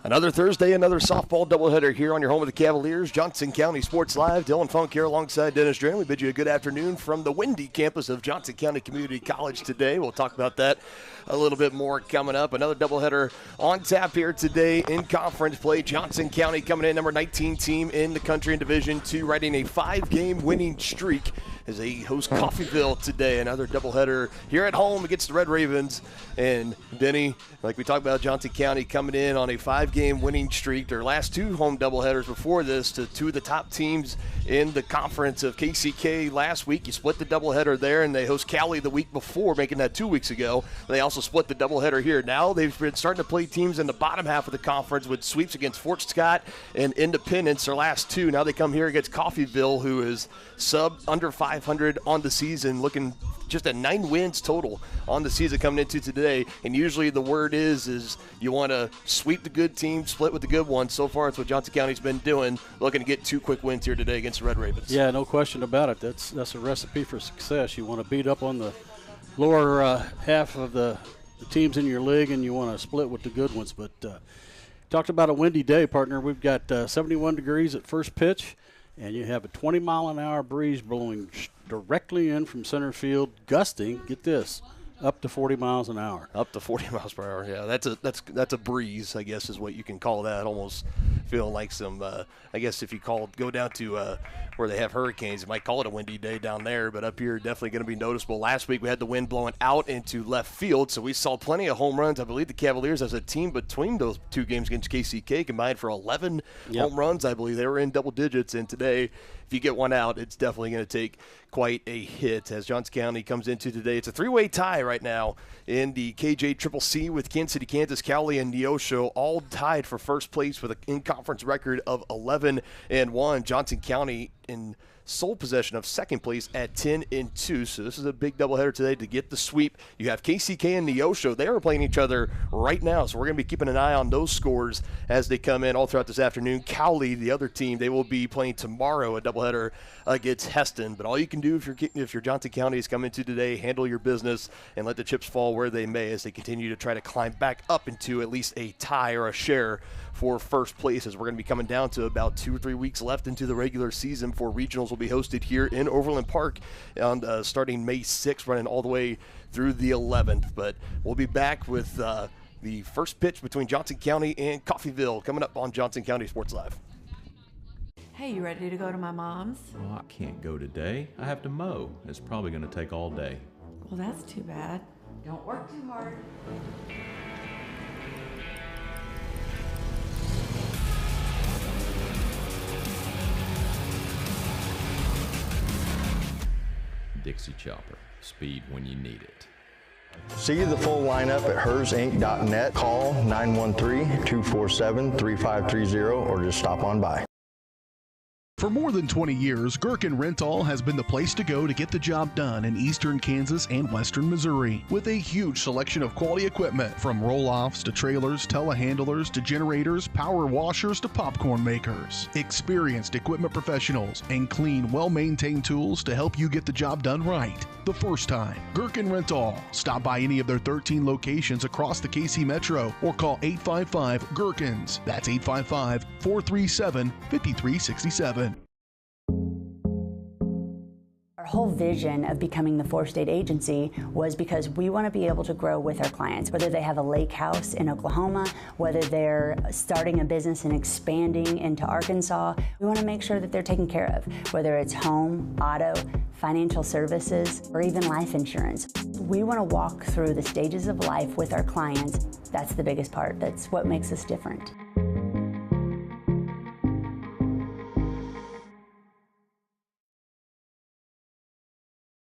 Another Thursday, another softball doubleheader here on your home of the Cavaliers. Johnson County Sports Live. Dylan Funk here alongside Dennis Dran. We bid you a good afternoon from the windy campus of Johnson County Community College today. We'll talk about that a little bit more coming up. Another doubleheader on tap here today in conference play. Johnson County coming in number 19 team in the country in Division II, riding a 5-game winning streak as they host Coffeyville today. Another doubleheader here at home against the Red Ravens. And Denny, like we talked about, Johnson County coming in on a 5-game winning streak. Their last 2 home doubleheaders before this to 2 of the top teams in the conference of KCK last week. You split the doubleheader there, and they host Cali the week before, making that 2 weeks ago. They also split the doubleheader here. Now they've been starting to play teams in the bottom half of the conference with sweeps against Fort Scott and Independence, their last 2. Now they come here against Coffeyville, who is under 500 on the season, looking just at 9 wins total on the season coming into today. And usually the word is you want to sweep the good teams, split with the good ones. So far, it's what Johnson County's been doing, looking to get 2 quick wins here today against the Red Ravens. Yeah, no question about it. That's a recipe for success. You want to beat up on the lower half of the teams in your league, and you want to split with the good ones. But talked about a windy day, partner. We've got 71 degrees at first pitch, and you have a 20-mile-an-hour breeze blowing directly in from center field, gusting, get this, up to 40 miles an hour. Up to 40 miles per hour, yeah. That's a breeze, I guess, is what you can call that. Almost feel like some, I guess if you go down to where they have hurricanes, you might call it a windy day down there, but up here definitely going to be noticeable. Last week we had the wind blowing out into left field, so we saw plenty of home runs. I believe the Cavaliers as a team between those 2 games against KCK combined for 11 home runs. I believe they were in double digits, and today if you get one out, it's definitely going to take quite a hit as Johnson County comes into today. It's a 3-way tie right now in the KJCCC with Kansas City, Kansas, Cowley, and Neosho all tied for first place with an in-conference record of 11-1. Johnson County in sole possession of second place at 10-2. So this is a big doubleheader today to get the sweep. You have KCK and Neosho. They are playing each other right now, so we're going to be keeping an eye on those scores as they come in all throughout this afternoon. Cowley, the other team, they will be playing tomorrow a doubleheader against Heston. But all you can do if you're Johnson County is come into today, handle your business and let the chips fall where they may as they continue to try to climb back up into at least a tie or a share for first place, as we're going to be coming down to about 2 or 3 weeks left into the regular season before regionals will be hosted here in Overland Park on starting May 6th, running all the way through the 11th. But we'll be back with the first pitch between Johnson County and Coffeyville coming up on Johnson County Sports Live. Hey, you ready to go to my mom's? Oh, I can't go today. I have to mow. It's probably going to take all day. Well, that's too bad. Don't work too hard. Dixie Chopper. Speed when you need it. See the full lineup at hersinc.net. Call 913-247-3530 or just stop on by. For more than 20 years, Gherkin Rental has been the place to go to get the job done in eastern Kansas and western Missouri. With a huge selection of quality equipment, from roll-offs to trailers, telehandlers to generators, power washers to popcorn makers. Experienced equipment professionals and clean, well-maintained tools to help you get the job done right the first time. Gherkin Rental. Stop by any of their 13 locations across the KC Metro or call 855-GHERKINS. That's 855-437-5367. Our whole vision of becoming the 4-state agency was because we want to be able to grow with our clients, whether they have a lake house in Oklahoma, whether they're starting a business and expanding into Arkansas. We want to make sure that they're taken care of, whether it's home, auto, financial services, or even life insurance. We want to walk through the stages of life with our clients. That's the biggest part. That's what makes us different.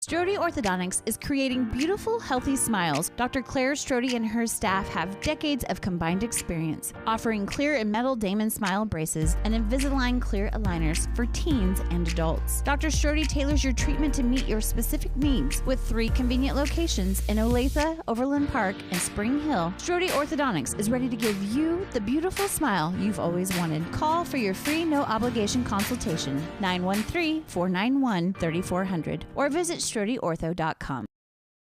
Strode Orthodontics is creating beautiful, healthy smiles. Dr. Claire Strode and her staff have decades of combined experience, offering clear and metal Damon Smile braces and Invisalign clear aligners for teens and adults. Dr. Strode tailors your treatment to meet your specific needs with 3 convenient locations in Olathe, Overland Park, and Spring Hill. Strode Orthodontics is ready to give you the beautiful smile you've always wanted. Call for your free no-obligation consultation, 913-491-3400, or visit StrodeOrtho.com.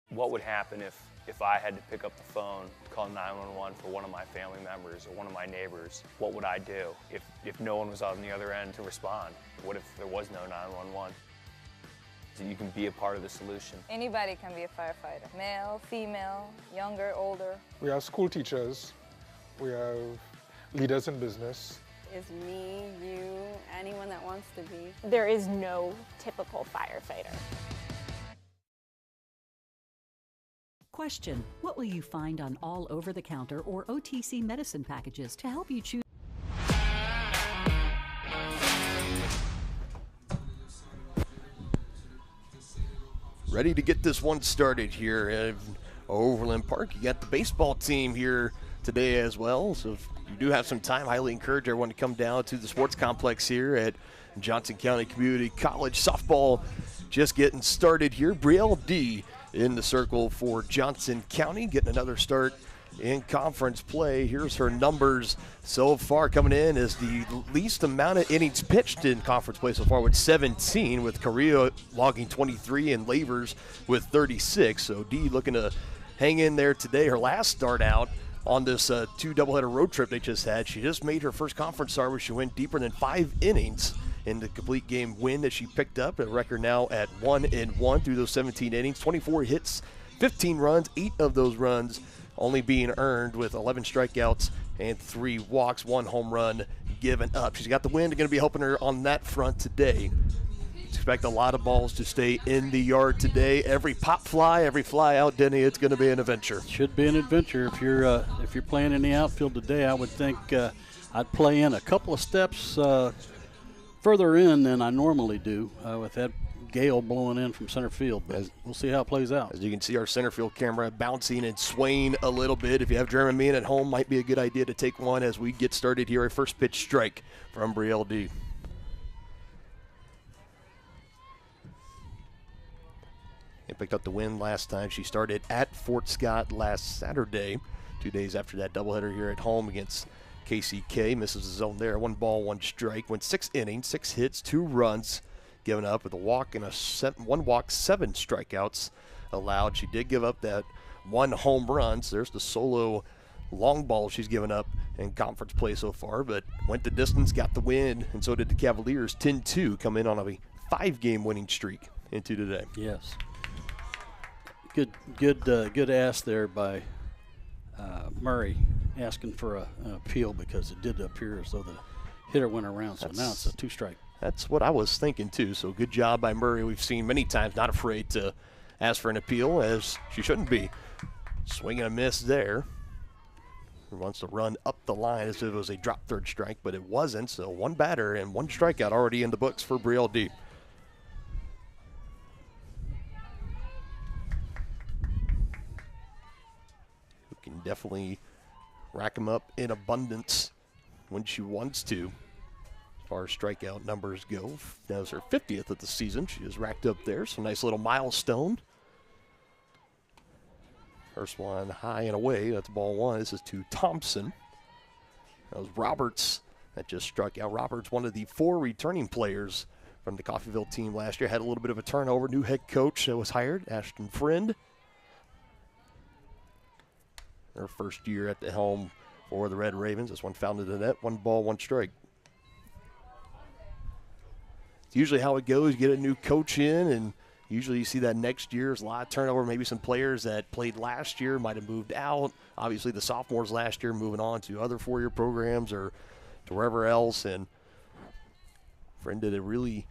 What would happen if I had to pick up the phone, call 911 for one of my family members or one of my neighbors? What would I do if no one was on the other end to respond? What if there was no 911? So you can be a part of the solution. Anybody can be a firefighter. Male, female, younger, older. We have school teachers. We have leaders in business. Is me, you, anyone that wants to be. There is no typical firefighter. Question: what will you find on all over-the-counter or OTC medicine packages to help you choose? Ready to get this one started here at Overland Park. You got the baseball team here today as well, so if you do have some time, highly encourage everyone to come down to the sports complex here at Johnson County Community College. Softball just getting started here. Brielle D in the circle for Johnson County, getting another start in conference play. Here's her numbers so far. Coming in is the least amount of innings pitched in conference play so far with 17, with Carrillo logging 23 and Lavers with 36. So D looking to hang in there today. Her last start out on this two doubleheader road trip they just had, she just made her first conference start where she went deeper than 5 innings in the complete game win that she picked up. A record now at 1-1 through those 17 innings, 24 hits, 15 runs, 8 of those runs only being earned with 11 strikeouts and 3 walks, 1 home run given up. She's got the wind, going to be helping her on that front today. Expect a lot of balls to stay in the yard today. Every pop fly, every fly out, Denny, it's going to be an adventure. Should be an adventure. If you're playing in the outfield today, I would think I'd play in a couple of steps further in than I normally do with that gale blowing in from center field, but we'll see how it plays out. As you can see, our center field camera bouncing and swaying a little bit. If you have German Mean at home, might be a good idea to take one as we get started here. A first pitch strike from Brielle D. And picked up the win last time. She started at Fort Scott last Saturday, 2 days after that doubleheader here at home against KCK. Misses the zone there. 1 ball, 1 strike. Went 6 innings, 6 hits, 2 runs given up with a walk and 1 walk, 7 strikeouts allowed. She did give up that 1 home run. So there's the solo long ball she's given up in conference play so far, but went the distance, got the win, and so did the Cavaliers. 10-2 come in on a 5-game winning streak into today. Yes. Good ask there by Murray, asking for an appeal because it did appear as though the hitter went around. So now it's a 2-strike. That's what I was thinking too. So good job by Murray. We've seen many times not afraid to ask for an appeal, as she shouldn't be. Swing and a miss there. Wants to run up the line as if it was a drop third strike, but it wasn't. So 1 batter and 1 strikeout already in the books for Brielle D. Can definitely rack them up in abundance when she wants to. As far as strikeout numbers go, that was her 50th of the season. She is racked up there, so nice little milestone. First one high and away, that's ball 1. This is to Thompson. That was Roberts that just struck out. Roberts, one of the 4 returning players from the Coffeyville team last year, had a little bit of a turnover. New head coach that was hired, Ashton Friend. Her first year at the helm for the Red Ravens. This one found in the net. 1 ball, 1 strike. It's usually how it goes. You get a new coach in, and usually you see that next year. There's a lot of turnover. Maybe some players that played last year might have moved out. Obviously, the sophomores last year moving on to other 4-year programs or to wherever else. And Friend did a really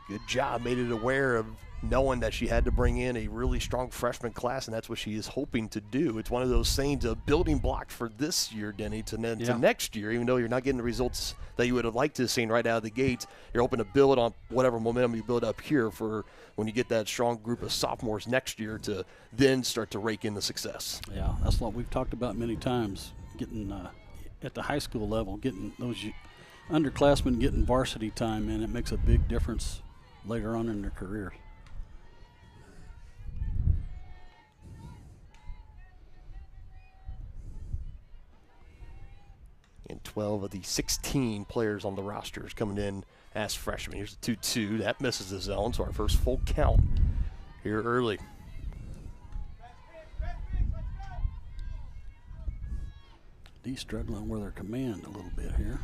good job, made it aware of knowing that she had to bring in a really strong freshman class, and that's what she is hoping to do. It's one of those things, a building block for this year, Denny, to next year. Even though you're not getting the results that you would have liked to have seen right out of the gate, you're hoping to build on whatever momentum you build up here for when you get that strong group of sophomores next year to then start to rake in the success. Yeah, that's what we've talked about many times, getting at the high school level, getting those underclassmen getting varsity time in. It makes a big difference later on in their careers. And 12 of the 16 players on the roster is coming in as freshmen. Here's the 2-2. That misses the zone, so our first full count here early. D's struggling with her command a little bit here.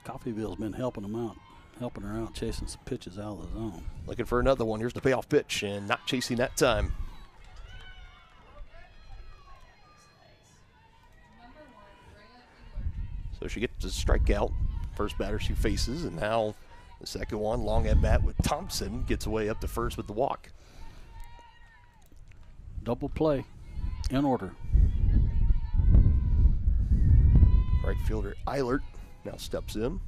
Coffeyville's been helping her out, chasing some pitches out of the zone. Looking for another one. Here's the payoff pitch, and not chasing that time. So she gets a strikeout. First batter she faces, and now the second one, long at bat with Thompson, gets away up to first with the walk. Double play in order. Right fielder Eilert now steps in.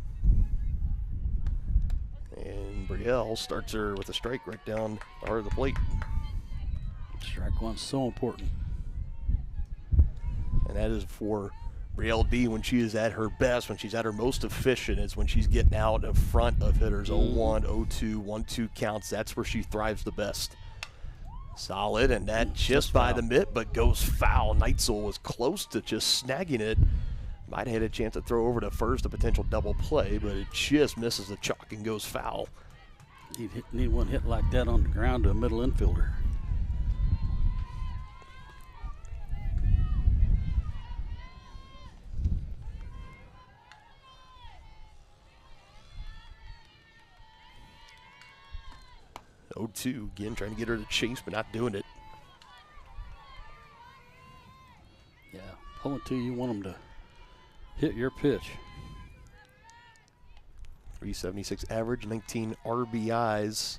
And Brielle starts her with a strike right down the heart of the plate. Strike one's so important. And that is for Brielle D when she is at her best, when she's at her most efficient. It's when she's getting out in front of hitters 0-1, 0-2, 1-2 counts. That's where she thrives the best. Solid, and that just by the mitt, but goes foul. Neitzel was close to just snagging it. Might have had a chance to throw over to first, a potential double play, but it just misses the chalk and goes foul. Need one hit like that on the ground to a middle infielder. Oh, 2 again, trying to get her to chase, but not doing it. Yeah, 0-2, you want them to hit your pitch. 376 average, 19 RBIs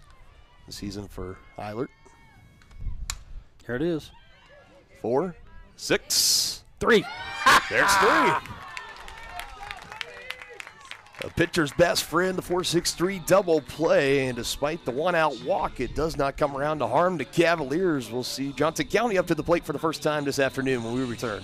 this season for Eilert. Here it is. 4, 6, 3. There's 3. A pitcher's best friend, the 4-6-3 double play, and despite the one-out walk, it does not come around to harm the Cavaliers. We'll see Johnson County up to the plate for the first time this afternoon when we return.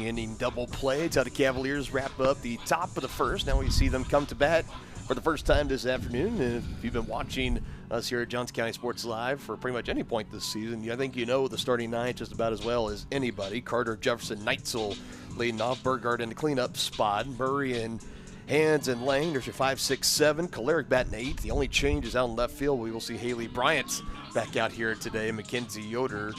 Inning double play. It's how the Cavaliers wrap up the top of the first. Now we see them come to bat for the first time this afternoon. And if you've been watching us here at Johnson County Sports Live for pretty much any point this season, I think you know the starting nine just about as well as anybody. Carter, Jefferson, Neitzel leading off. Burgard in the cleanup spot. Murray and Hands and Lang. There's your 5, 6, 7. Kolaric batting 8. The only change is out in left field. We will see Haley Bryant back out here today. Mackenzie Yoder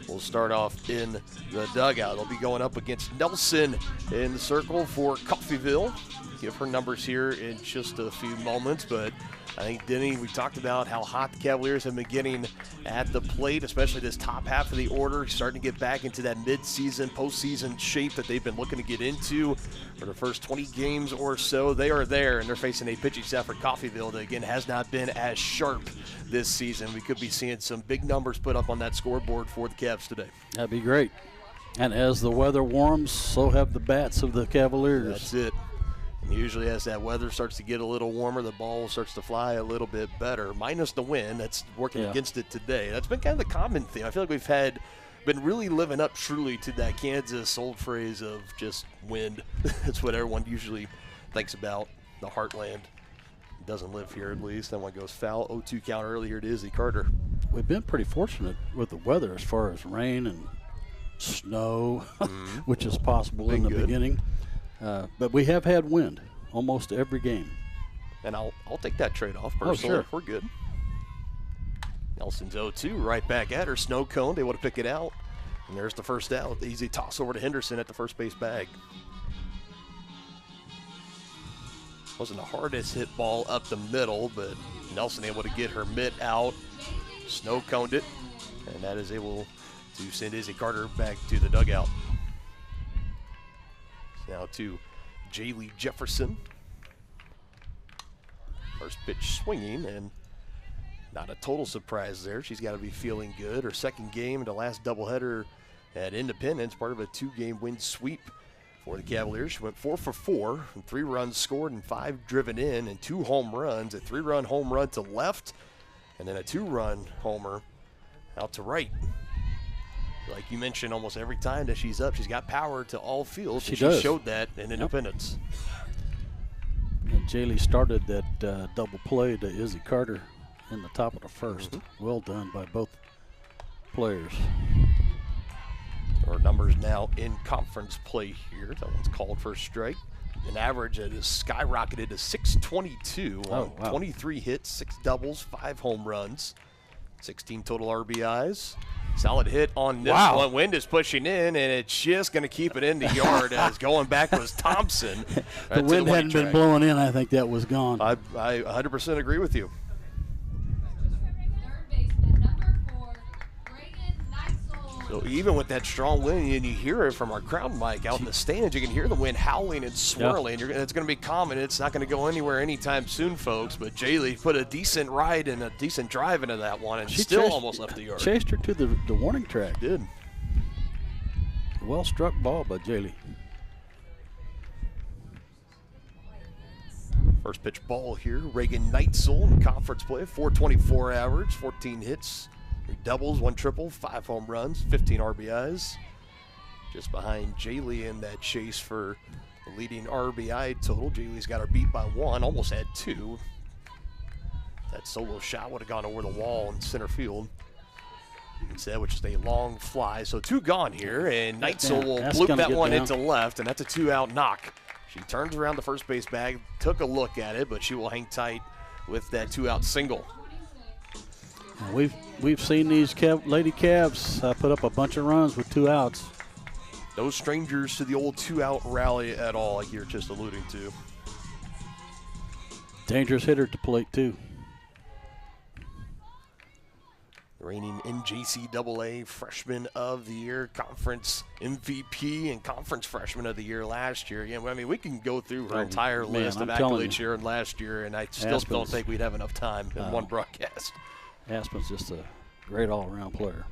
will start off in the dugout. They'll be going up against Nelson in the circle for Coffeyville. Give her numbers here in just a few moments, but I think, Denny, we talked about how hot the Cavaliers have been getting at the plate, especially this top half of the order, starting to get back into that mid-season, postseason shape that they've been looking to get into for the first 20 games or so. They are there, and they're facing a pitching staff for Coffeyville that, again, has not been as sharp this season. We could be seeing some big numbers put up on that scoreboard for the Cavs today. That'd be great. And as the weather warms, so have the bats of the Cavaliers. That's it. And usually as that weather starts to get a little warmer, the ball starts to fly a little bit better, minus the wind. That's working against it today. That's been kind of the common theme. I feel like we've been really living up truly to that Kansas old phrase of just wind. That's what everyone usually thinks about, the heartland. Doesn't live here, at least. That one goes foul. 0-2 count early here to Izzy Carter. We've been pretty fortunate with the weather as far as rain and snow, which is possible in the beginning. But we have had wind almost every game. And I'll take that trade-off personally. Oh, sure. We're good. Nelson's 0-2 right back at her. Snow cone, they want to pick it out. And there's the first out. The easy toss over to Henderson at the first base bag. Wasn't the hardest hit ball up the middle, but Nelson able to get her mitt out. Snow coned it, and that is able to send Izzy Carter back to the dugout. Now to Jaylee Jefferson. First pitch swinging, and not a total surprise there. She's got to be feeling good. Her second game in the last doubleheader at Independence, part of a 2-game win sweep for the Cavaliers. She went 4 for 4, and 3 runs scored and 5 driven in, and 2 home runs. A 3-run home run to left, and then a 2-run homer out to right. Like you mentioned, almost every time that she's up, she's got power to all fields. She showed that in Independence. And Jaylee started that double play to Izzy Carter in the top of the first. Well done by both players. Our numbers now in conference play here. That one's called for a strike. An average that has skyrocketed to 622 on 23 hits, 6 doubles, 5 home runs, 16 total RBIs. Solid hit on this one. Wind is pushing in, and it's just going to keep it in the yard as going back was Thompson. The wind hadn't been blowing in. I think that was gone. I 100% agree with you. So even with that strong wind, and you hear it from our crowd mic out in the stands, you can hear the wind howling and swirling. Yeah. It's going to be common. It's not going to go anywhere anytime soon, folks. But Jaylee put a decent ride and a decent drive into that one, and she still almost left the yard. Chased her to the warning track. Did. Well struck ball by Jaylee. First pitch ball here. Reagan Neitzel in conference play, 424 average, 14 hits. 3 doubles, 1 triple, 5 home runs, 15 RBIs. Just behind Jaylee in that chase for the leading RBI total. Jaylee's got her beat by 1, almost had 2. That solo shot would have gone over the wall in center field. Instead, which is a long fly. So 2 gone here, and Neitzel will bloop that one into left, and that's a 2-out knock. She turns around the first base bag, took a look at it, but she will hang tight with that 2-out single. We've seen these Lady Cavs put up a bunch of runs with 2 outs. No strangers to the old 2-out rally at all, like you're just alluding to. Dangerous hitter at the plate, too. The reigning NJCAA Freshman of the Year, Conference MVP, and Conference Freshman of the Year last year. Yeah, I mean, we can go through her entire list of accolades here and last year, and I still don't think we'd have enough time in one broadcast. Aspen's just a great all-around player.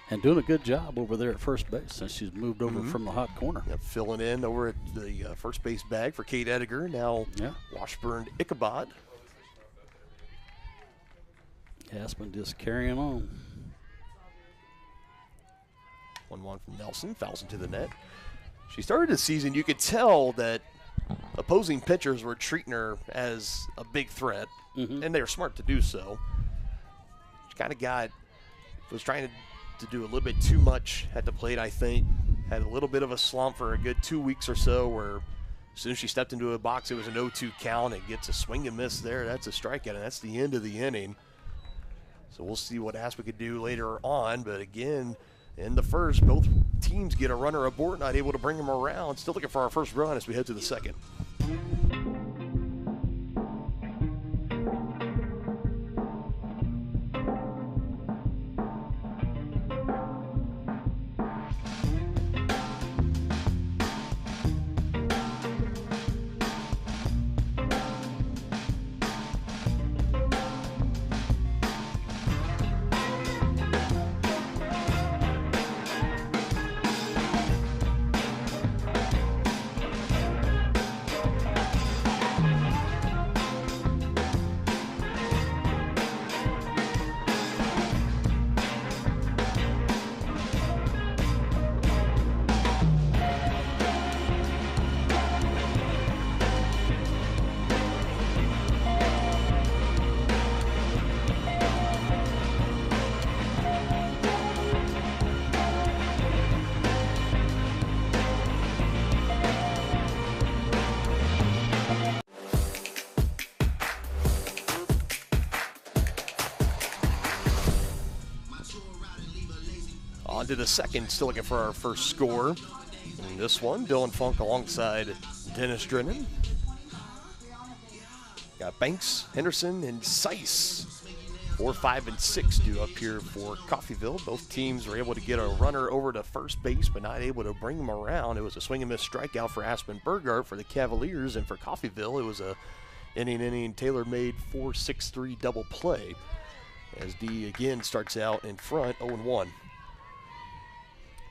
And doing a good job over there at first base since she's moved over from the hot corner. Yeah, filling in over at the first base bag for Kate Ediger. Now Washburn Ichabod. Aspen just carrying on. 1-1 from Nelson, fouls into the net. She started the season, you could tell that opposing pitchers were treating her as a big threat, and they were smart to do so. She kind of was trying to do a little bit too much at the plate, I think. Had a little bit of a slump for a good 2 weeks or so where as soon as she stepped into a box, it was an 0-2 count. It gets a swing and miss there. That's a strikeout, and that's the end of the inning. So we'll see what Aspen could do later on. But again, in the first, both teams get a runner aboard, not able to bring them around. Still looking for our first run as we head to the second. On to the second, still looking for our first score. In this one, Dylan Funk alongside Dennis Drennan. Got Banks, Henderson, and Seiss. 4, 5, and 6 due up here for Coffeyville. Both teams were able to get a runner over to first base, but not able to bring him around. It was a swing and miss strikeout for Aspen Burgart for the Cavaliers, and for Coffeyville, it was a inning tailor-made 4-6-3 double play. As D again starts out in front, 0-1.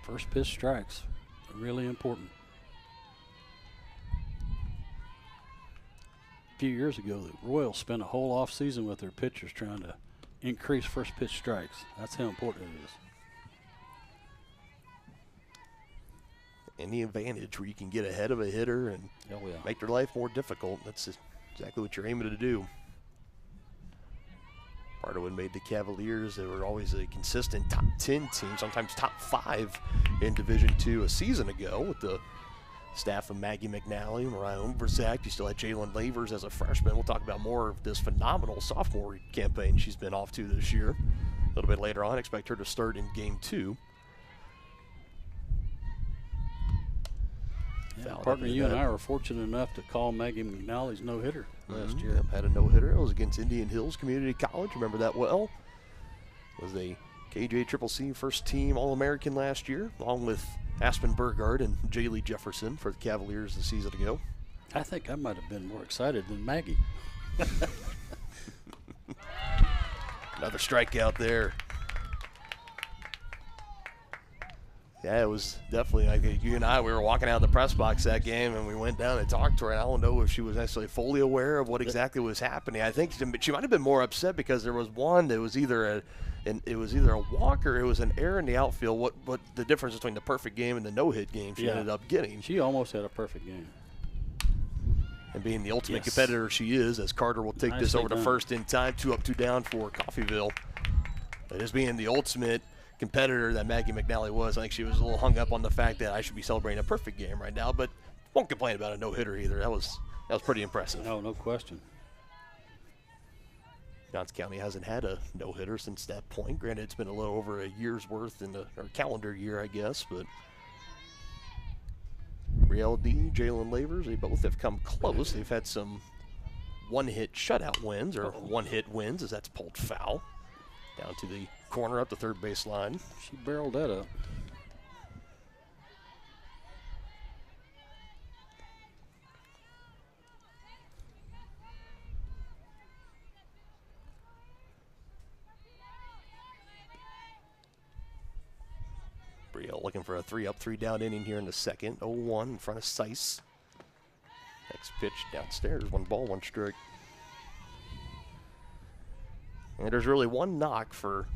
First pitch strikes, really important. A few years ago, the Royals spent a whole off season with their pitchers trying to increase first pitch strikes. That's how important it is. Any advantage where you can get ahead of a hitter and make their life more difficult, that's exactly what you're aiming to do. Part of what made the Cavaliers, they were always a consistent top 10 team, sometimes top 5 in Division II a season ago with the staff of Maggie McNally, Mariah Umverzak. You still had Jalen Lavers as a freshman. We'll talk about more of this phenomenal sophomore campaign she's been off to this year. A little bit later on, expect her to start in Game 2. Yeah, partner, you and I were fortunate enough to call Maggie McNally's no-hitter last year. Yep, had a no-hitter. It was against Indian Hills Community College. Remember that well. Was a KJCCC first team All-American last year, along with Aspen Burgart and Jaylee Jefferson for the Cavaliers the season ago. I think I might have been more excited than Maggie. Another strikeout there. Yeah, it was definitely, I think you and I, we were walking out of the press box that game, and we went down and talked to her, and I don't know if she was necessarily fully aware of what exactly was happening. I think she might have been more upset because there was one that was either a walk or it was an error in the outfield. What the difference between the perfect game and the no-hit game she ended up getting. She almost had a perfect game. And being the ultimate competitor she is, as Carter will take this over to first in time, 2 up, 2 down for Coffeyville. But as being the ultimate competitor that Maggie McNally was, I think she was a little hung up on the fact that I should be celebrating a perfect game right now, but won't complain about a no-hitter either. That was pretty impressive. No question. Johnson County hasn't had a no-hitter since that point. Granted, it's been a little over a year's worth or calendar year, I guess, but Brielle D, Jalen Lavers, they both have come close. They've had some one-hit shutout wins or one-hit wins as that's pulled foul. Down to the corner up the third base line. She barreled that up. Brielle looking for a 3 up, 3 down inning here in the second. 0-1 in front of Seiss. Next pitch downstairs. 1 ball, 1 strike. And there's really one knock for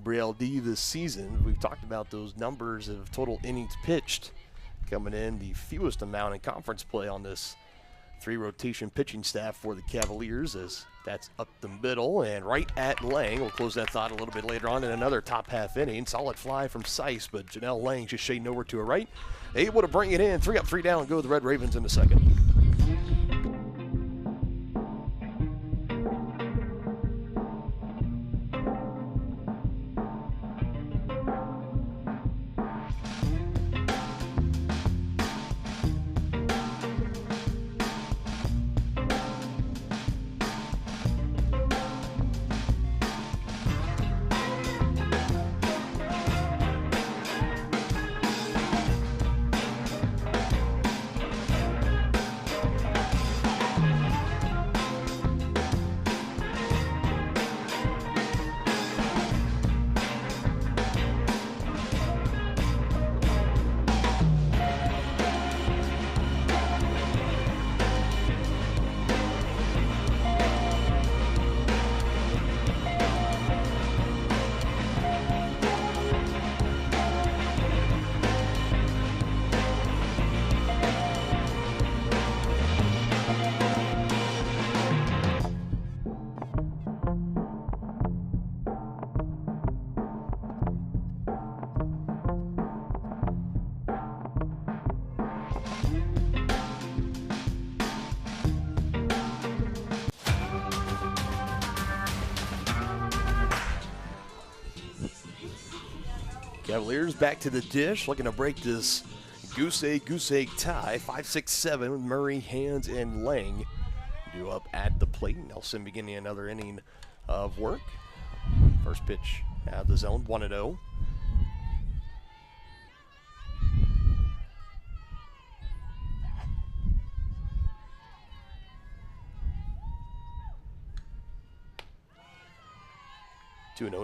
Brielle D this season. We've talked about those numbers of total innings pitched coming in the fewest amount in conference play on this 3-rotation pitching staff for the Cavaliers, as that's up the middle and right at Lang. We'll close that thought a little bit later on in another top half inning. Solid fly from Seiss, but Janelle Lang just shading over to her right. Able to bring it in, 3 up, 3 down, and go the Red Ravens in the second. Cavaliers back to the dish, looking to break this goose egg tie. 5-6-7 with Murray, Hands, and Lang 2-2 up at the plate. Nelson beginning another inning of work. First pitch out of the zone, 1-0.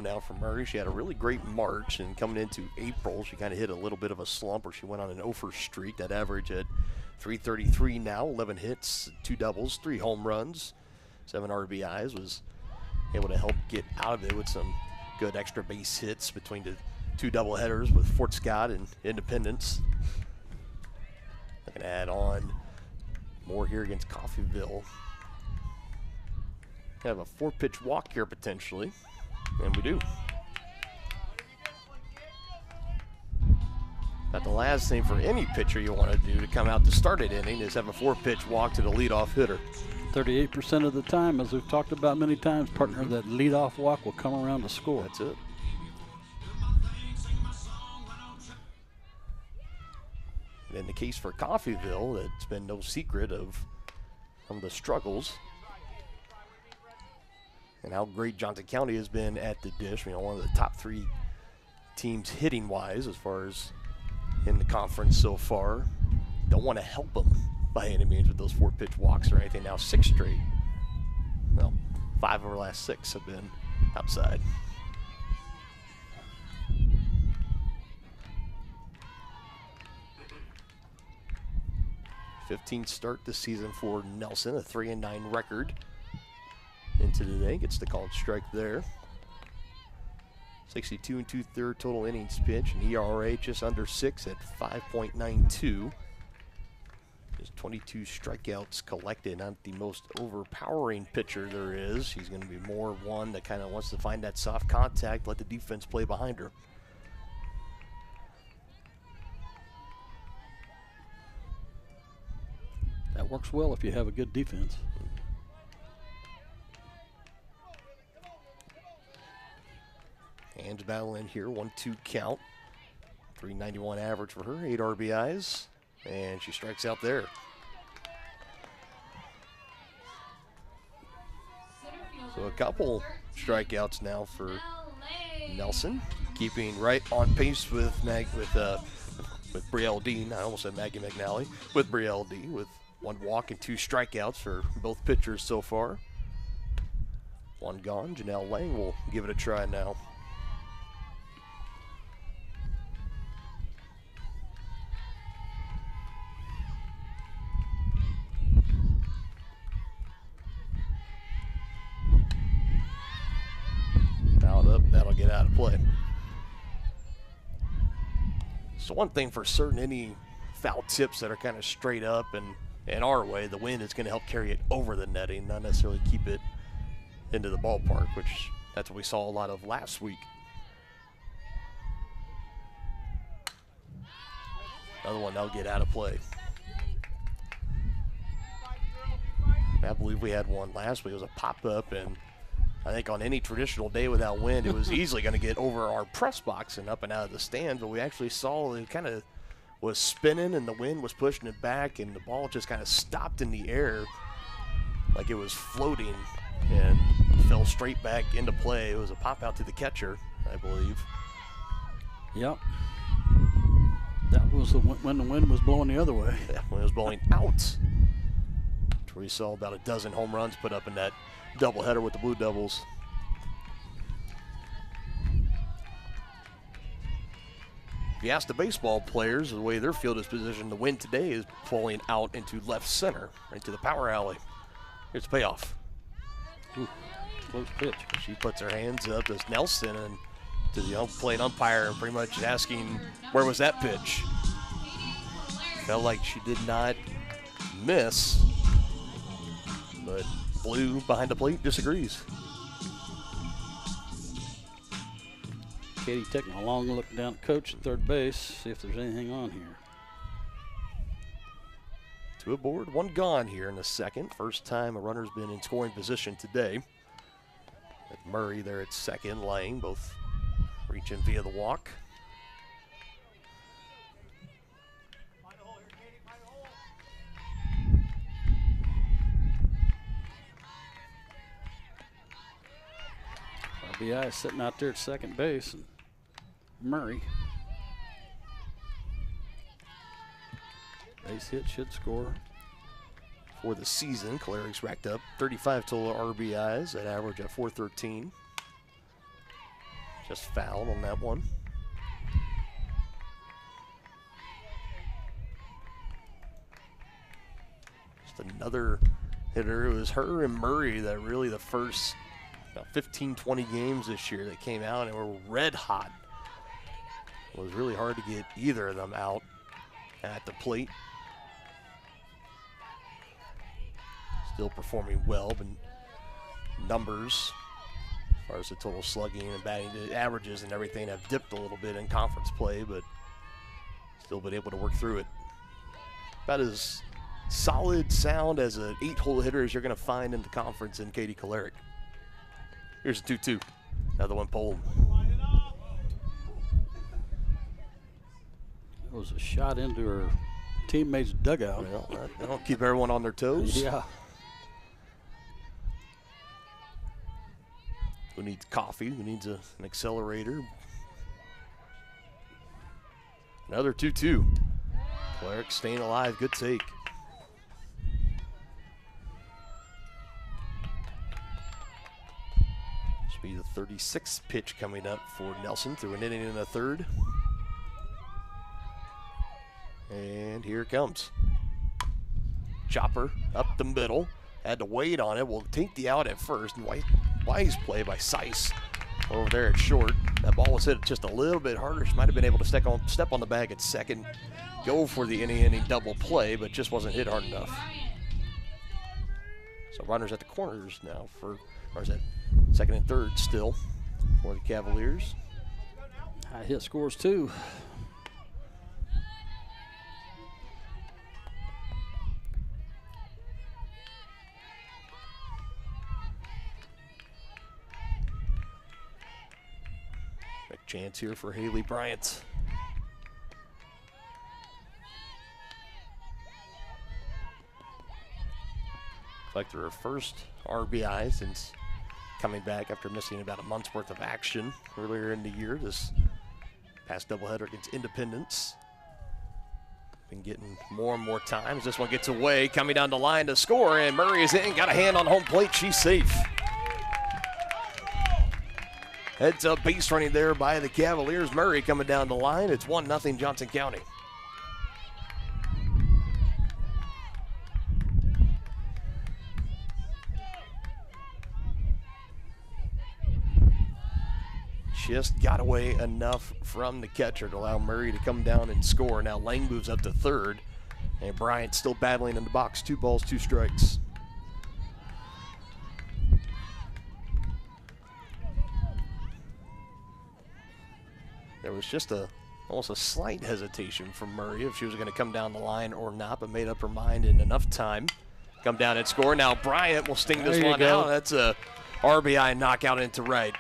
Now for Murray. She had a really great March, and coming into April, she kind of hit a little bit of a slump where she went on an 0-for streak. That average at 333 now, 11 hits, 2 doubles, 3 home runs, 7 RBIs. Was able to help get out of it with some good extra base hits between the 2 doubleheaders with Fort Scott and Independence. Looking to add on more here against Coffeyville. Have a 4-pitch walk here potentially. And we do. About the last thing for any pitcher you want to do to come out to start an inning is have a 4-pitch walk to the leadoff hitter. 38% of the time, as we've talked about many times, partner, that leadoff walk will come around to score. That's it. And in the case for Coffeyville, it's been no secret of some of the struggles and how great Johnson County has been at the dish. You know, one of the top 3 teams hitting-wise as far as in the conference so far. Don't want to help them by any means with those 4-pitch walks or anything. Now 6 straight. Well, 5 of our last 6 have been outside. #15th start this season for Nelson, a 3-9 record. Into today, gets the called strike there. 62 2/3 total innings pitched, and ERA just under 6 at 5.92. Just 22 strikeouts collected. Not the most overpowering pitcher there is. He's going to be more one that kind of wants to find that soft contact, let the defense play behind her. That works well if you have a good defense. Hands battle in here, 1-2 count. 391 average for her, 8 RBIs, and she strikes out there. So a couple strikeouts now for Nelson, keeping right on pace with Brielle Dean. I almost said Maggie McNally. With Brielle D, with 1 walk and 2 strikeouts for both pitchers so far. 1 gone. Janelle Lang will give it a try now. That'll get out of play. So one thing for certain, any foul tips that are kind of straight up and our way, the wind is going to help carry it over the netting, not necessarily keep it into the ballpark, which that's what we saw a lot of last week. Another one that'll get out of play. I believe we had one last week. It was a pop-up, and I think on any traditional day without wind, it was easily going to get over our press box and up and out of the stand, but we actually saw it kind of was spinning and the wind was pushing it back, and the ball just kind of stopped in the air like it was floating and fell straight back into play. It was a pop out to the catcher, I believe. Yep. That was when the wind was blowing the other way. Yeah, when it was blowing out. We saw about a dozen home runs put up in that doubleheader with the Blue Devils. If you ask the baseball players, the way their field is positioned, the wind today is pulling out into left center, right to the power alley. Here's the payoff. Ooh, close pitch. She puts her hands up as Nelson and to the plate umpire and pretty much asking, where was that pitch? Felt like she did not miss, but Blue behind the plate disagrees. Katie taking a long look down at coach at third base, see if there's anything on here. 2 aboard, 1 gone here in the second. First time a runner's been in scoring position today. With Murray there at second, Lang both reaching via the walk. RBI is sitting out there at second base. And Murray. Base hit should score. For the season, Clerics racked up 35 total RBIs at average at 413. Just fouled on that one. Just another hitter. It was her and Murray that really the first 15, 20 games this year that came out and were red hot. It was really hard to get either of them out at the plate. Still performing well, but numbers as far as the total slugging and batting averages and everything have dipped a little bit in conference play, but still been able to work through it. About as solid sound as an 8-hole hitter as you're going to find in the conference in Katie Choleric. Here's a 2-2. Another one pulled. It was a shot into her teammate's dugout. Well, that'll keep everyone on their toes. Yeah. Who needs coffee? Who needs an accelerator? Another 2-2. Cleric staying alive. Good take. Should be the 36th pitch coming up for Nelson through an inning and a third. And here it comes. Chopper up the middle. Had to wait on it. Will take the out at first. Wise play by Seiss over there at short. That ball was hit just a little bit harder. She might have been able to step on the bag at second, go for the inning double play, but just wasn't hit hard enough. So runners at the corners now or is that second and third still for the Cavaliers. High hit scores too. Chance here for Haley Bryant. Like her first RBI since coming back after missing about a month's worth of action earlier in the year. This past doubleheader against Independence. Been getting more and more times. This one gets away, coming down the line to score, and Murray is in. Got a hand on home plate. She's safe. Heads up base running there by the Cavaliers. Murray coming down the line. It's 1-0 Johnson County. Just got away enough from the catcher to allow Murray to come down and score. Now Lang moves up to third, and Bryant still battling in the box. 2 balls, 2 strikes. There was just almost a slight hesitation from Murray if she was going to come down the line or not, but made up her mind in enough time. Come down and score. Now Bryant will sting this one out. That's a RBI knockout into right.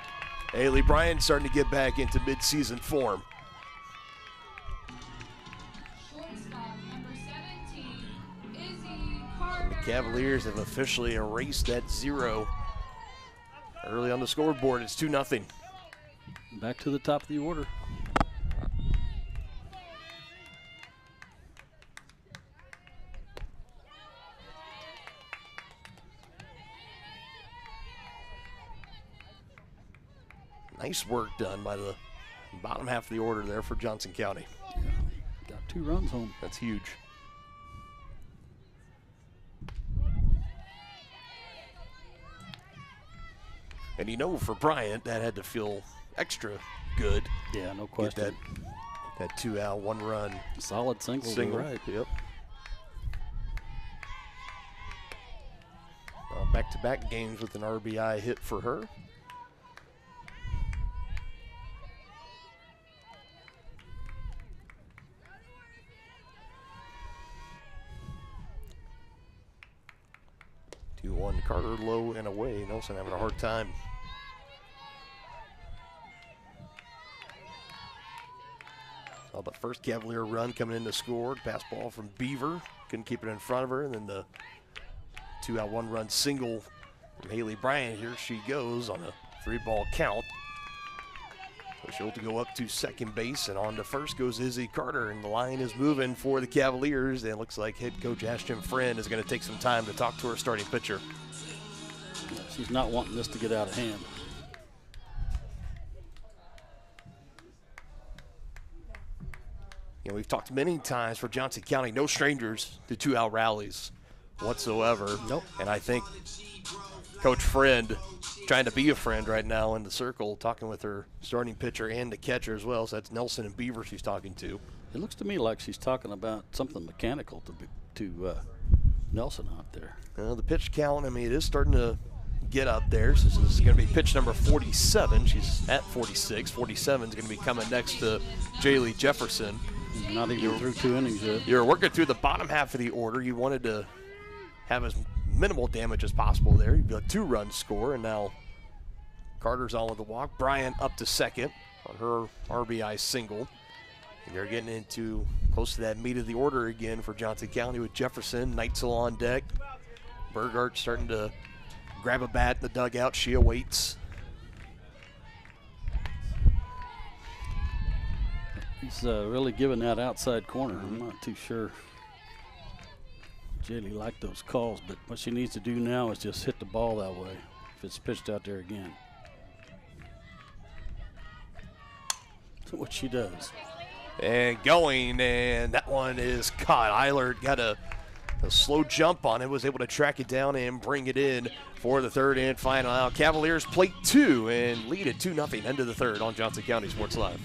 Haley Bryant starting to get back into midseason form. And the Cavaliers have officially erased that 0 early on the scoreboard. It's 2-0. Back to the top of the order. Nice work done by the bottom half of the order there for Johnson County. Yeah, got 2 runs home. That's huge. And you know, for Bryant, that had to feel extra good. Yeah, no question. That 2-out, 1-run. Solid single. Right, yep. Back-to-back games with an RBI hit for her. Carter low and away. Nelson having a hard time. Saw the first Cavalier run coming in to score. Pass ball from Beaver. Couldn't keep it in front of her. And then the 2-out 1-run single from Haley Bryant. Here she goes on a 3-ball count. So she'll go up to second base, and on to first goes Izzy Carter, and the line is moving for the Cavaliers. And it looks like head coach Ashton Friend is going to take some time to talk to her starting pitcher. She's not wanting this to get out of hand. You know, we've talked many times for Johnson County, no strangers to 2-out rallies whatsoever. Nope. And I think Coach Friend trying to be a friend right now in the circle, talking with her starting pitcher and the catcher as well. So that's Nelson and Beaver she's talking to. It looks to me like she's talking about something mechanical to Nelson out there. The pitch count, I mean, it is starting to get up there. So this is going to be pitch number 47. She's at 46. 47 is going to be coming next to Jaylee Jefferson. Not even through 2 innings yet. You're working through the bottom half of the order. You wanted to have as minimal damage as possible there. You've got a 2-run score, and now Carter's on with the walk. Bryant up to second on her RBI single. And you're getting into close to that meat of the order again for Johnson County with Jefferson, Neitzel on deck. Burgart starting to grab a bat in the dugout. She awaits. He's really giving that outside corner. I'm not too sure Jaylee liked those calls, but what she needs to do now is just hit the ball that way if it's pitched out there again. So what she does. And going, and that one is caught. Eilert got a slow jump on it, was able to track it down and bring it in for the third and final out. Cavaliers plate 2 and lead it 2-0 into the third on Johnson County Sports Live.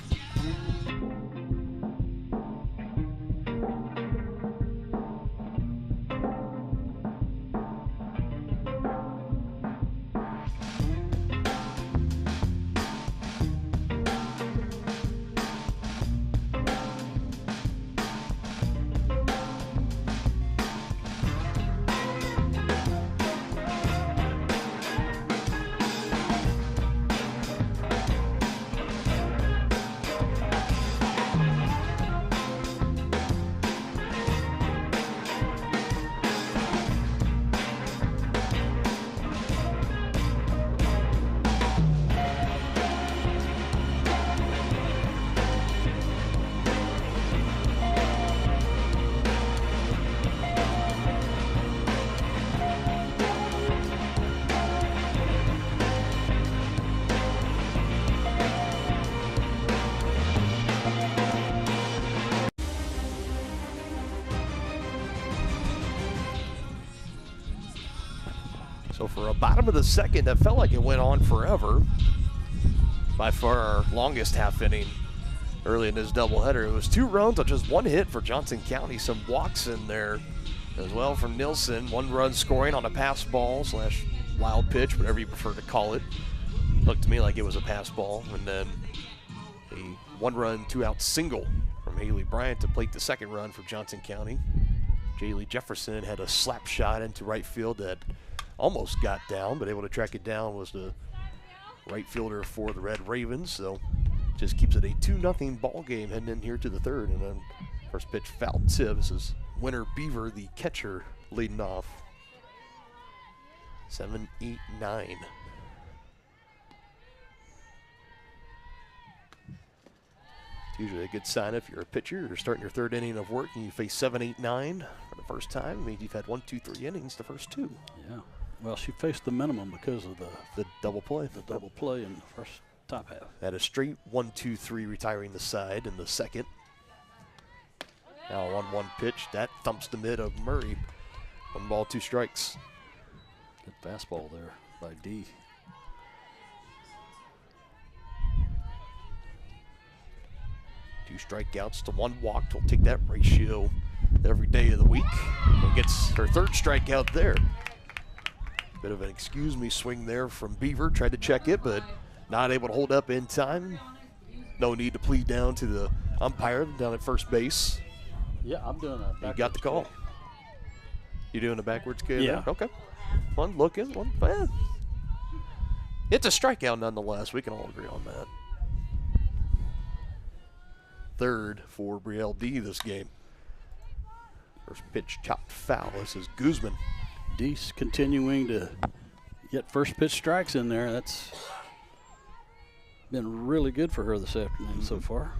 So for a bottom of the second, that felt like it went on forever. By far our longest half inning early in this doubleheader. It was 2 runs on just 1 hit for Johnson County. Some walks in there as well from Nilsson. 1 run scoring on a pass ball / wild pitch, whatever you prefer to call it. Looked to me like it was a pass ball. And then a 1-run, 2-out single from Haley Bryant to plate the second run for Johnson County. Jaylee Jefferson had a slap shot into right field that almost got down, but able to track it down was the right fielder for the Red Ravens. So just keeps it a 2-0 ball game heading in here to the third. And then first pitch foul tip. This is Winter Beaver, the catcher, leading off. 7, 8, 9. It's usually a good sign if you're a pitcher. You're starting your third inning of work and you face 7, 8, 9 for the first time. I mean, you've had 1, 2, 3 innings the first 2. Yeah. Well, she faced the minimum because of the double play. The double play in the first top half. Had a straight 1, 2, 3 retiring the side in the second. Now 1-1 pitch. That thumps the mid of Murray. 1 ball, 2 strikes. Good fastball there by D. Two strikeouts to 1 walk. We'll take that ratio every day of the week. And gets her 3rd strikeout there. Bit of an excuse me swing there from Beaver. Tried to check it, but not able to hold up in time. No need to plead down to the umpire down at first base. Yeah, I'm doing a backwards. You got the call. Kick. You doing a backwards kick? Yeah. There? Okay. One looking, one bad. It's a strikeout nonetheless. We can all agree on that. 3rd for Brielle D this game. First pitch chopped foul. This is Guzman. D's continuing to get first pitch strikes in there. That's been really good for her this afternoon so far.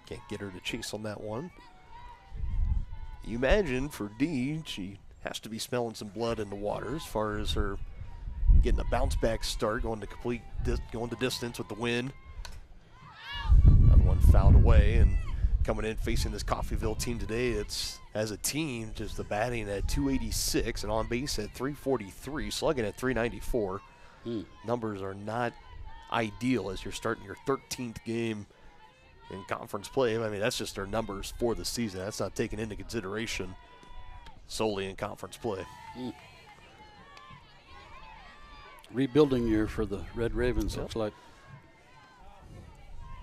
Can't get her to chase on that one. You imagine for Dee, she has to be smelling some blood in the water as far as her getting a bounce back start, going to distance with the wind. Another one fouled away, and coming in facing this Coffeyville team today, it's as a team just the batting at 286 and on base at 343, slugging at 394. Numbers are not ideal as you're starting your 13th game in conference play. I mean, that's just their numbers for the season. That's not taken into consideration solely in conference play. Rebuilding year for the Red Ravens, looks like.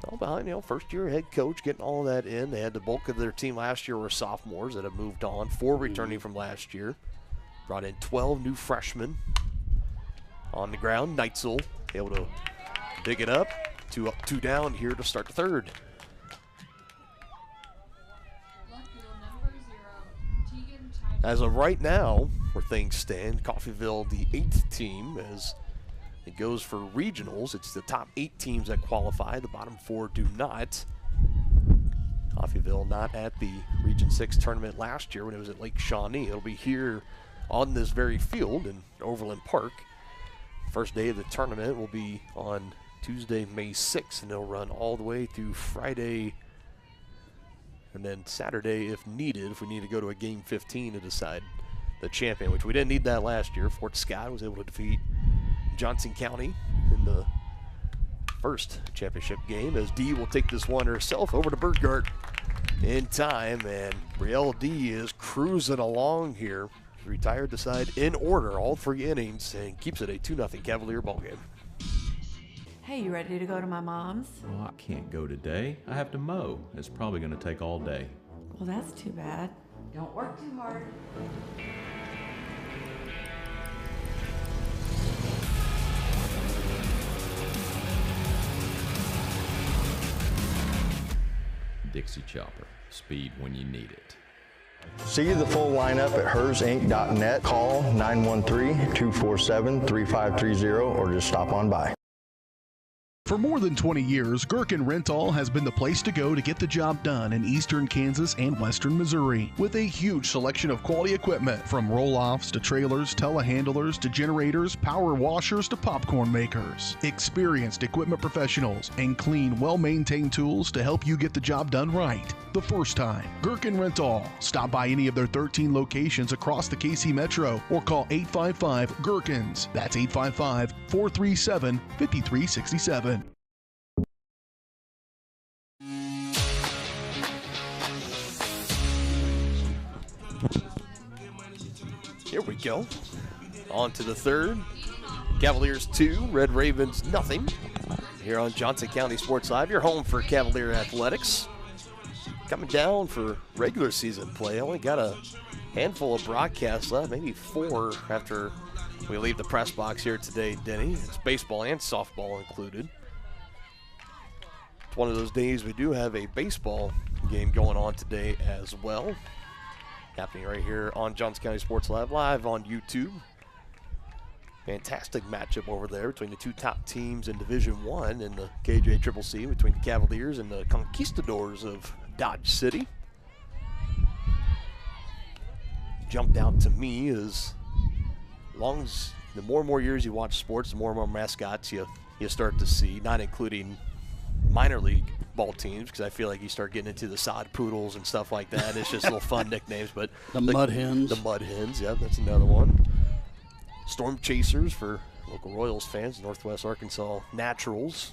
All behind, first year head coach getting all that in. They had the bulk of their team last year were sophomores that have moved on, 4 returning from last year. Brought in 12 new freshmen on the ground. Neitzel able to dig it up. 2 up, 2 down here to start the third. As of right now, where things stand, Coffeyville the 8th team as it goes for regionals. It's the top 8 teams that qualify. The bottom 4 do not. Coffeyville not at the Region 6 tournament last year when it was at Lake Shawnee. It'll be here on this very field in Overland Park. First day of the tournament will be on Tuesday, May 6th, and they'll run all the way through Friday and then Saturday if needed, if we need to go to a game 15 to decide the champion, which we didn't need that last year. Fort Scott was able to defeat Johnson County in the first championship game, as Dee will take this one herself over to Burgart in time, and Brielle Dee is cruising along here. Retired the side in order all 3 innings and keeps it a 2-0 Cavalier ballgame. Hey, you ready to go to my mom's? Well, I can't go today. I have to mow. It's probably going to take all day. Well, that's too bad. Don't work too hard. Dixie Chopper. Speed when you need it. See the full lineup at hersinc.net. Call 913-247-3530 or just stop on by. For more than 20 years, Gherkin Rental has been the place to go to get the job done in eastern Kansas and western Missouri. With a huge selection of quality equipment, from roll-offs to trailers, telehandlers to generators, power washers to popcorn makers. Experienced equipment professionals and clean, well-maintained tools to help you get the job done right the first time. Gherkin Rental. Stop by any of their 13 locations across the KC Metro or call 855-GHERKINS. That's 855-437-5367. Here we go. On to the third. Cavaliers 2, Red Ravens nothing. Here on Johnson County Sports Live, your home for Cavalier Athletics. Coming down for regular season play. Only got a handful of broadcasts left, maybe 4 after we leave the press box here today, Denny. It's baseball and softball included. It's one of those days we do have a baseball game going on today as well. Happening right here on Johnson County Sports Live on YouTube. Fantastic matchup over there between the 2 top teams in Division 1 in the KJCCC, between the Cavaliers and the Conquistadors of Dodge City. Jumped out to me as long as the more and more years you watch sports, the more and more mascots you start to see, not including minor league ball teams, because I feel like you start getting into the sod poodles and stuff like that. It's just little fun nicknames, but the Mud Hens. The Mud Hens, yeah, that's another one. Storm Chasers for local Royals fans, Northwest Arkansas Naturals.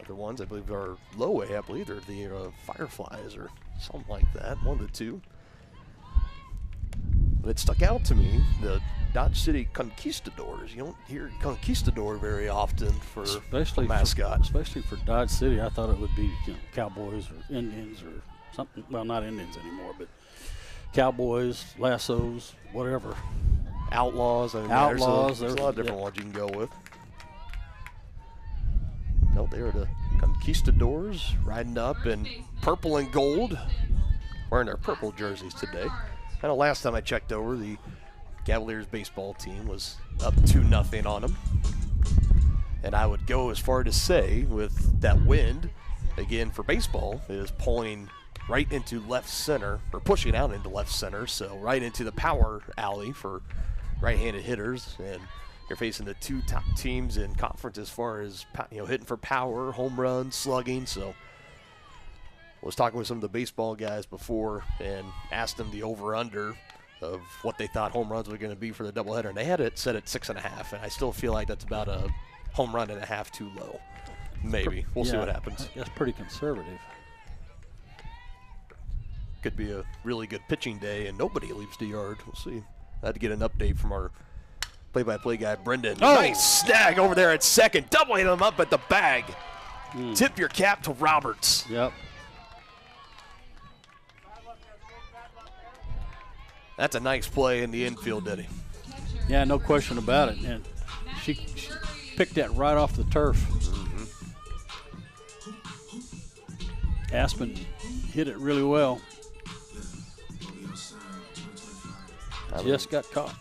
Other ones I believe are low A, I believe they're the Fireflies or something like that, 1 of the 2. But it stuck out to me, the Dodge City Conquistadors. You don't hear Conquistador very often for a mascot. Especially for Dodge City. I thought it would be Cowboys or Indians or something. Well, not Indians anymore, but Cowboys, Lassos, whatever. Outlaws. I mean, Outlaws. There's a lot of different ones you can go with. No, they are the Conquistadors riding up and purple and gold, wearing their purple jerseys today. I know last time I checked over, the Cavaliers baseball team was up 2-0 on them. And I would go as far to say, with that wind, again for baseball, it is pulling right into left center, or pushing out into left center, so right into the power alley for right-handed hitters. And you're facing the two top teams in conference as far as, hitting for power, home runs, slugging. So I was talking with some of the baseball guys before and asked them the over-under of what they thought home runs were going to be for the doubleheader, and they had it set at 6.5, and I still feel like that's about a home run and a half too low. Maybe. We'll see what happens. That's pretty conservative. Could be a really good pitching day and nobody leaves the yard. We'll see. I had to get an update from our play-by-play guy, Brendan. Oh. Nice snag over there at second. Doubling him up at the bag. Tip your cap to Roberts. Yep. That's a nice play in the infield, Eddie. Yeah, no question about it. And she picked that right off the turf. Aspen hit it really well. Just got caught.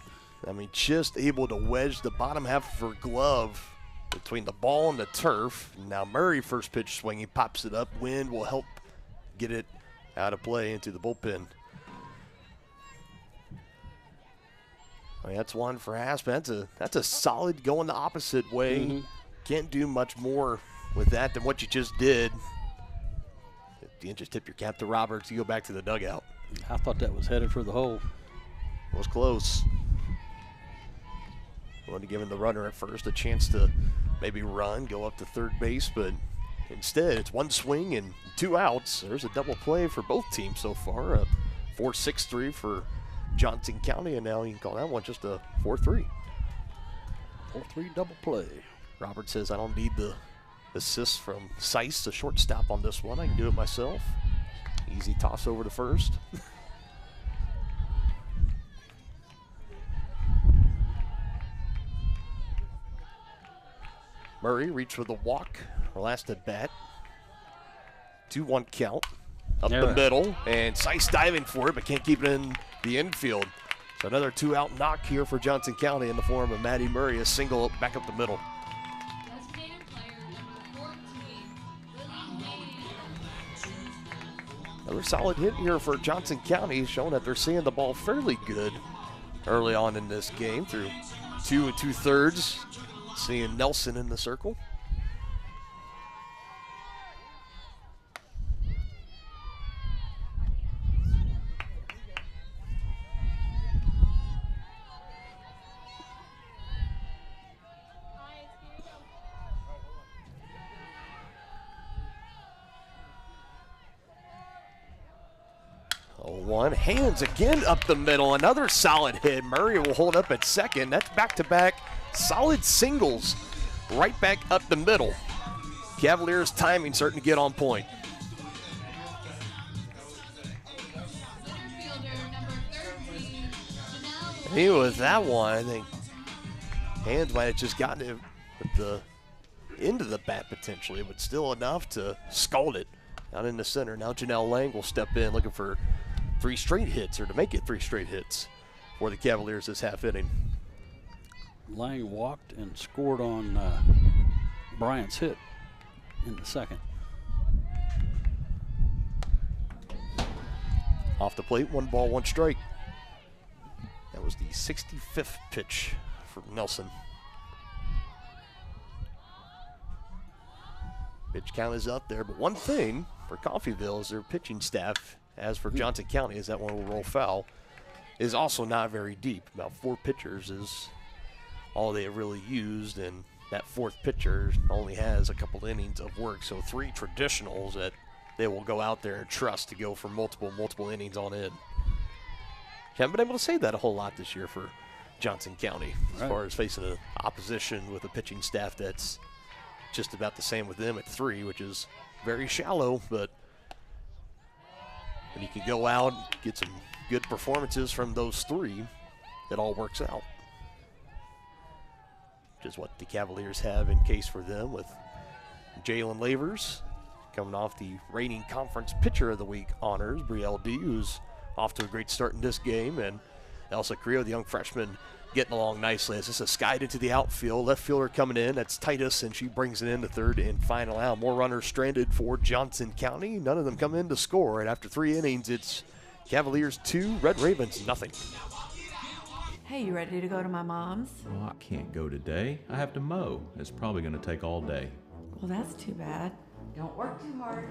I mean, just able to wedge the bottom half of her glove between the ball and the turf. Now Murray, first pitch swinging, pops it up. Wind will help get it out of play into the bullpen. I mean, that's one for Aspen. That's a solid going the opposite way. Can't do much more with that than what you just did. You just tip your cap to Roberts. You go back to the dugout. I thought that was headed for the hole. It was close. Wanted to give the runner at first a chance to maybe run, go up to third base, but instead it's one swing and 2 outs. There's a double play for both teams so far. A 4-6-3 for Johnson County, and now you can call that one just a 4-3. 4-3 double play. Robert says, I don't need the assist from Seiss, the shortstop on this one. I can do it myself. Easy toss over to first. Murray reached for the walk, her last at bat. 2-1 count. Up the middle, and Seiss diving for it, but can't keep it in the infield. So another 2-out knock here for Johnson County in the form of Maddie Murray, a single back up the middle. Another solid hit here for Johnson County, showing that they're seeing the ball fairly good early on in this game through 2 2/3. Seeing Nelson in the circle. One hands again up the middle. Another solid hit. Murray will hold up at second. That's back-to-back solid singles right back up the middle. Cavaliers timing starting to get on point. He was that one. I think hands might have just gotten it with the end of the bat potentially, but still enough to scald it out in the center. Now Janelle Lang will step in looking for 3 straight hits, or to make it 3 straight hits for the Cavaliers this half inning. Lang walked and scored on Bryant's hit in the second. Off the plate, 1 ball, 1 strike. That was the 65th pitch for Nelson. Pitch count is up there, but one thing for Coffeyville is their pitching staff, as for Johnson County, is that one will roll foul, is also not very deep. About 4 pitchers is all they have really used, and that 4th pitcher only has a couple innings of work. So 3 traditionals that they will go out there and trust to go for multiple innings on in. Haven't been able to say that a whole lot this year for Johnson County, as far as facing an opposition with a pitching staff that's just about the same with them at 3, which is very shallow, but when you can go out and get some good performances from those 3, it all works out. Which is what the Cavaliers have in case for them with Jalen Lavers coming off the reigning conference pitcher of the week honors, Brielle D, who's off to a great start in this game, and Elsa Creo, the young freshman, getting along nicely. As this is skied into the outfield, left fielder coming in, that's Titus, and she brings it in to third and final out. More runners stranded for Johnson County. None of them come in to score, and after 3 innings, it's Cavaliers 2, Red Ravens nothing. Hey, you ready to go to my mom's? Oh, I can't go today. I have to mow. It's probably going to take all day. Well, that's too bad. Don't work too hard.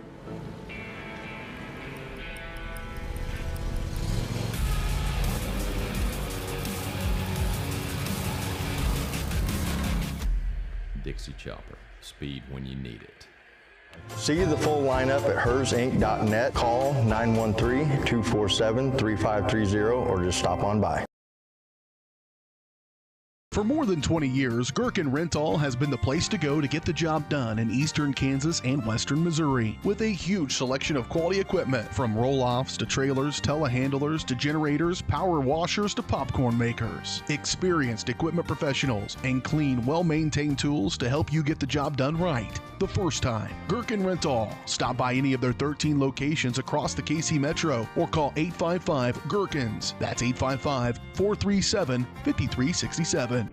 Dixie Chopper. Speed when you need it. See the full lineup at hersinc.net. Call 913-247-3530 or just stop on by. For more tin 20 years, Gherkin Rental has been the place to go to get the job done in eastern Kansas and western Missouri. With a huge selection of quality equipment, from roll-offs to trailers, telehandlers to generators, power washers to popcorn makers. Experienced equipment professionals and clean, well-maintained tools to help you get the job done right the first time. Gherkin Rental. Stop by any of their 13 locations across the KC Metro or call 855-GHERKINS. That's 855-437-5367.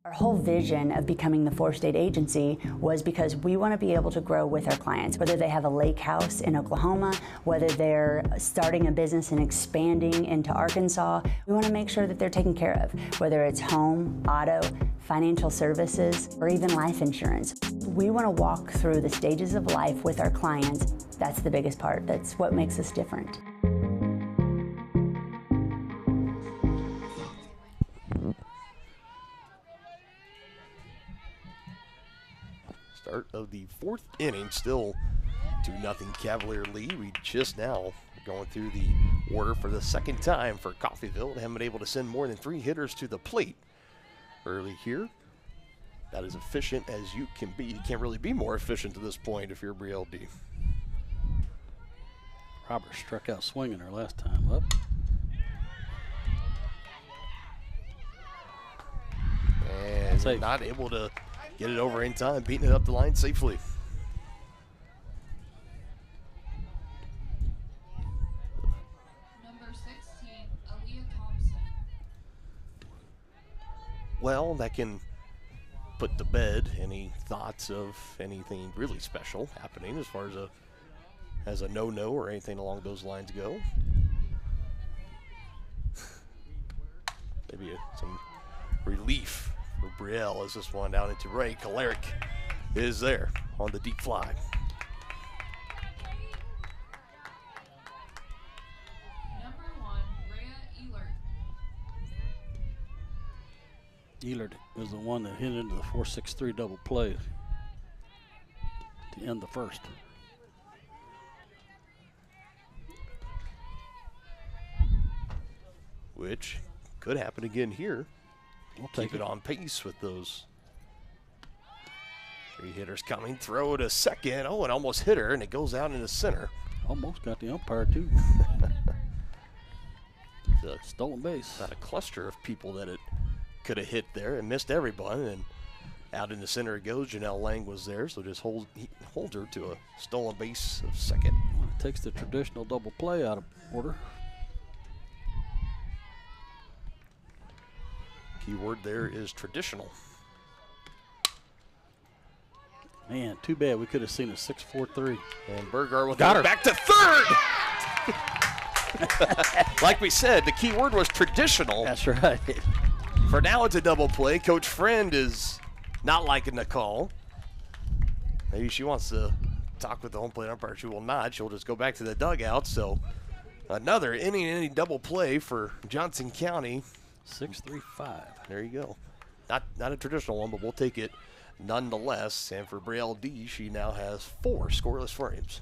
Our whole vision of becoming the 4-state agency was because we want to be able to grow with our clients, whether they have a lake house in Oklahoma, whether they're starting a business and expanding into Arkansas. We want to make sure that they're taken care of, whether it's home, auto, financial services, or even life insurance. We want to walk through the stages of life with our clients. That's the biggest part. That's what makes us different. Start of the 4th inning, still 2-0 Cavalier lead. We just now going through the order for the second time for Coffeyville. They haven't been able to send more than 3 hitters to the plate early here. That is efficient as you can be. You can't really be more efficient to this point if you're Brielle D. Robert struck out swinging her last time up. And Safe. Not able to get it over in time, beating it up the line safely. Number 16, Aaliyah Thompson. Well, that can put to bed any thoughts of anything really special happening as far as a no-no or anything along those lines go. Maybe some relief for Brielle as this one down into right. Kalarick is there on the deep fly. Number 1, Rhea Elert. Elert is the one that hit into the 4-6-3 double play to end the first. Which could happen again here. We'll Keep take it on pace with those 3 hitters coming. Throw to second. Oh, and almost hit her, and it goes out into center. Almost got the umpire, too. The stolen base. Not a cluster of people that it could have hit there and missed everyone. And out in the center it goes. Janelle Lang was there, so just hold her to a stolen base of second. Well, it takes the traditional double play out of order. Key word there is traditional. Man, too bad we could have seen a 6-4-3. And Burgard will got go her back to third. Like we said, the key word was traditional. That's right. For now, it's a double play. Coach Friend is not liking the call. Maybe she wants to talk with the home plate umpire. She will not. She'll just go back to the dugout. So another inning double play for Johnson County. 6-3-5. There you go. Not a traditional one, but we'll take it nonetheless. And for Brielle D, she now has 4 scoreless frames.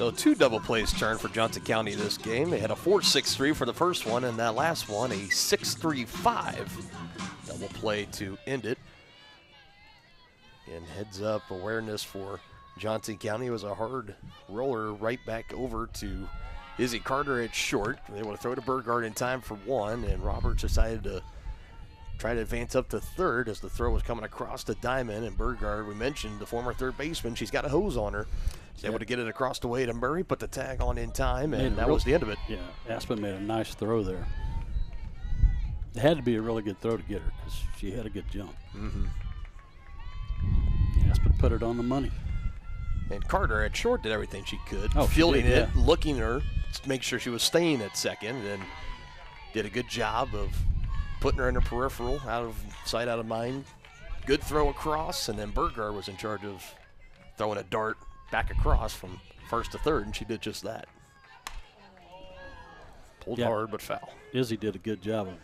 So 2 double plays turned for Johnson County this game. They had a 4-6-3 for the first one, and that last one a 6-3-5 double play to end it. And heads up awareness for Johnson County was a hard roller right back over to Izzy Carter at short. They want to throw to Burgard in time for 1, and Roberts decided to try to advance up to third as the throw was coming across the diamond. And Burgard, we mentioned the former third baseman, she's got a hose on her. She's able to get it across the way to Murray, put the tag on in time, and that was the end of it. Yeah, Aspen made a nice throw there. It had to be a really good throw to get her because she had a good jump. Aspen put it on the money. And Carter at short did everything she could, Oh, fielding she did, it, looking her, to make sure she was staying at second, and did a good job of putting her in the peripheral, out of sight, out of mind. Good throw across, and then Burgard was in charge of throwing a dart back across from first to third, and she did just that. Pulled hard, but foul. Izzy did a good job of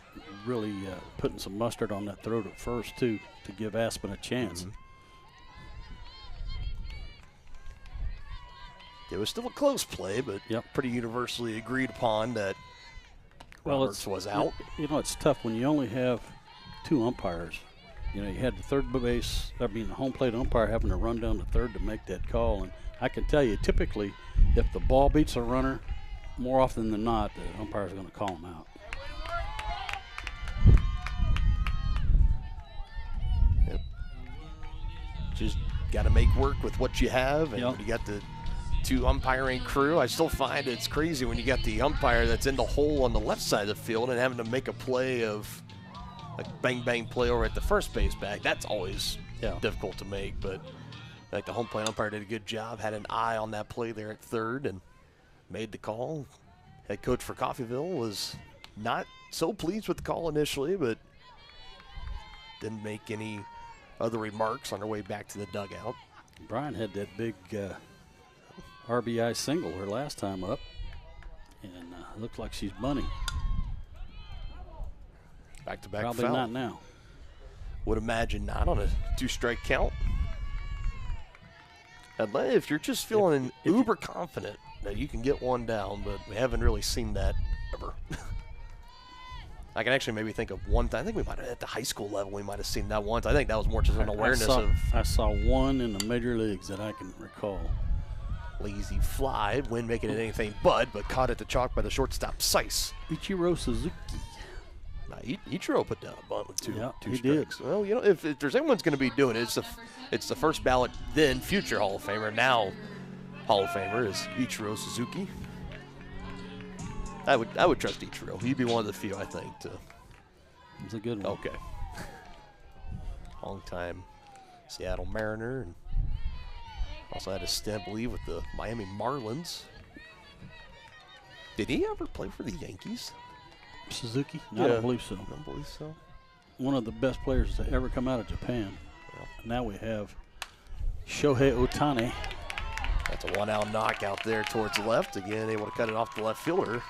really putting some mustard on that throw to first, too, to give Aspen a chance. It was still a close play, but pretty universally agreed upon that Roberts was out. It's tough when you only have 2 umpires. You had the home plate umpire having to run down to third to make that call. And I can tell you, typically, if the ball beats a runner, more often than not, the umpire's going to call him out. Just got to make work with what you have, and you got the 2 umpiring crew. I still find it's crazy when you got the umpire that's in the hole on the left side of the field and having to make a play of a bang play over at the first base bag. That's always difficult to make, but like the home plate umpire did a good job, had an eye on that play there at third and made the call. Head coach for Coffeyville was not so pleased with the call initially, but didn't make any other remarks on their way back to the dugout. Brian had that big RBI single her last time up, and looks like she's bunting. Back-to-back Probably foul. not now. Would imagine not on a 2-strike count. Atlanta, if you're just feeling uber confident that you can get one down, but we haven't really seen that ever. I can actually maybe think of one time. I think we might have, at the high school level, we might have seen that once. I think that was more just an awareness of. I saw one in the major leagues that I can recall. Lazy fly, Wynn making it anything but caught at the chalk by the shortstop, Seiss. Ichiro Suzuki. Ichiro put down a bunt with two he strikes. did. Well, if there's anyone's going to be doing it, it's the first ballot, then future Hall of Famer, now Hall of Famer is Ichiro Suzuki. I would trust Ichiro. He'd be one of the few, I think. It's a good one. Okay. Long time Seattle Mariner, and also had a stint, I believe, with the Miami Marlins. Did he ever play for the Yankees? Suzuki? I don't believe so. I don't believe so. One of the best players to ever come out of Japan. Now we have Shohei Ohtani. That's a one-out knockout there towards the left. Again, able to cut it off the left fielder.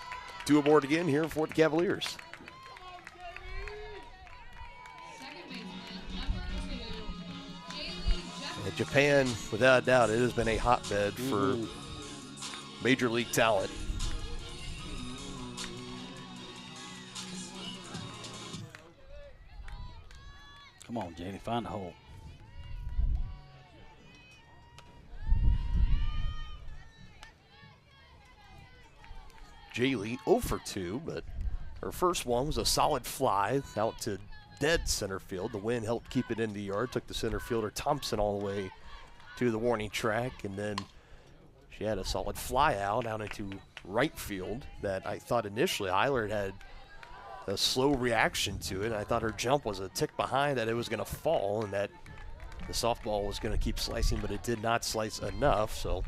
2 aboard again here for the Cavaliers. Japan, without a doubt, it has been a hotbed for major league talent. Come on, Janie, find a hole. Jaylee 0 for 2, but her first one was a solid fly out to dead center field. The wind helped keep it in the yard, took the center fielder Thompson all the way to the warning track, and then she had a solid fly out into right field that I thought initially Eilert had a slow reaction to it. I thought her jump was a tick behind, that it was going to fall and that the softball was going to keep slicing, but it did not slice enough, so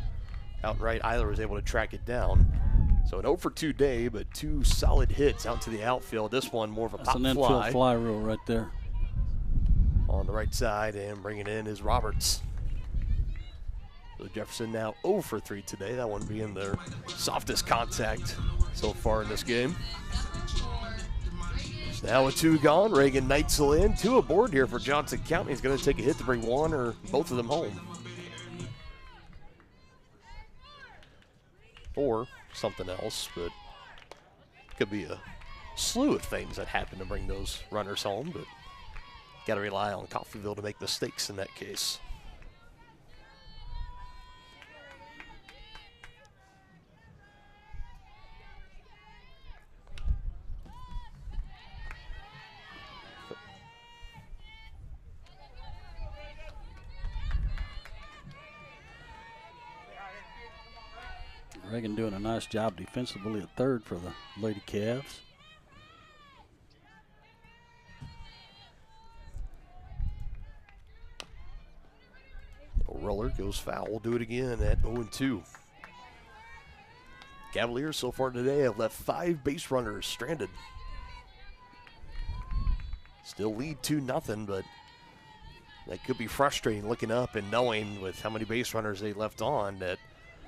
outright Eilert was able to track it down. So an 0 for 2 day, but 2 solid hits out to the outfield. This one more of a pop fly. That's an infield fly rule right there. On the right side, and bringing in is Roberts. So Jefferson now 0 for 3 today. That one being their softest contact so far in this game. So now with 2 gone, Reagan Neitzel in. 2 aboard here for Johnson County. He's going to take a hit to bring one or both of them home. or something else, but could be a slew of things that happen to bring those runners home, but got to rely on Coffeyville to make mistakes in that case. Reagan doing a nice job defensively at third for the Lady Cavs. Roller goes foul. We'll do it again at 0-2. Cavaliers so far today have left 5 base runners stranded. Still lead 2-0, but that could be frustrating looking up and knowing with how many base runners they left on that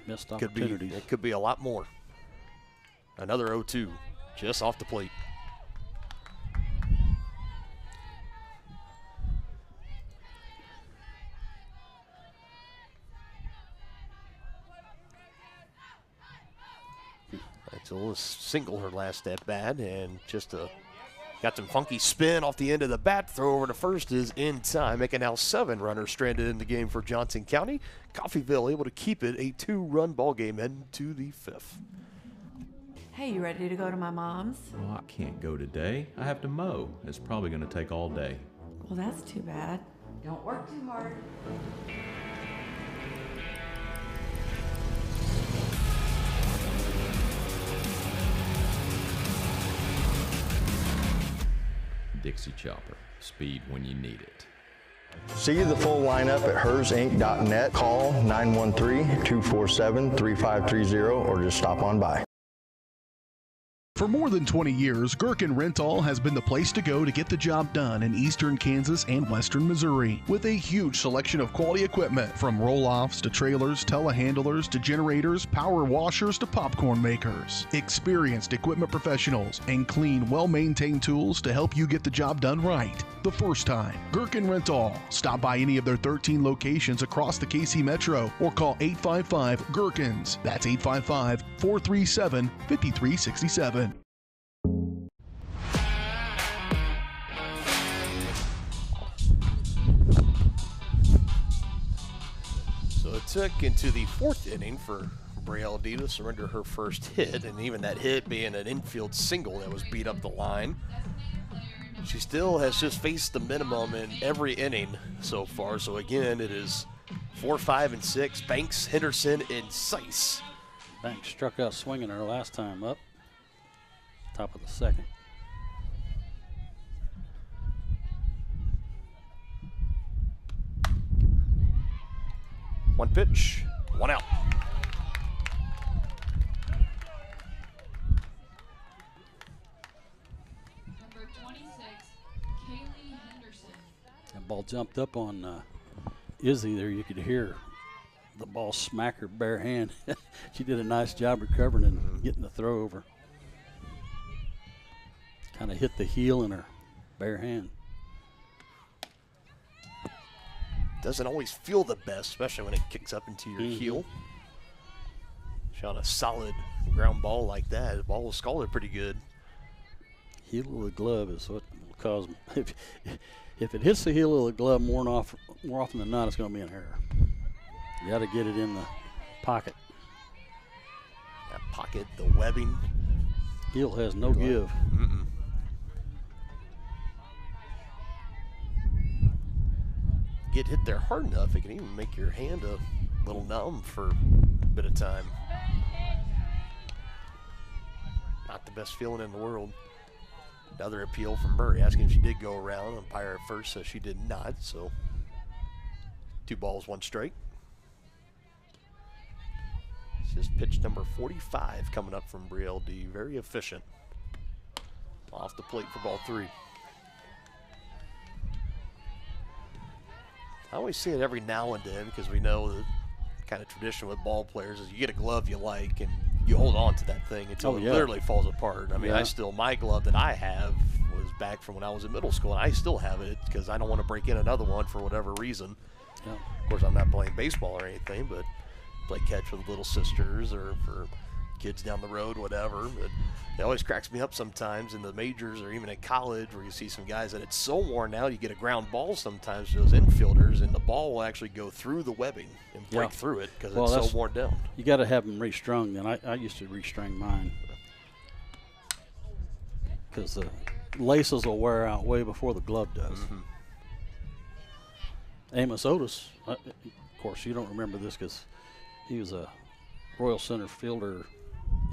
missed opportunities. It could be a lot more. Another 0-2 just off the plate. Axel single her last at bat and just got some funky spin off the end of the bat. Throw over to first is in time, making now 7 runners stranded in the game for Johnson County. Coffeyville able to keep it a 2-run ball game into the 5th. Hey, you ready to go to my mom's? Well, I can't go today. I have to mow. It's probably going to take all day. Well, that's too bad. Don't work too hard. Dixie Chopper. Speed when you need it. See the full lineup at hersinc.net. Call 913-247-3530 or just stop on by. For more than 20 years, Gherkin Rental has been the place to go to get the job done in eastern Kansas and western Missouri. With a huge selection of quality equipment, from roll-offs to trailers, telehandlers to generators, power washers to popcorn makers. Experienced equipment professionals and clean, well-maintained tools to help you get the job done right the first time. Gherkin Rental. Stop by any of their 13 locations across the KC Metro or call 855-GHERKINS. That's 855-437-5367. So it took into the 4th inning for Braille D to surrender her first hit, and even that hit being an infield single that was beat up the line. She still has just faced the minimum in every inning so far. So again, it is 4, 5, and 6. Banks, Henderson, and Seiss. Banks struck out swinging her last time up. Top of the 2nd. One pitch, 1 out. Number 26, Kaylee Henderson. That ball jumped up on Izzy there. You could hear the ball smack her bare hand. She did a nice job recovering and getting the throw over. Kind of hit the heel in her bare hand. Doesn't always feel the best, especially when it kicks up into your heel. Shot a solid ground ball like that. The ball was scalded pretty good. Heel of the glove is what will cause. If it hits the heel of the glove more often than not, it's going to be an error. You got to get it in the pocket. That pocket, the webbing. Heel has no give. Get hit there hard enough, it can even make your hand a little numb for a bit of time. Not the best feeling in the world. Another appeal from Murray asking if she did go around. Umpire at first says she did not, so 2 balls, 1 strike. It's just pitch number 45 coming up from Brielle D. Very efficient. Off the plate for ball 3. I always see it every now and then because we know the kind of tradition with ball players is you get a glove you like and you hold on to that thing until it literally falls apart. I mean, my glove that I have was back from when I was in middle school, and I still have it because I don't want to break in another one for whatever reason. Of course, I'm not playing baseball or anything, but play catch with little sisters or for kids down the road, whatever. But it always cracks me up sometimes in the majors or even at college where you see some guys that it's so worn out, you get a ground ball sometimes to those infielders, and the ball will actually go through the webbing and break through it because it's so worn down. You got to have them restrung, and I used to restring mine because the laces will wear out way before the glove does. Amos Otis, of course, you don't remember this because he was a Royal center fielder,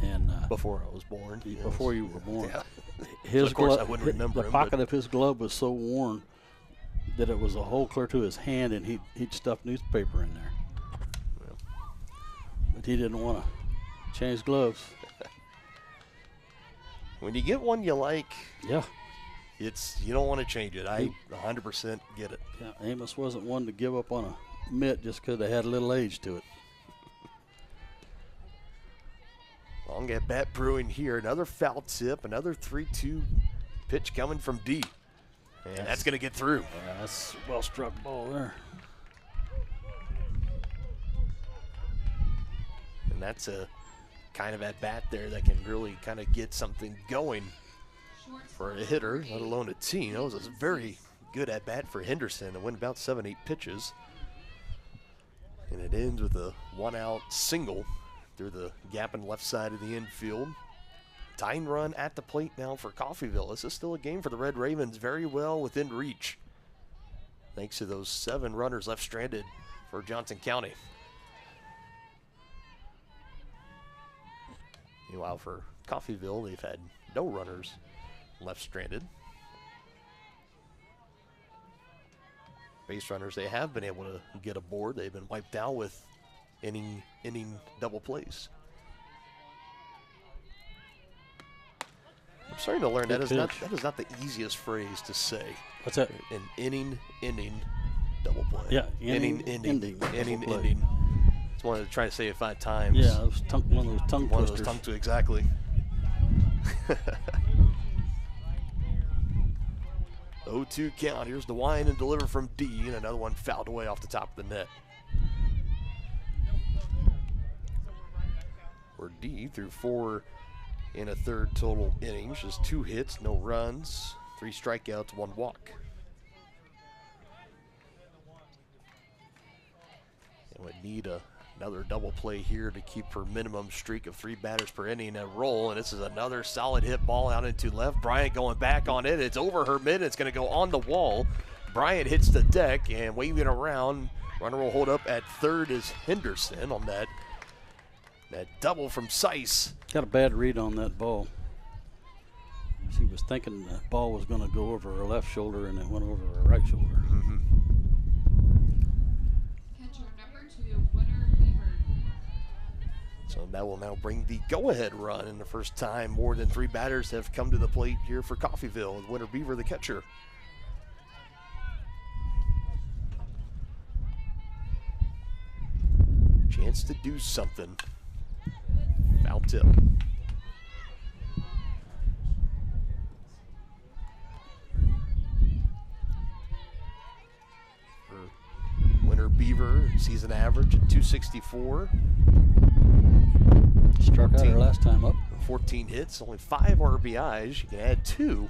and before I was born. Before you were born. His of course, I wouldn't remember the pocket of his glove was so worn that it was a hole clear to his hand, and he'd stuff newspaper in there. But he didn't want to change gloves. When you get one you like, yeah, you don't want to change it. I 100% get it. Yeah, Amos wasn't one to give up on a mitt just because they had a little age to it. Long at bat brewing here. Another foul tip, another 3-2 pitch coming from D. And that's going to get through. Yeah, that's a well-struck ball there. And that's a kind of at bat there that can really kind of get something going for a hitter, let alone a team. That was a very good at bat for Henderson. It went about 7-8 pitches. And it ends with a 1-out single through the gap in left side of the infield. Tying run at the plate now for Coffeyville. This is still a game for the Red Ravens, very well within reach, thanks to those 7 runners left stranded for Johnson County. Meanwhile, for Coffeyville, they've had no runners left stranded. Base runners they have been able to get aboard. They've been wiped out with inning double plays. I'm starting to learn that is not the easiest phrase to say. What's that? An inning double play. Yeah, inning. Just wanted to try to say it 5 times. Yeah, it was one of those tongue twisters. One of those tongue twisters, exactly. 0-2 count. Here's the wind and deliver from D, and another one fouled away off the top of the net. Where D threw 4 1/3 total innings, just 2 hits, no runs, 3 strikeouts, 1 walk. And would need another double play here to keep her minimum streak of 3 batters per inning at roll. And this is another solid hit ball out into left. Bryant going back on it. It's over her mid. It's going to go on the wall. Bryant hits the deck and waving around. Runner will hold up at third is Henderson on that double from Seiss. Got a bad read on that ball. She was thinking the ball was going to go over her left shoulder, and it went over her right shoulder. Catcher number 2, Winner Beaver. So that will now bring the go-ahead run, and the first time more than 3 batters have come to the plate here for Coffeyville, with Winner Beaver the catcher. Chance to do something. Foul tip. For Winner Beaver, season average at 264. Struck out her last time up. 14 hits, only 5 RBIs. You can add 2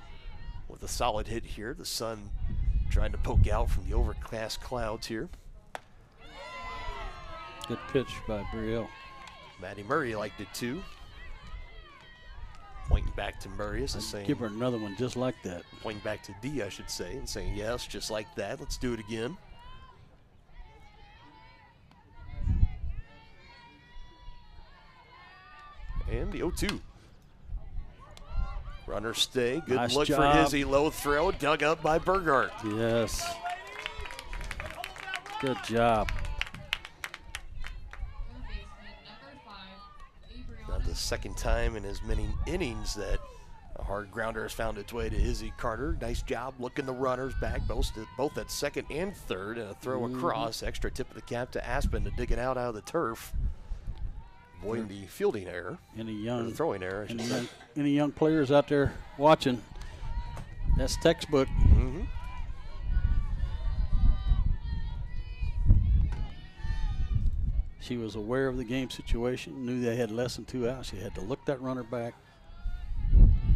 with a solid hit here. The sun trying to poke out from the overcast clouds here. Good pitch by Brielle. Maddie Murray liked it too. Pointing back to Murray as saying, give her another one just like that. Pointing back to D, I should say, and saying, yes, just like that. Let's do it again. And the 0-2. Runner stay. Good nice look job for Izzy. Low throw, dug up by Burgart. Yes. Good job. Not the second time in as many innings that a hard grounder has found its way to Izzy Carter. Nice job looking the runners back, both at second and third, and a throw across. Extra tip of the cap to Aspen to dig it out of the turf. Avoiding the fielding error. The throwing error. Any young players out there watching, that's textbook. She was aware of the game situation, knew they had less than 2 outs. She had to look that runner back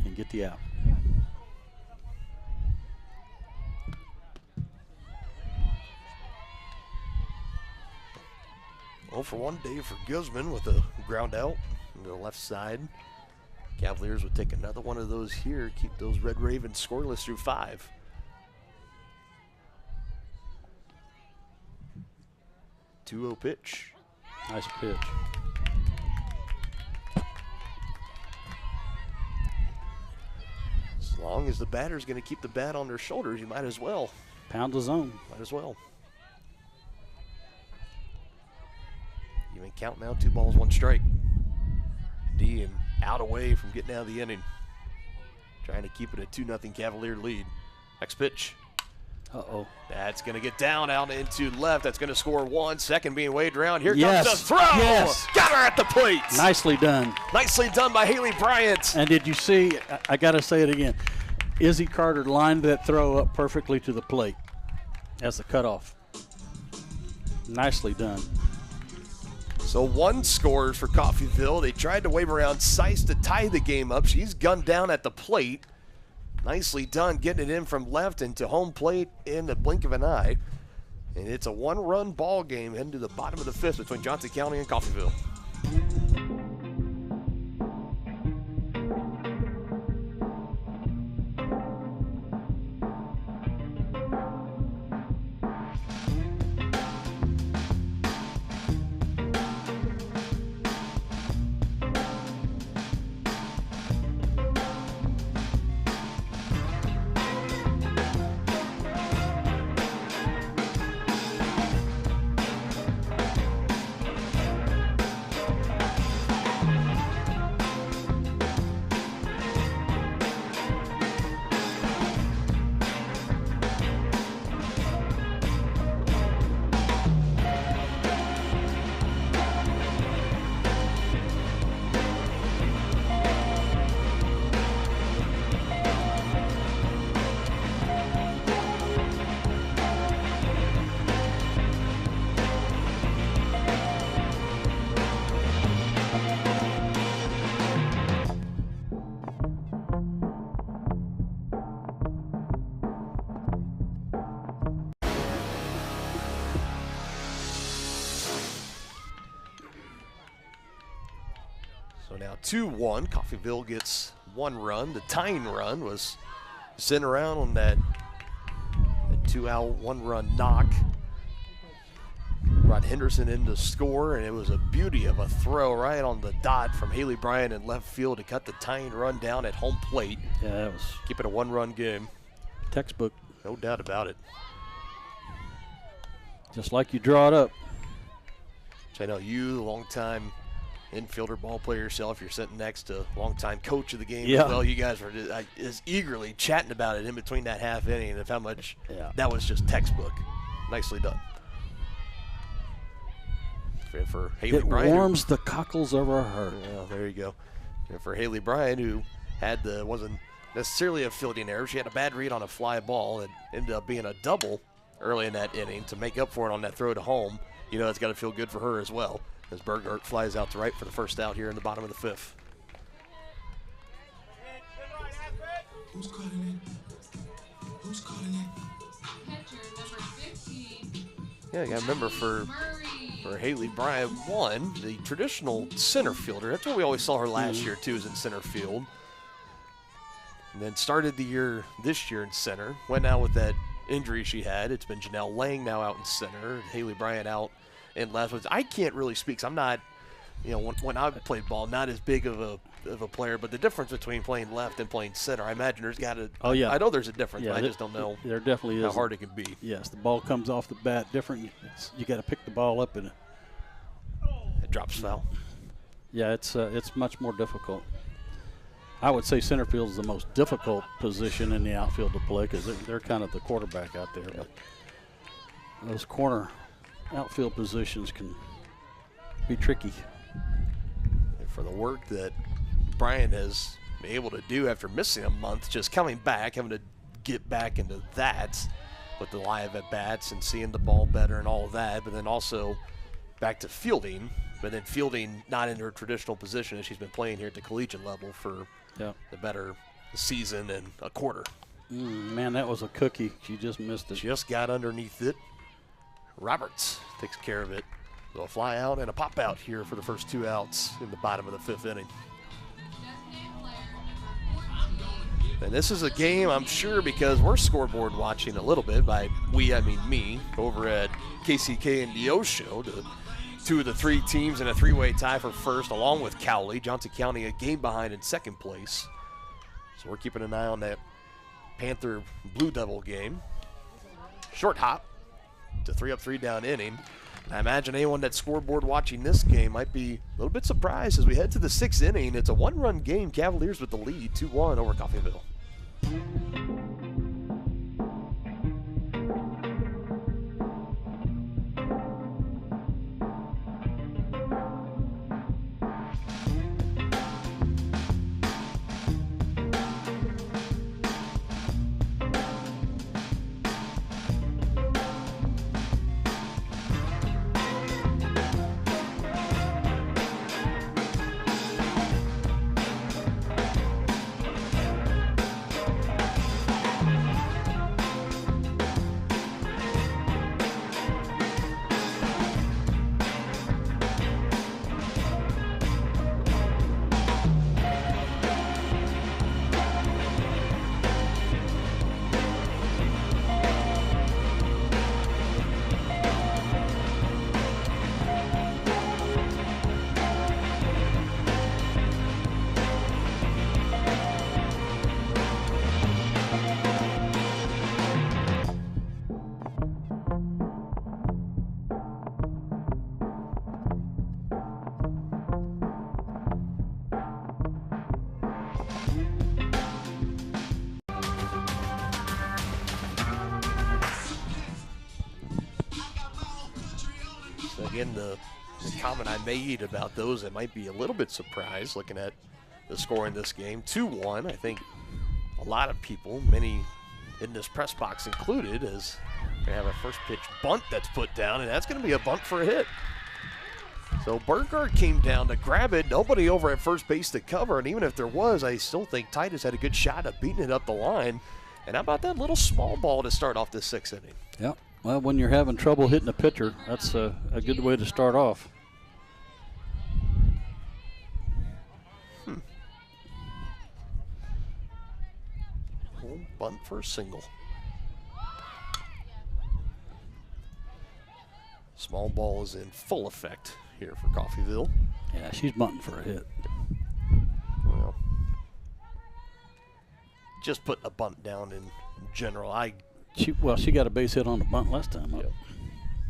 and get the out. Well, for one day for Guzman with a ground out on the left side. Cavaliers would take another one of those here, keep those Red Ravens scoreless through 5. Two-0 pitch. Nice pitch. As long as the batter's going to keep the bat on their shoulders, you might as well. Pound the zone. Might as well. Even count now, 2 balls, 1 strike. D and out away from getting out of the inning. Trying to keep it a 2-0 Cavalier lead. Next pitch. Uh-oh. That's going to get down out into left. That's going to score 1. Second being waved around. Here Yes. comes the throw. Yes. Got her at the plate. Nicely done. Nicely done by Haley Bryant. And did you see, I got to say it again, Izzy Carter lined that throw up perfectly to the plate as the cutoff. Nicely done. So 1 scores for Coffeyville. They tried to wave around Seiss to tie the game up. She's gunned down at the plate. Nicely done, getting it in from left into home plate in the blink of an eye. And it's a 1-run ball game into the bottom of the 5th between Johnson County and Coffeyville. So now 2-1. Coffeyville gets 1 run. The tying run was sent around on that 2-out, 1-run knock. Brought Henderson in to score, and it was a beauty of a throw right on the dot from Haley Bryan in left field to cut the tying run down at home plate. Yeah, that was. Keep it a 1-run game. Textbook. No doubt about it. Just like you draw it up. Which I know you, the longtime infielder, ball player yourself, you're sitting next to longtime coach of the game as well. You guys were just eagerly chatting about it in between that half inning of how much that was just textbook. Nicely done. For Haley Bryan, it warms the cockles of our heart. Yeah, there you go. And for Haley Bryan, who wasn't necessarily a fielding error, she had a bad read on a fly ball and ended up being a double early in that inning to make up for it on that throw to home. You know, it's got to feel good for her as well, as Bergert flies out to right for the first out here in the bottom of the 5th. Who's calling it? Who's calling it? Catcher number 15. Yeah, you got to remember for Haley Bryan, the traditional center fielder. That's what we always saw her last year, too, is in center field. And then started the year this year in center. Went out with that injury she had. It's been Janelle Lang now out in center. Haley Bryan out in left. I can't really speak. So I'm not, when I played ball, not as big of a player. But the difference between playing left and playing center, I imagine there's got to. Oh yeah. I know there's a difference, but I just don't know. There definitely is how hard it can be. Yes, the ball comes off the bat different. You got to pick the ball up and it drops foul. Yeah, it's much more difficult. I would say center field is the most difficult position in the outfield to play because they're kind of the quarterback out there. But those corner outfield positions can be tricky. And for the work that Bryan has been able to do after missing a month, just coming back, having to get back into that with the live at-bats and seeing the ball better and all of that, but then also back to fielding, but then fielding not in her traditional position as she's been playing here at the collegiate level for the better season and a quarter. Man, that was a cookie. She just missed it. Just got underneath it. Roberts takes care of it. So a fly out and a pop out here for the first 2 outs in the bottom of the 5th inning. And this is a game, I'm sure, because we're scoreboard watching a little bit. By we, I mean me, over at KCK and Neosho. Two of the 3 teams in a 3-way tie for first, along with Cowley. Johnson County a game behind in second place. So we're keeping an eye on that Panther Blue Devil game. Short hop to 3 up, 3 down inning. And I imagine anyone that's scoreboard watching this game might be a little bit surprised as we head to the 6th inning. It's a 1-run game. Cavaliers with the lead, 2-1 over Coffeyville. Again, the comment I made about those that might be a little bit surprised looking at the score in this game. 2-1. I think a lot of people, many in this press box included, is going to have a first pitch bunt that's put down, and that's going to be a bunt for a hit. So Burgard came down to grab it. Nobody over at first base to cover, and even if there was, I still think Titus had a good shot at beating it up the line. And how about that little small ball to start off this 6th inning? Yep. Well, when you're having trouble hitting a pitcher, that's a good way to start off. Bunt for a single. Small ball is in full effect here for Coffeyville. Yeah, she's bunting for a hit. Well, just putting a bunt down in general. She got a base hit on the bunt last time. Yep.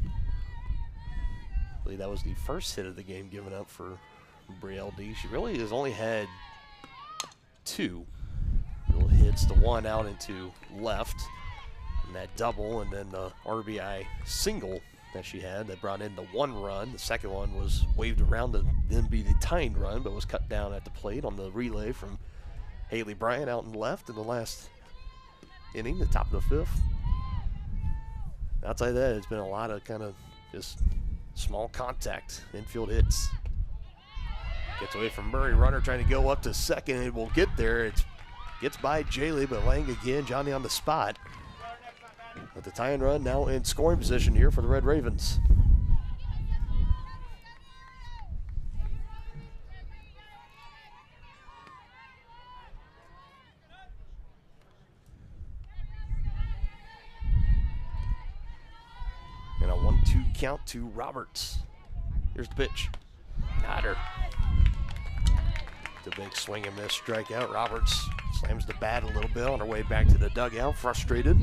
I believe that was the first hit of the game given up for Brielle D. She really has only had 2 real hits. The one out into left, and that double, and then the RBI single that she had that brought in the 1 run. The second one was waved around to then be the tying run, but was cut down at the plate on the relay from Haley Bryant out in left in the last inning, the top of the 5th. Outside that, it's been a lot of kind of just small contact infield hits. Gets away from Murray, runner trying to go up to second. It will get there. It gets by Jaylee, but Lang again, Johnny on the spot. With the tying run now in scoring position here for the Red Ravens. And a 1-2 count to Roberts. Here's the pitch. Got her. The big swing and miss strikeout. Roberts slams the bat a little bit on her way back to the dugout, frustrated.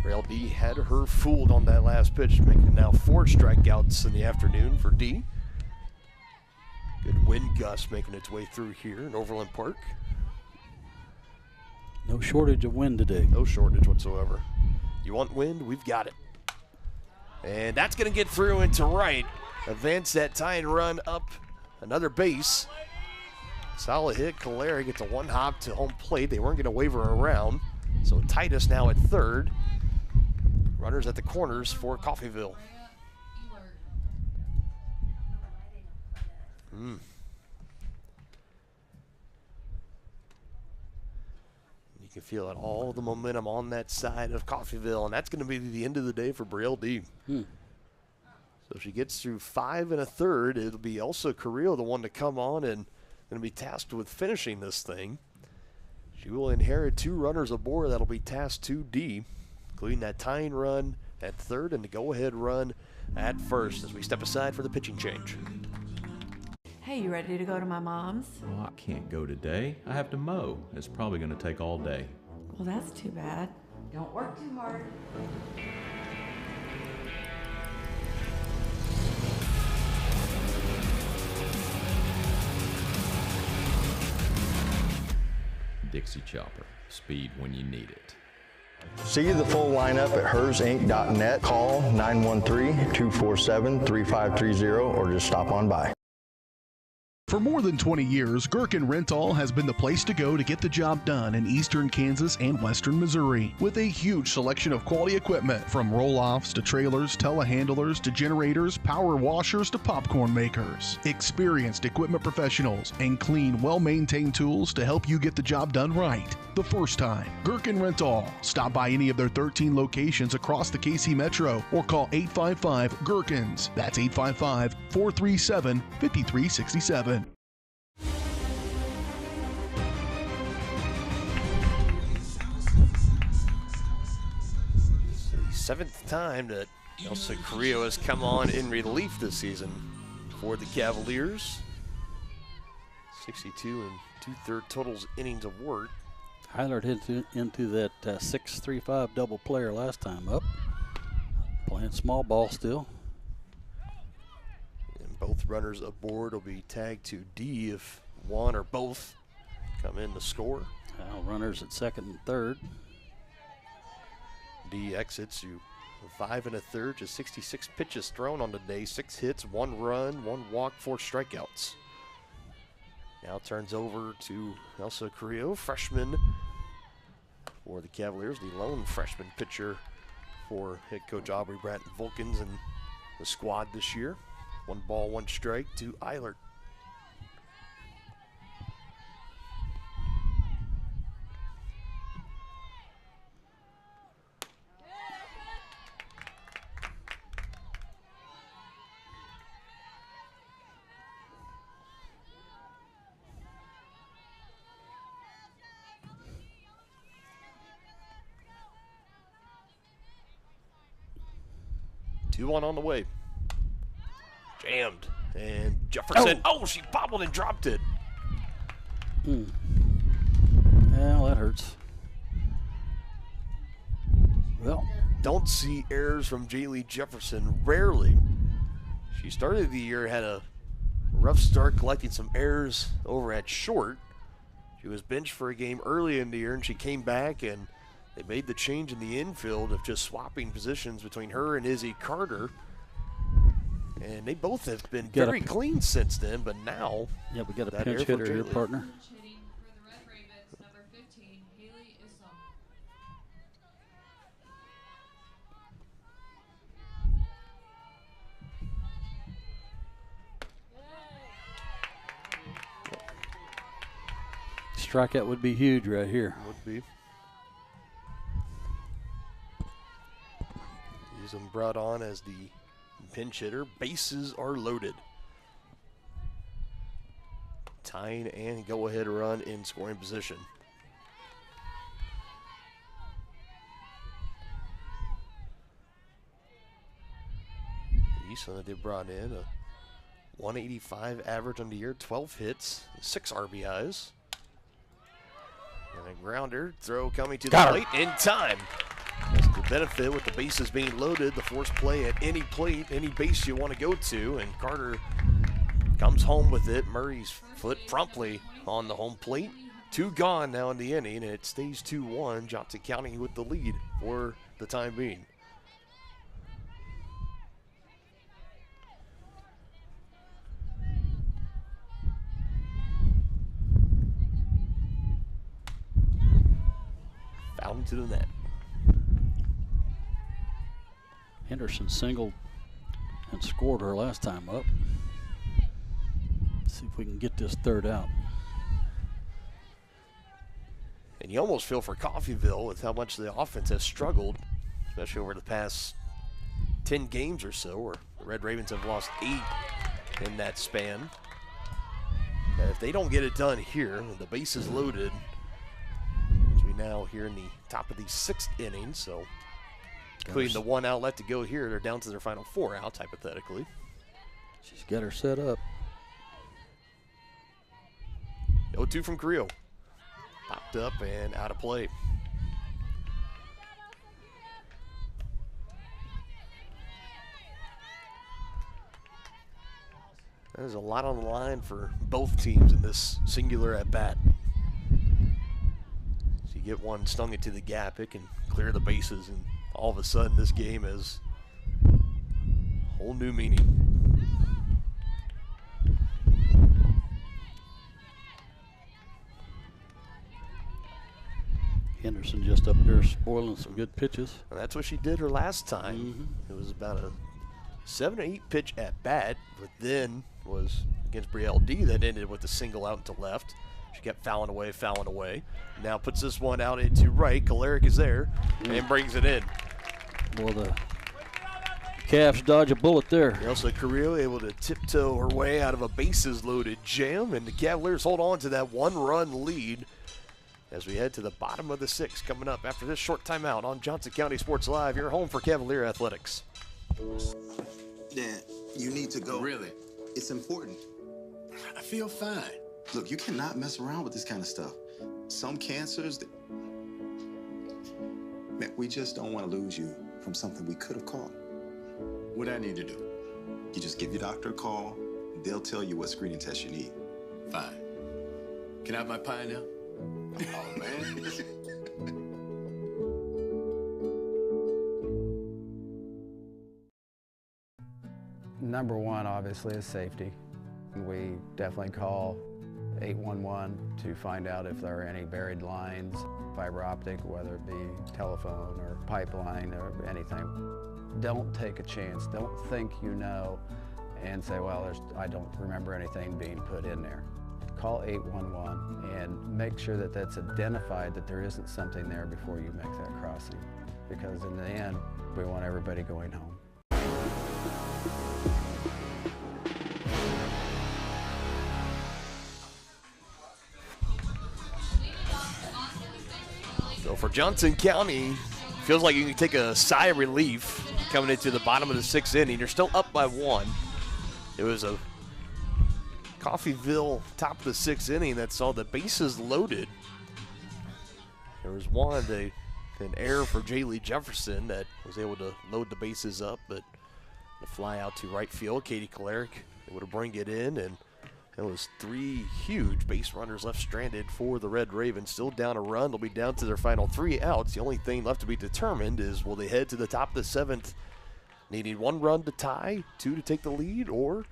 Rail D had her fooled on that last pitch, making now 4 strikeouts in the afternoon for D. Good wind gust making its way through here in Overland Park. No shortage of wind today. No shortage whatsoever. You want wind? We've got it. And that's going to get through into right. Advance that tying run up another base. Solid hit. Calera gets a 1 hop to home plate. They weren't going to waver around. So Titus now at third. Runners at the corners for Coffeyville. You can feel it, all the momentum on that side of Coffeyville, and that's going to be the end of the day for Braille D. So if she gets through 5 1/3, it'll be Elsa Carrillo, the one to come on and going to be tasked with finishing this thing. She will inherit 2 runners aboard that'll be tasked to D, including that tying run at 3rd and the go-ahead run at 1st as we step aside for the pitching change. Hey, you ready to go to my mom's? Oh, I can't go today. I have to mow. It's probably going to take all day. Well, that's too bad. Don't work too hard. Dixie Chopper. Speed when you need it. See the full lineup at hersinc.net. Call 913-247-3530 or just stop on by. For more than 20 years, Gherkin Rental has been the place to go to get the job done in eastern Kansas and western Missouri. With a huge selection of quality equipment, from roll-offs to trailers, telehandlers to generators, power washers to popcorn makers. Experienced equipment professionals and clean, well-maintained tools to help you get the job done right the first time. Gherkin Rental. Stop by any of their 13 locations across the KC Metro or call 855-GHERKINS. That's 855-437-5367. 7th time that Elsa Carrillo has come on in relief this season for the Cavaliers. 62 2/3 totals innings of work. Highlight into that 6-3-5 double player last time up. Playing small ball still. And both runners aboard will be tagged to D if one or both come in to score. Now runners at 2nd and 3rd. D exits you 5 1/3, just 66 pitches thrown on the day, 6 hits, 1 run, 1 walk, 4 strikeouts. Now turns over to Elsa Carrillo, freshman for the Cavaliers, the lone freshman pitcher for head coach Aubrey Bratton Vulcans and the squad this year. 1 ball, 1 strike to Eilert. Two on the way. Jammed. And Jefferson. Oh, she bobbled and dropped it. Well, that hurts. Well, don't see errors from Jaylee Jefferson. Rarely. She started the year, had a rough start, collecting some errors over at short. She was benched for a game early in the year, and she came back, and they made the change in the infield of just swapping positions between her and Izzy Carter. And they both have been very clean since then, but now... Yeah, we got a pinch hitter here, partner. Strikeout would be huge right here. Would be. He's been brought on as the pinch hitter. Bases are loaded. Tying and go-ahead run in scoring position. Eastland that they brought in a 185 average on the year, 12 hits, 6 RBIs. And a grounder throw coming to the plate in time. That's the benefit with the bases being loaded, the force play at any plate, any base you want to go to, and Carter comes home with it. Murray's foot promptly on the home plate. 2 gone now in the inning, and it stays 2-1. Johnson County with the lead for the time being. Foul to the net. Henderson singled and scored her last time up. See if we can get this third out. And you almost feel for Coffeyville with how much the offense has struggled, especially over the past 10 games or so, where the Red Ravens have lost 8 in that span. And if they don't get it done here, the base is loaded, as we now here in the top of the 6th inning, so including the 1 out left to go here, they're down to their final 4 outs, hypothetically. She's got her set up. 0-2 from Creel. Popped up and out of play. There's a lot on the line for both teams in this singular at-bat. So you get one stung into the gap, it can clear the bases, and all of a sudden this game has a whole new meaning. Henderson just up there spoiling some good pitches. And that's what she did her last time. It was about a 7 or 8 pitch at bat, but then was against Brielle D that ended with a single out to left. She kept fouling away. Now puts this one out into right. Kalarick is there and brings it in. Well, the Cavs dodge a bullet there. Also, Carrillo able to tiptoe her way out of a bases-loaded jam, and the Cavaliers hold on to that 1-run lead as we head to the bottom of the 6th coming up after this short timeout on Johnson County Sports Live, your home for Cavalier Athletics. Dad, you need to go. Really? It's important. I feel fine. Look, you cannot mess around with this kind of stuff. Some cancers, man, we just don't want to lose you from something we could have caught. What I need to do? You just give your doctor a call. They'll tell you what screening test you need. Fine. Can I have my pie now? Oh, man. Number one, obviously, is safety. We definitely call 811 to find out if there are any buried lines, fiber optic, whether it be telephone or pipeline or anything. Don't take a chance. Don't think you know and say, well, I don't remember anything being put in there. Call 811 and make sure that that's identified, that there isn't something there before you make that crossing. Because in the end, we want everybody going home. So for Johnson County, feels like you can take a sigh of relief coming into the bottom of the 6th inning. You're still up by 1. It was a Coffeyville top of the 6th inning that saw the bases loaded. There was an error for Jaylee Jefferson that was able to load the bases up, but the fly out to right field, Katie Kalarick able to bring it in, and it was 3 huge base runners left stranded for the Red Ravens. Still down a run. They'll be down to their final 3 outs. The only thing left to be determined is will they head to the top of the 7th, needing 1 run to tie, 2 to take the lead, or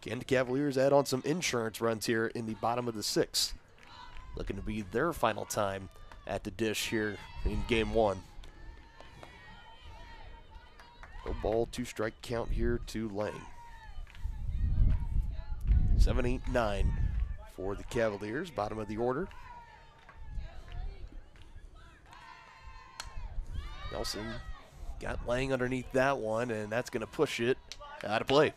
can the Cavaliers add on some insurance runs here in the bottom of the 6th? Looking to be their final time at the dish here in game 1. No ball, 2-strike count here to Lang. 7-8-9 for the Cavaliers, bottom of the order. Nelson got Lang underneath that one, and that's going to push it out of play.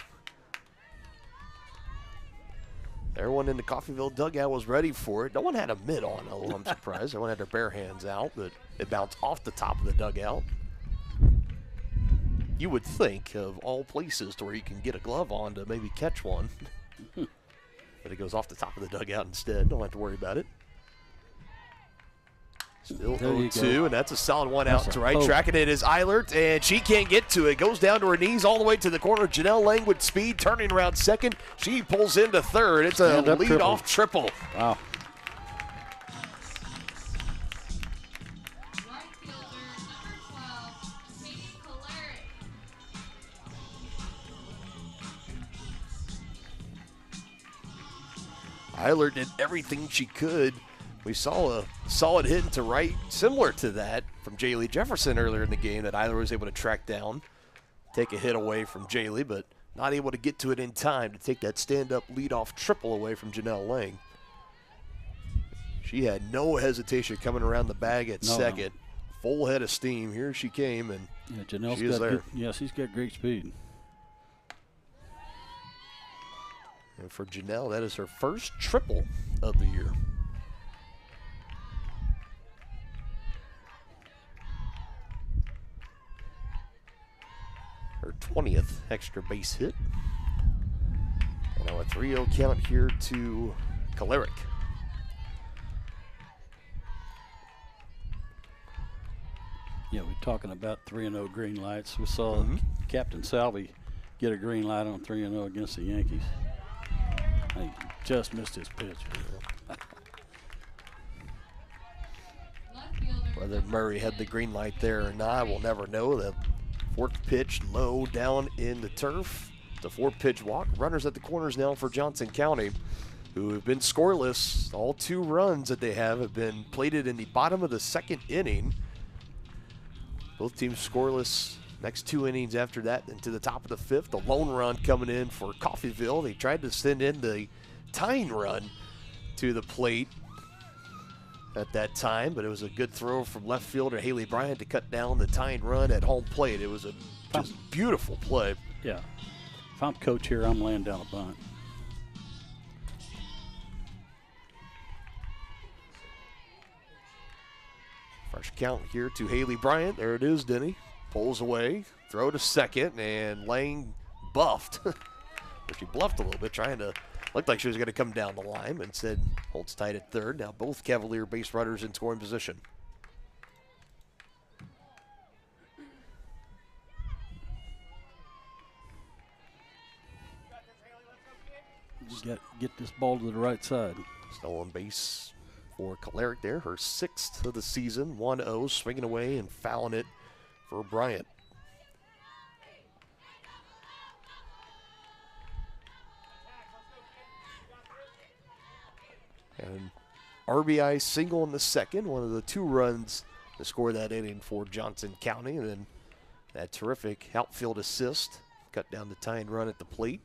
Everyone in the Coffeyville dugout was ready for it. No one had a mitt on, though, I'm surprised. Everyone had their bare hands out, but it bounced off the top of the dugout. You would think of all places to where you can get a glove on to maybe catch one. But it goes off the top of the dugout instead. Don't have to worry about it. Still 0-2, and that's a solid one out to right. Tracking it is Eilert, and she can't get to it. Goes down to her knees all the way to the corner. Janelle Lang with speed, turning around second. She pulls into third. It's a lead-off triple. Wow. Eilert did everything she could. We saw a solid hit into right, similar to that from Jaylee Jefferson earlier in the game that Eilert was able to track down, take a hit away from Jaylee, but not able to get to it in time to take that stand-up leadoff triple away from Janelle Lang. She had no hesitation coming around the bag at second. Full head of steam. Here she came, and Janelle's she is there. She's got great speed. And for Janelle, that is her first triple of the year. Her 20th extra base hit. And now a 3-0 count here to Kalarick. Yeah, we're talking about 3-0 green lights. We saw Captain Salvy get a green light on 3-0 against the Yankees. He just missed his pitch. Whether Murray had the green light there or not, we'll never know. The fourth pitch low down in the turf. The 4-pitch walk. Runners at the corners now for Johnson County, who have been scoreless. All 2 runs that they have been plated in the bottom of the 2nd inning. Both teams scoreless next 2 innings after that into the top of the 5th. The lone run coming in for Coffeyville. They tried to send in the tying run to the plate at that time, but it was a good throw from left fielder Haley Bryant to cut down the tying run at home plate. It was a just beautiful play. Yeah. If I'm coach here, I'm laying down a bunt. Fresh count here to Haley Bryant. There it is, Denny. Pulls away, throw to second, and Lang buffed. She bluffed a little bit, trying to, looked like she was going to come down the line, but instead holds tight at third. Now both Cavalier base runners in scoring position. Get this ball to the right side. Stolen base for Kalarick there, her 6th of the season. 1-0, swinging away and fouling it for Bryant. And RBI single in the 2nd, one of the 2 runs to score that inning for Johnson County. And then that terrific outfield assist, cut down the tying run at the plate.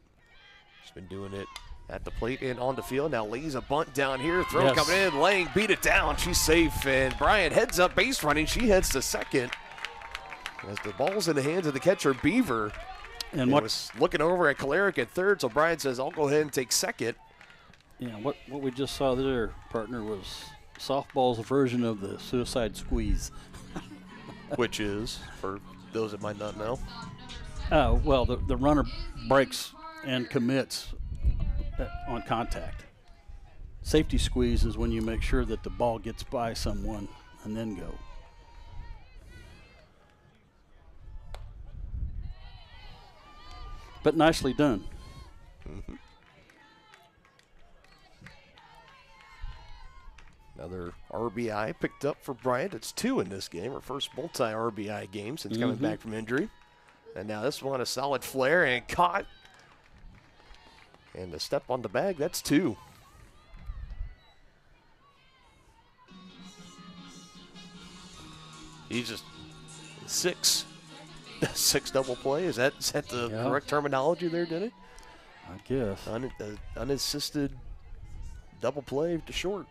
She's been doing it at the plate and on the field. Now lays a bunt down here. Throw coming in. Lang beat it down. She's safe. And Bryant heads up base running. She heads to second. As the ball's in the hands of the catcher, Beaver. And was looking over at Kalarick at third. So Bryant says, I'll go ahead and take second. Yeah, what we just saw there, partner, was softball's version of the suicide squeeze. Which is, for those that might not know? Well, the runner breaks and commits on contact. Safety squeeze is when you make sure that the ball gets by someone and then go. But nicely done. Mm-hmm. Another RBI picked up for Bryant. It's 2 in this game, her first multi-RBI game since coming back from injury. And now this one, a solid flare and caught. And the step on the bag, that's 2. He's just 6. 6 double play. Is that the correct terminology there, did it? I guess. Unassisted double play to short.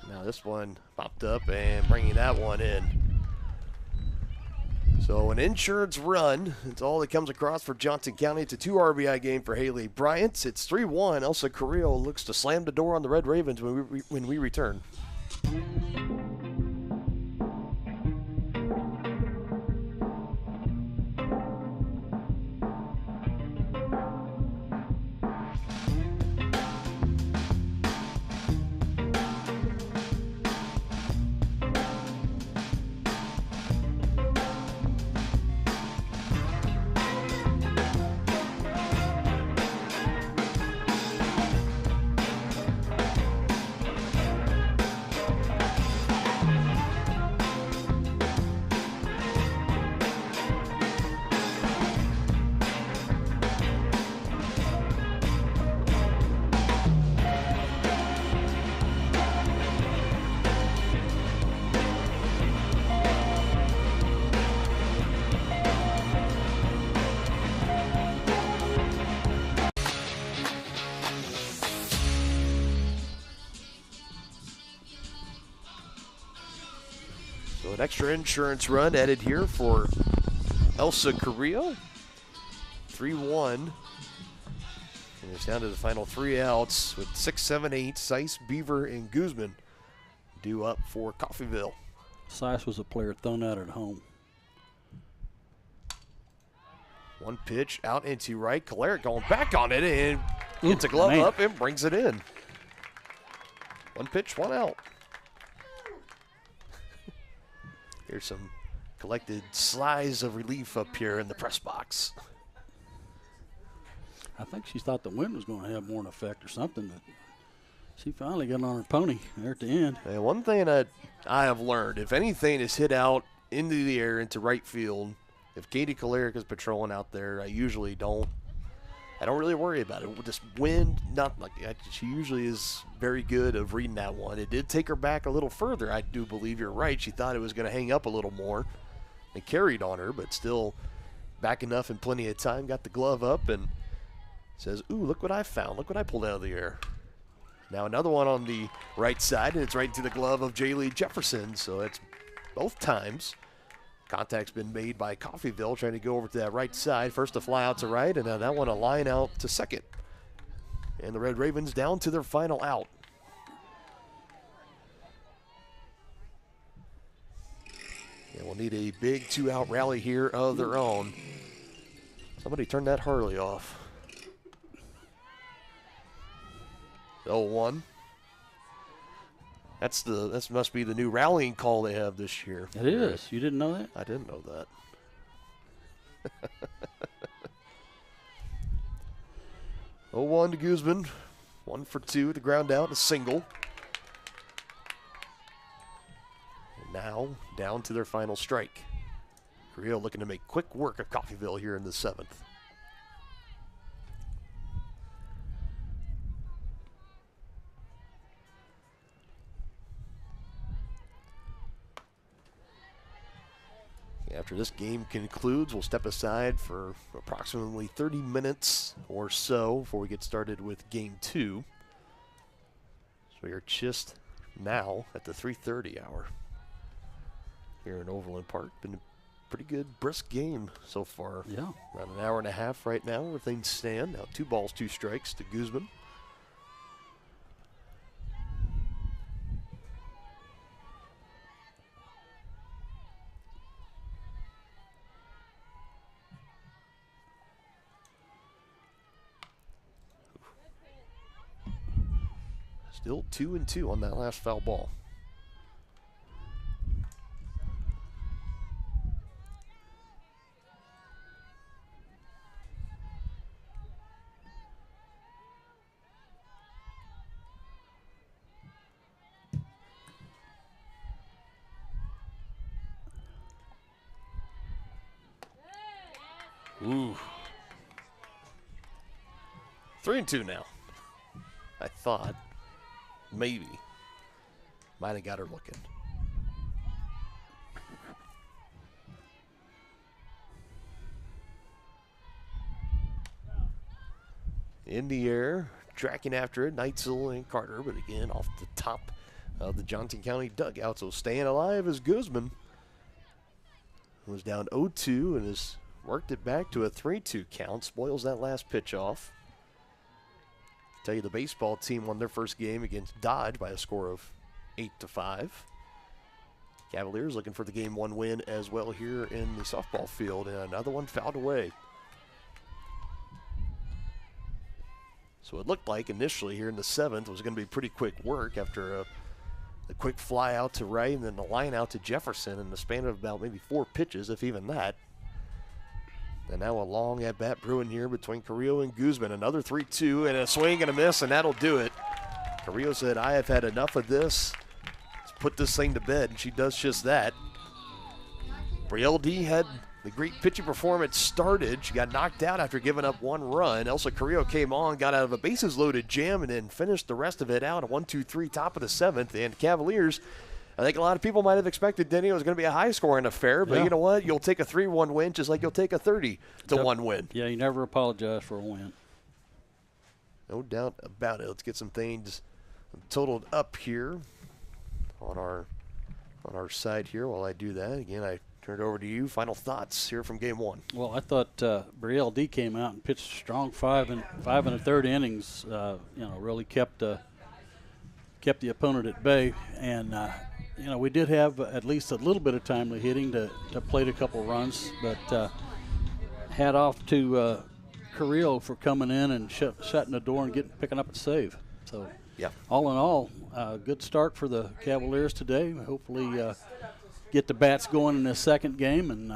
Now this one popped up and bringing that one in. So an insurance run. It's all that comes across for Johnson County. It's a 2 RBI game for Haley Bryant. It's 3-1. Elsa Carrillo looks to slam the door on the Red Ravens when we return. So an extra insurance run added here for Elsa Carrillo. 3-1. And it's down to the final 3 outs with 6, 7, 8. Seiss, Beaver, and Guzman due up for Coffeyville. Seiss was a player thrown out at home. One pitch out into right. Caleric going back on it and gets a glove up and brings it in. 1 pitch, 1 out. Here's some collected sighs of relief up here in the press box. I think she thought the wind was going to have more an effect or something. But she finally got on her pony there at the end. And one thing that I have learned, if anything is hit out into the air into right field, if Katie Caleric is patrolling out there, I don't really worry about it. With this wind, she usually is very good of reading that one. It did take her back a little further. I do believe you're right. She thought it was going to hang up a little more. It carried on her, but still back enough and plenty of time. Got the glove up and says, ooh, look what I found. Look what I pulled out of the air. Now another one on the right side, and it's right into the glove of Jaylee Jefferson. So it's both times. Contact's been made by Coffeyville trying to go over to that right side. First a fly out to right, and now that one a line out to second. And the Red Ravens down to their final out. Yeah, we'll need a big 2-out rally here of their own. Somebody turn that Harley off. 0-1. That must be the new rallying call they have this year. It is. You didn't know that? I didn't know that. 0-1 to Guzman. 1 for 2 at the ground out, a single. And now down to their final strike. Carrillo looking to make quick work of Coffeyville here in the 7th. After this game concludes, we'll step aside for approximately 30 minutes or so before we get started with Game 2. So we are just now at the 3:30 hour here in Overland Park. Been a pretty good, brisk game so far. Yeah. Around an hour and a half right now where things stand. Now 2 balls, 2 strikes to Guzman. Still 2-2 on that last foul ball. Ooh. 3-2 now. I thought. Maybe. Might have got her looking. In the air, tracking after it, Neitzel and Carter, but again off the top of the Johnson County dugout. So staying alive is Guzman, who was down 0-2 and has worked it back to a 3-2 count. Spoils that last pitch off. Tell you the baseball team won their first game against Dodge by a score of 8-5. Cavaliers looking for the Game 1 win as well here in the softball field, and another one fouled away. So it looked like initially here in the 7th was going to be pretty quick work after a quick fly out to right and then the line out to Jefferson in the span of about maybe 4 pitches, if even that. And now a long at-bat brewing here between Carrillo and Guzman. Another 3-2 and a swing and a miss, and that'll do it. Carrillo said, I have had enough of this. Let's put this thing to bed, and she does just that. Brielle D had the great pitching performance started. She got knocked out after giving up 1 run. Elsa Carrillo came on, got out of a bases-loaded jam, and then finished the rest of it out at 1-2-3 top of the 7th. And Cavaliers, I think a lot of people might have expected, Denny, it was going to be a high-scoring affair, but you know what? You'll take a 3-1 win just like you'll take a 30-1 win. Yeah, you never apologize for a win. No doubt about it. Let's get some things totaled up here on on our side here while I do that. Again, I turn it over to you. Final thoughts here from game one. Well, I thought Brielle D came out and pitched strong 5 and a third innings. Really kept the opponent at bay, and we did have at least a little bit of timely hitting to plate a couple runs, but hat off to Carrillo for coming in and shutting the door and picking up a save. So, yeah, all in all, good start for the Cavaliers today. Hopefully get the bats going in the second game and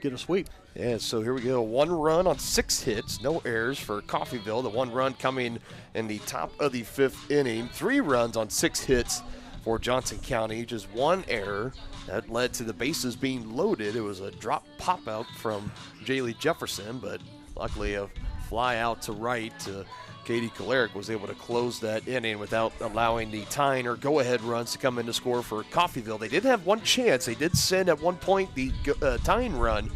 get a sweep. Yeah, so here we go. 1 run on 6 hits, no errors for Coffeyville. The 1 run coming in the top of the 5th inning. 3 runs on 6 hits for Johnson County. Just 1 error. That led to the bases being loaded. It was a drop pop-out from Jaylee Jefferson, but luckily a fly out to right to Katie Kalerick was able to close that inning without allowing the tying or go-ahead runs to come in to score for Coffeyville. They did have one chance. They did send at one point the tying run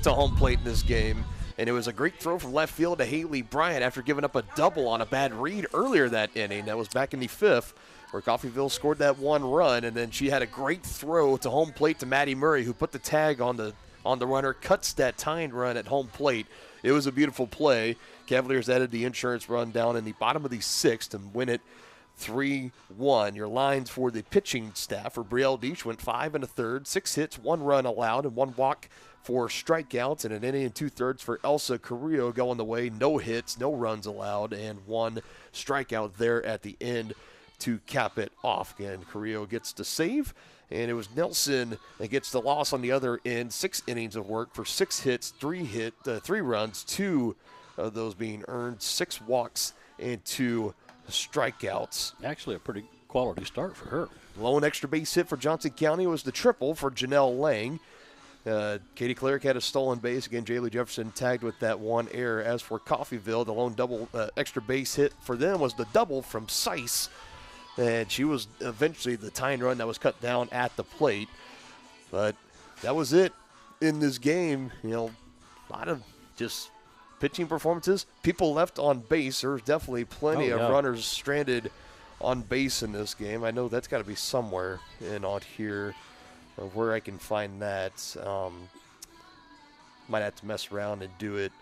to home plate in this game, and it was a great throw from left field to Haley Bryant after giving up a double on a bad read earlier that inning. That was back in the 5th, where Coffeyville scored that 1 run, and then she had a great throw to home plate to Maddie Murray, who put the tag on the runner, cuts that tying run at home plate. It was a beautiful play. Cavaliers added the insurance run down in the bottom of the 6th and win it 3-1. Your lines for the pitching staff for Brielle Deach went 5 1/3, 6 hits, 1 run allowed, and 1 walk for strikeouts, and an inning and 2/3 for Elsa Carrillo going the way. No hits, no runs allowed, and 1 strikeout there at the end to cap it off. Again, Carrillo gets the save, and it was Nelson that gets the loss on the other end. 6 innings of work for 6 hits, 3 runs, 2 of those being earned, 6 walks, and 2 strikeouts. Actually, a pretty quality start for her. Lone extra base hit for Johnson County was the triple for Janelle Lang. Katie Kalerick had a stolen base. Again, Jaylee Jefferson tagged with that 1 error. As for Coffeyville, the lone double extra base hit for them was the double from Seiss. And she was eventually the tying run that was cut down at the plate. But that was it in this game. A lot of just pitching performances. People left on base. There's definitely plenty of runners stranded on base in this game. I know that's got to be somewhere in on here of where I can find that. Might have to mess around and do it.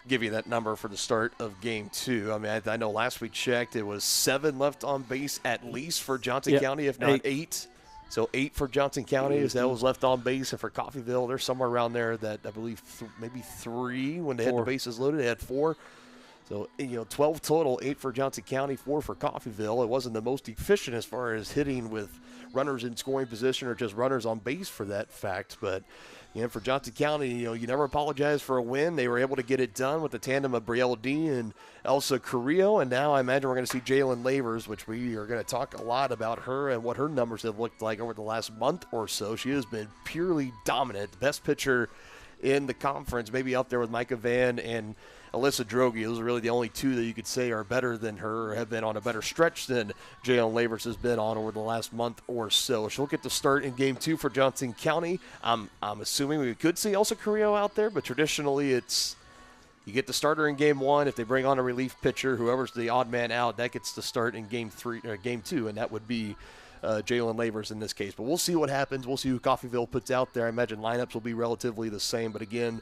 Give you that number for the start of game 2. I mean, I know last we checked, it was 7 left on base at least for Johnson County, if not 8. So 8 for Johnson County as that was left on base. And for Coffeyville, they're somewhere around there that I believe maybe 3 when they had the bases loaded. They had 4. So, 12 total, 8 for Johnson County, 4 for Coffeyville. It wasn't the most efficient as far as hitting with runners in scoring position or just runners on base for that fact. But, for Johnson County, you never apologize for a win. They were able to get it done with the tandem of Brielle D and Elsa Carrillo. And now I imagine we're going to see Jalen Lavers, which we are going to talk a lot about her and what her numbers have looked like over the last month or so. She has been purely dominant, the best pitcher in the conference, maybe up there with Micah Van and Alyssa Droege. Those are really the only 2 that you could say are better than her or have been on a better stretch than Jalen Lavers has been on over the last month or so. She'll get to start in game 2 for Johnson County. I'm assuming we could see Elsa Carrillo out there, but traditionally it's you get the starter in game 1. If they bring on a relief pitcher, whoever's the odd man out, that gets to start in game 2, and that would be Jalen Lavers in this case. But we'll see what happens. We'll see who Coffeyville puts out there. I imagine lineups will be relatively the same, but again,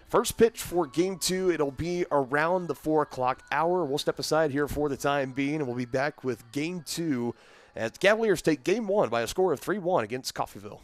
first pitch for game 2, it'll be around the 4 o'clock hour. We'll step aside here for the time being, and we'll be back with game 2 as the Cavaliers take game 1 by a score of 3-1 against Coffeyville.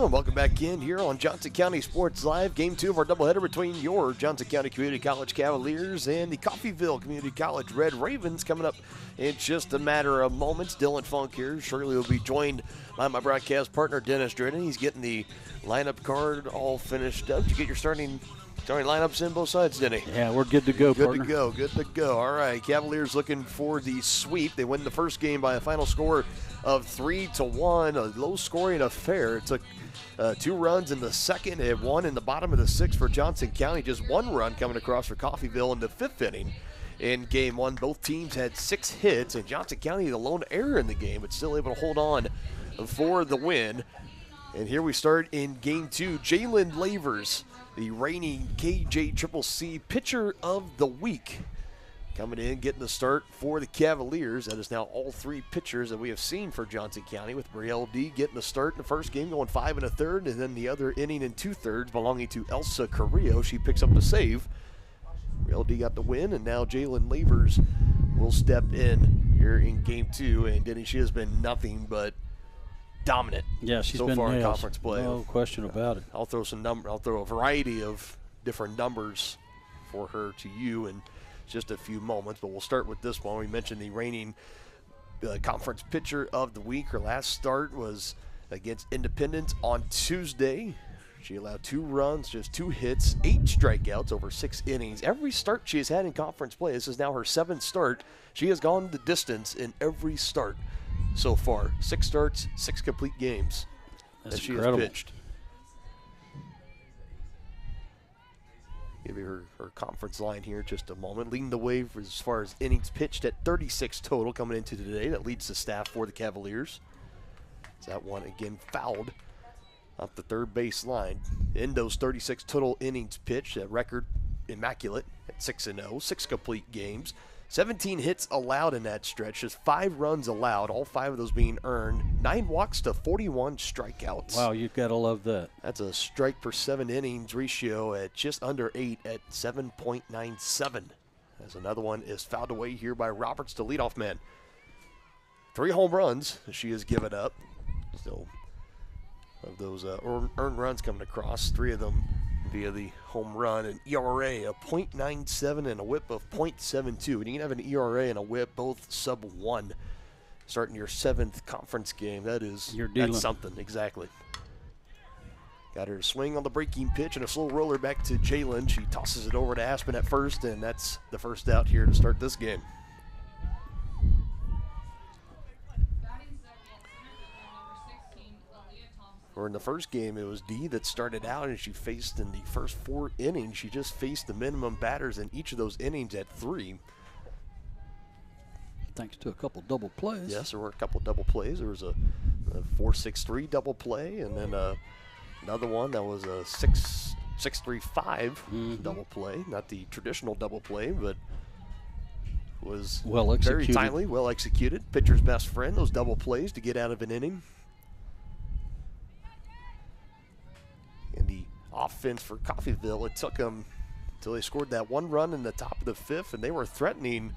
and welcome back in here on Johnson County Sports Live. Game 2 of our doubleheader between your Johnson County Community College Cavaliers and the Coffeyville Community College Red Ravens coming up in just a matter of moments. Dylan Funk here. Shirley will be joined by my broadcast partner, Dennis Dredden. He's getting the lineup card all finished up. Did you get your starting lineups in both sides, Denny? Yeah, we're good to go, partner. Good to go. All right, Cavaliers looking for the sweep. They win the first game by a final score of 3-1, a low-scoring affair. It took 2 runs in the second. They had 1 in the bottom of the 6th for Johnson County. Just 1 run coming across for Coffeyville in the 5th inning. In game 1, both teams had 6 hits, and Johnson County the lone error in the game, but still able to hold on for the win. And here we start in game 2. Jalen Lavers, the reigning KJCCC Pitcher of the Week, coming in, getting the start for the Cavaliers. That is now all 3 pitchers that we have seen for Johnson County, with Brielle D getting the start in the first game, going 5 1/3, and then the other inning and 2/3 belonging to Elsa Carrillo. She picks up the save. Brielle D got the win, and now Jalen Lavers will step in here in game 2. And Denny, she has been nothing but dominant. Yeah, she's so been far in nails. conference play. No question about it. I'll throw a variety of different numbers for her to you in just a few moments, but we'll start with this one. We mentioned the reigning conference pitcher of the week. Her last start was against Independence on Tuesday. She allowed 2 runs, just 2 hits, 8 strikeouts over 6 innings. Every start she has had in conference play, this is now her 7th start. She has gone the distance in every start so far. 6 starts, 6 complete games that she has pitched. Give you her conference line here in just a moment. Leading the way as far as innings pitched at 36 total coming into today. That leads the staff for the Cavaliers. That one again fouled off the third base line. In those 36 total innings pitched, that record immaculate at 6-0, 6 complete games. 17 hits allowed in that stretch, just 5 runs allowed, all 5 of those being earned. 9 walks to 41 strikeouts. Wow, you've got to love that. That's a strike per 7 innings ratio at just under 8 at 7.97. As another one is fouled away here by Roberts, the leadoff man. 3 home runs she has given up. So of those earned runs coming across, 3 of them via the home run. An ERA of .97 and a whip of .72. And you can have an ERA and a whip both sub 1 starting your 7th conference game. That's something, exactly. Got her to swing on the breaking pitch and a slow roller back to Jalen. She tosses it over to Aspen at first, and that's the first out here to start this game. Or in the first game, it was Dee that started out, and she faced in the first 4 innings. She just faced the minimum batters in each of those innings at 3. Thanks to a couple double plays. Yes, there were a couple double plays. There was a 4-6-3 double play, and then another one that was a 6-3-5 double play. Not the traditional double play, but was well executed. Very timely, well executed. Pitcher's best friend, those double plays to get out of an inning. And the offense for Coffeyville, it took them until they scored that 1 run in the top of the 5th, and they were threatening.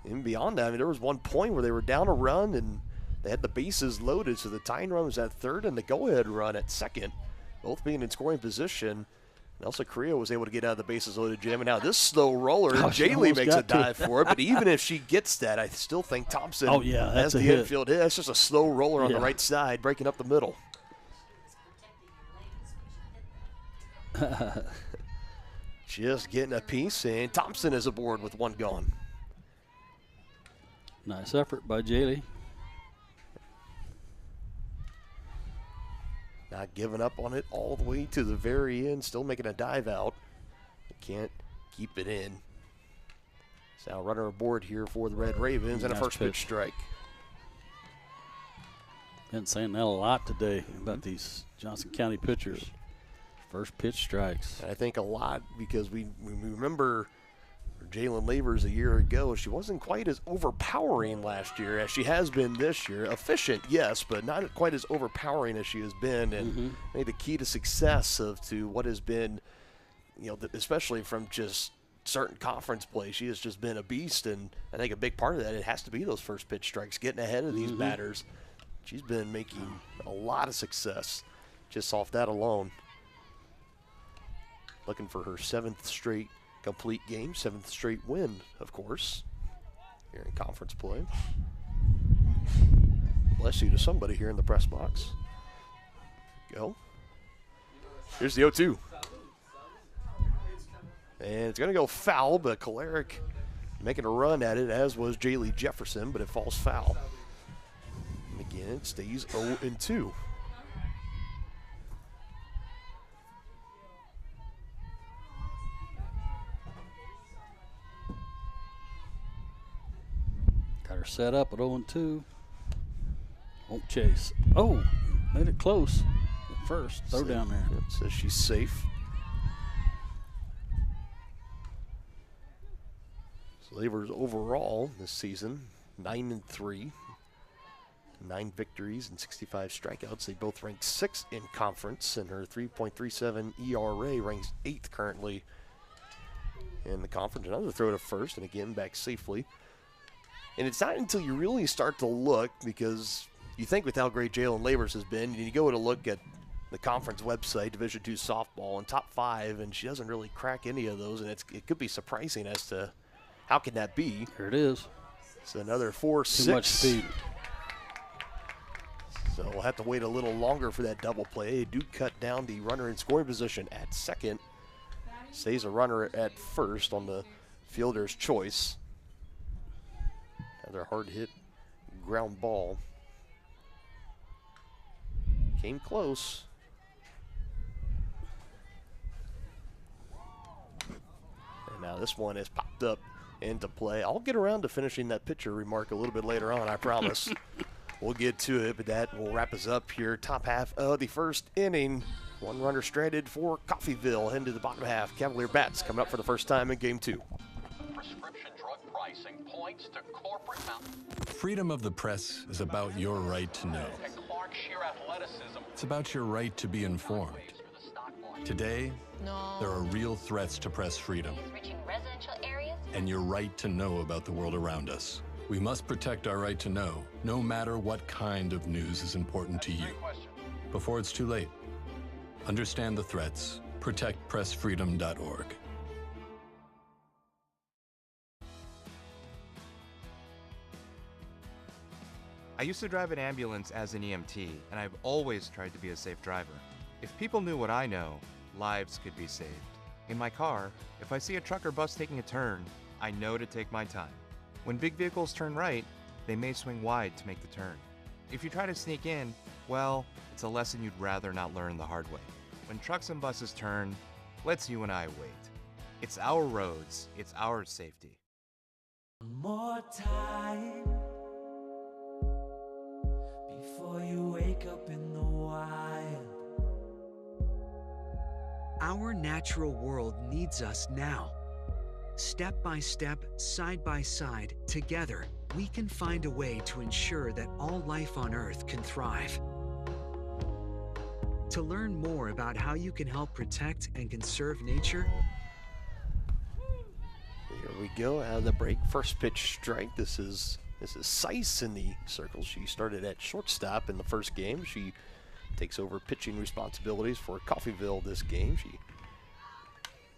And beyond that, I mean, there was one point where they were down a run, and they had the bases loaded, so the tying run was at 3rd and the go-ahead run at 2nd, both being in scoring position. Elsa Carrillo was able to get out of the bases loaded jam, and now this slow roller, Jaylee makes a dive for it, but even if she gets that, I still think Thompson has the infield hit. That's just a slow roller on the right side, breaking up the middle. Just getting a piece, and Thompson is aboard with 1 gone. Nice effort by Jaylee. Not giving up on it all the way to the very end, still making a dive out. Can't keep it in. So runner aboard here for the Red Ravens, and a first pitch strike. Been saying that a lot today about these Johnson County pitchers. First pitch strikes. I think a lot because we remember Jalen Lavers a year ago. She wasn't quite as overpowering last year as she has been this year. Efficient, yes, but not quite as overpowering as she has been. And I think the key to success to what has been, especially from just certain conference play, she has just been a beast. And I think a big part of that, it has to be those first pitch strikes, getting ahead of these batters. She's been making a lot of success just off that alone. Looking for her 7th straight complete game, 7th straight win, of course, here in conference play. Bless you to somebody here in the press box. Go. Here's the 0-2. And it's going to go foul, but Caleric making a run at it, as was Jaylee Jefferson, but it falls foul. And again, it stays 0-2. Got her set up at 0-2. Won't chase. Oh, made it close at first. Throw down there. It says she's safe. Slavers overall this season, 9-3. 9 victories and 65 strikeouts. They both rank 6th in conference, and her 3.37 ERA ranks 8th currently in the conference. Another throw to first, and again back safely. And it's not until you really start to look, because you think with how great Jalen Labors has been, you go to look at the conference website, Division II softball, and top 5, and she doesn't really crack any of those, and it could be surprising as to how can that be. Here it is. It's another 4-6. Too much speed. So we'll have to wait a little longer for that double play. They do cut down the runner in scoring position at second. Stays a runner at first on the fielder's choice. Another hard hit ground ball. Came close. And now this one has popped up into play. I'll get around to finishing that pitcher remark a little bit later on, I promise. We'll get to it, but that will wrap us up here. Top half of the first inning. One runner stranded for Coffeyville. Heading to the bottom half. Cavalier bats coming up for the first time in game 2. Prescription drug pricing points to corporate Freedom of the press is about your right to know. It's about your right to be informed. Today, there are real threats to press freedom and your right to know about the world around us. We must protect our right to know, no matter what kind of news is important to you. Before it's too late, understand the threats. ProtectPressFreedom.org. I used to drive an ambulance as an EMT, and I've always tried to be a safe driver. If people knew what I know, lives could be saved. In my car, if I see a truck or bus taking a turn, I know to take my time. When big vehicles turn right, they may swing wide to make the turn. If you try to sneak in, well, it's a lesson you'd rather not learn the hard way. When trucks and buses turn, let's you and I wait. It's our roads, it's our safety. More time before you wake up in the wild. Our natural world needs us now. Step by step, side by side, together, we can find a way to ensure that all life on Earth can thrive. To learn more about how you can help protect and conserve nature, here we go out of the break. First pitch strike. This is Seiss in the circle. She started at shortstop in the first game. She takes over pitching responsibilities for Coffeyville this game. She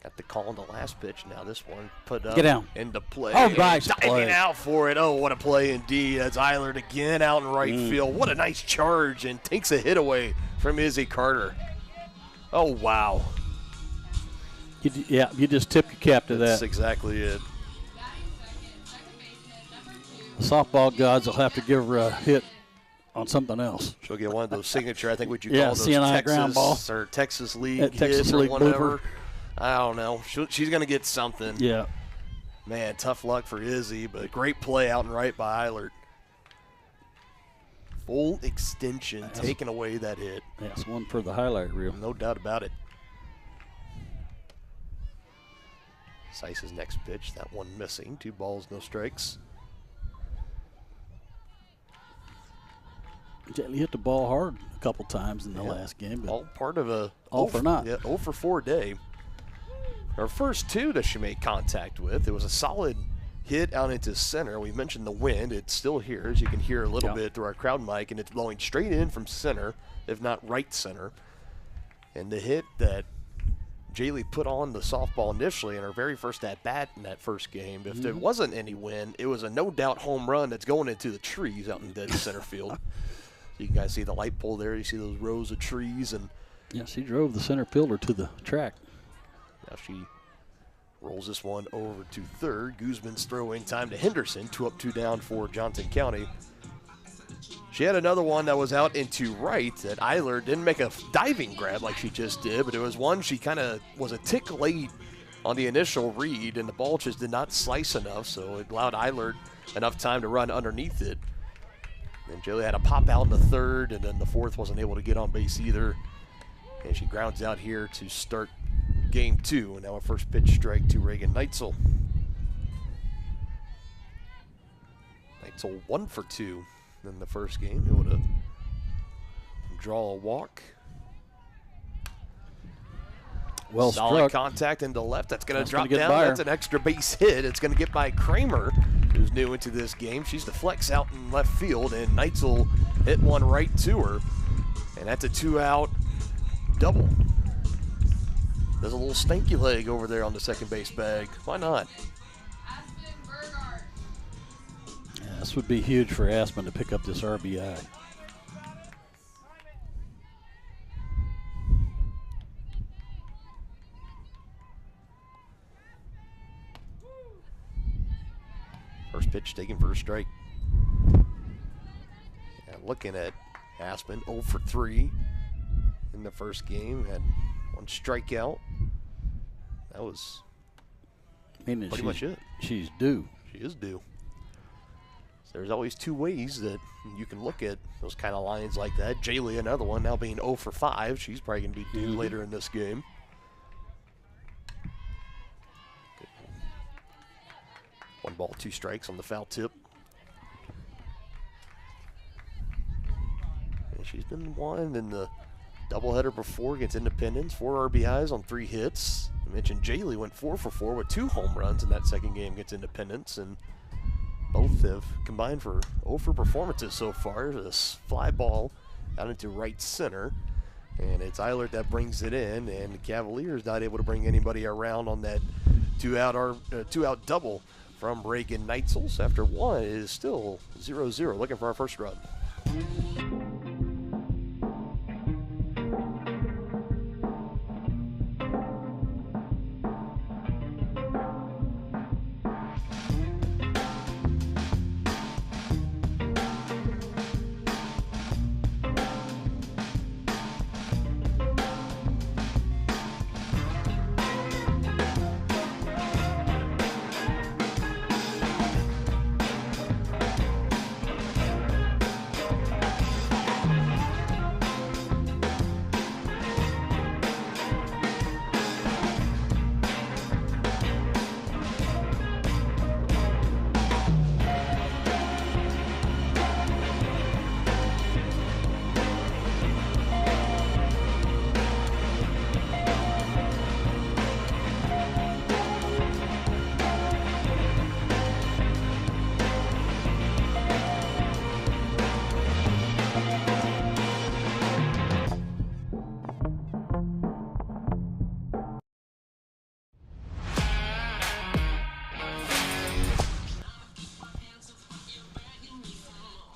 got the call on the last pitch. Now this one put up into play. Oh, nice diving play. out for it. Oh, what a play indeed. That's Eilert again out in right field. What a nice charge, and takes a hit away from Izzy Carter. Oh, wow. You just tip your cap to that. That's exactly it. The softball gods will have to give her a hit on something else. She'll get one of those signature, I think what you call those CNI ground ball. Texas or Texas League Texas hits League or whatever. mover. I don't know. She's going to get something. Yeah. Man, tough luck for Izzy, but great play out and right by Eilert. Full extension, taking away that hit. That's one for the highlight reel. No doubt about it. Seiss's next pitch, that one missing. 2 balls, no strikes. He hit the ball hard a couple times in the last game. But all part of a all for naught. Yeah, 0 for 4 day. Her first 2 that she made contact with, it was a solid hit out into center. We mentioned the wind. It's still here, as you can hear a little bit through our crowd mic, and it's blowing straight in from center, if not right center. And the hit that Jaylee put on the softball initially in her very first at-bat in that first game, if there wasn't any wind, it was a no-doubt home run that's going into the trees out in dead center field. So you guys see the light pole there. You see those rows of trees. And yeah, she drove the center fielder to the track. Now she rolls this one over to third. Guzman's throwing time to Henderson. 2 up, 2 down for Johnson County. She had another one that was out into right that Eiler didn't make a diving grab like she just did, but it was one she kind of was a tick late on the initial read, and the ball just did not slice enough, so it allowed Eiler enough time to run underneath it. And Jaylee had a pop out in the third, and then the fourth wasn't able to get on base either. And she grounds out here to start game 2, and now a first pitch strike to Reagan Neitzel. Neitzel 1 for 2 in the first game, able to draw a walk. Well solid struck. Contact into left. That's going to drop down. That's an extra base hit. It's going to get by Kramer, who's new into this game. She's the flex out in left field, and Neitzel hit one right to her. And that's a 2-out double. There's a little stanky leg over there on the second base bag. Why not? Yeah, this would be huge for Aspen to pick up this RBI. First pitch taken for a strike. Yeah, looking at Aspen, 0 for 3 in the first game. Had 1 strikeout. That was pretty much it. She's due. She is due. So there's always 2 ways that you can look at those kind of lines like that. Jaylee, another one, now being 0 for 5. She's probably going to be due later in this game. 1 ball, 2 strikes on the foul tip. And she's been one in the doubleheader before against Independence. 4 RBIs on 3 hits. I mentioned Jaylee went 4 for 4 with 2 home runs in that second game against Independence, and both have combined for 0 for performances so far. This fly ball out into right center, and it's Eilert that brings it in, and the Cavaliers not able to bring anybody around on that 2-out double from Reagan Neitzel. After 1, it is still 0-0, looking for our first run.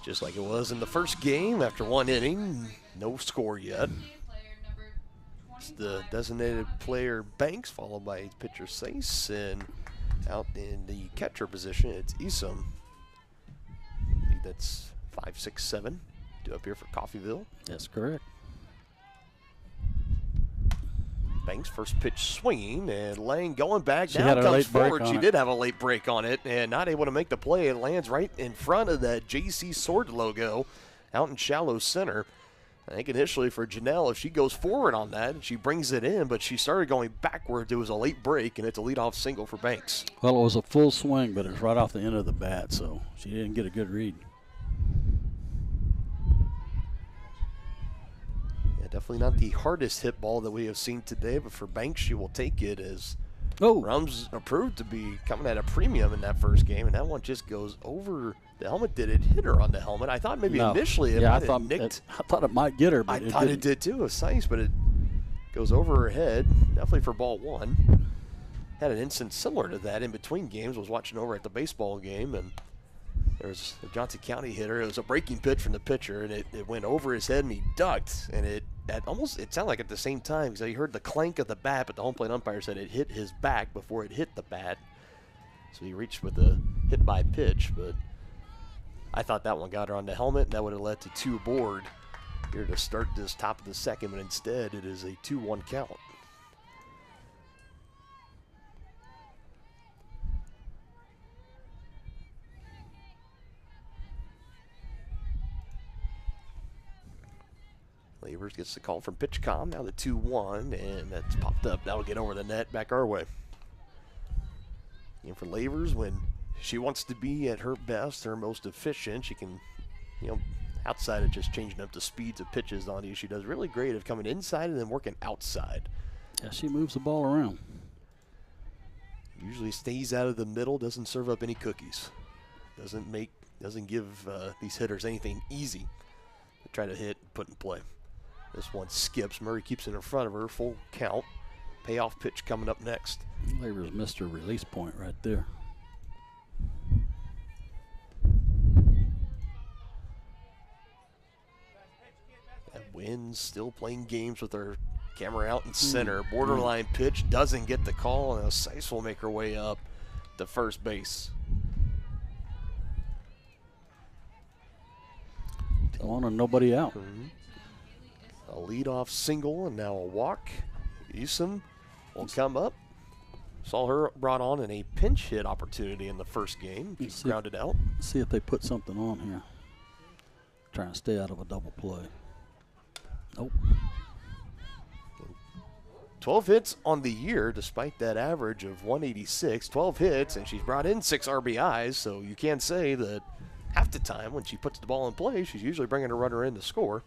Just like it was in the first game, after 1 inning, no score yet. It's the designated player Banks, followed by pitcher Sace, and out in the catcher position, it's Isom. I think that's 5, 6, 7. Due up here for Coffeyville. That's correct. Banks first pitch swinging, and Lang going back. She now had a comes late break forward. on She it. did have a late break on it, and not able to make the play. It lands right in front of that JC Sword logo out in shallow center. I think initially for Janelle, if she goes forward on that, she brings it in, but she started going backwards. It was a late break, and it's a leadoff single for Banks. Well, it was a full swing, but it was right off the end of the bat, so she didn't get a good read. Definitely not the hardest hit ball that we have seen today, but for Banks, she will take it as Rums approved to be coming at a premium in that first game, and that one just goes over the helmet. Did it hit her on the helmet? I thought maybe initially it might have nicked. I thought it might get her, but I thought it did too. It was nice, but it Goes over her head, definitely for ball 1. Had an instance similar to that in between games. Was watching over at the baseball game, and there was a Johnson County hitter. It was a breaking pitch from the pitcher, and it went over his head, and he ducked. And it sounded like at the same time, because he heard the clank of the bat, but the home plate umpire said it hit his back before it hit the bat. So he reached with a hit by pitch, but I thought that one got her on the helmet, and that would have led to 2 aboard here to start this top of the second, but instead it is a 2-1 count. Lavers gets the call from PitchCom. Now the 2-1, and that's popped up. That'll get over the net, back our way. And for Lavers, when she wants to be at her best, her most efficient, she can, outside of just changing up the speeds of pitches on you, she does really great of coming inside and then working outside. Yeah, she moves the ball around. Usually stays out of the middle, doesn't serve up any cookies. Doesn't give these hitters anything easy to try to hit and put in play. This one skips. Murray keeps it in front of her. Full count. Payoff pitch coming up next. Lavers missed her release point right there. And Wynn's still playing games with her camera out in center. Borderline pitch, doesn't get the call, and Seiss will make her way up to first base. On and nobody out. A leadoff single and now a walk. Eason will come up. Saw her brought on in a pinch hit opportunity in the first game. She grounded out. See if they put something on here. Trying to stay out of a double play. Nope. 12 hits on the year, despite that average of 186. 12 hits, and she's brought in 6 RBIs, so you can say that half the time when she puts the ball in play, she's usually bringing a runner in to score.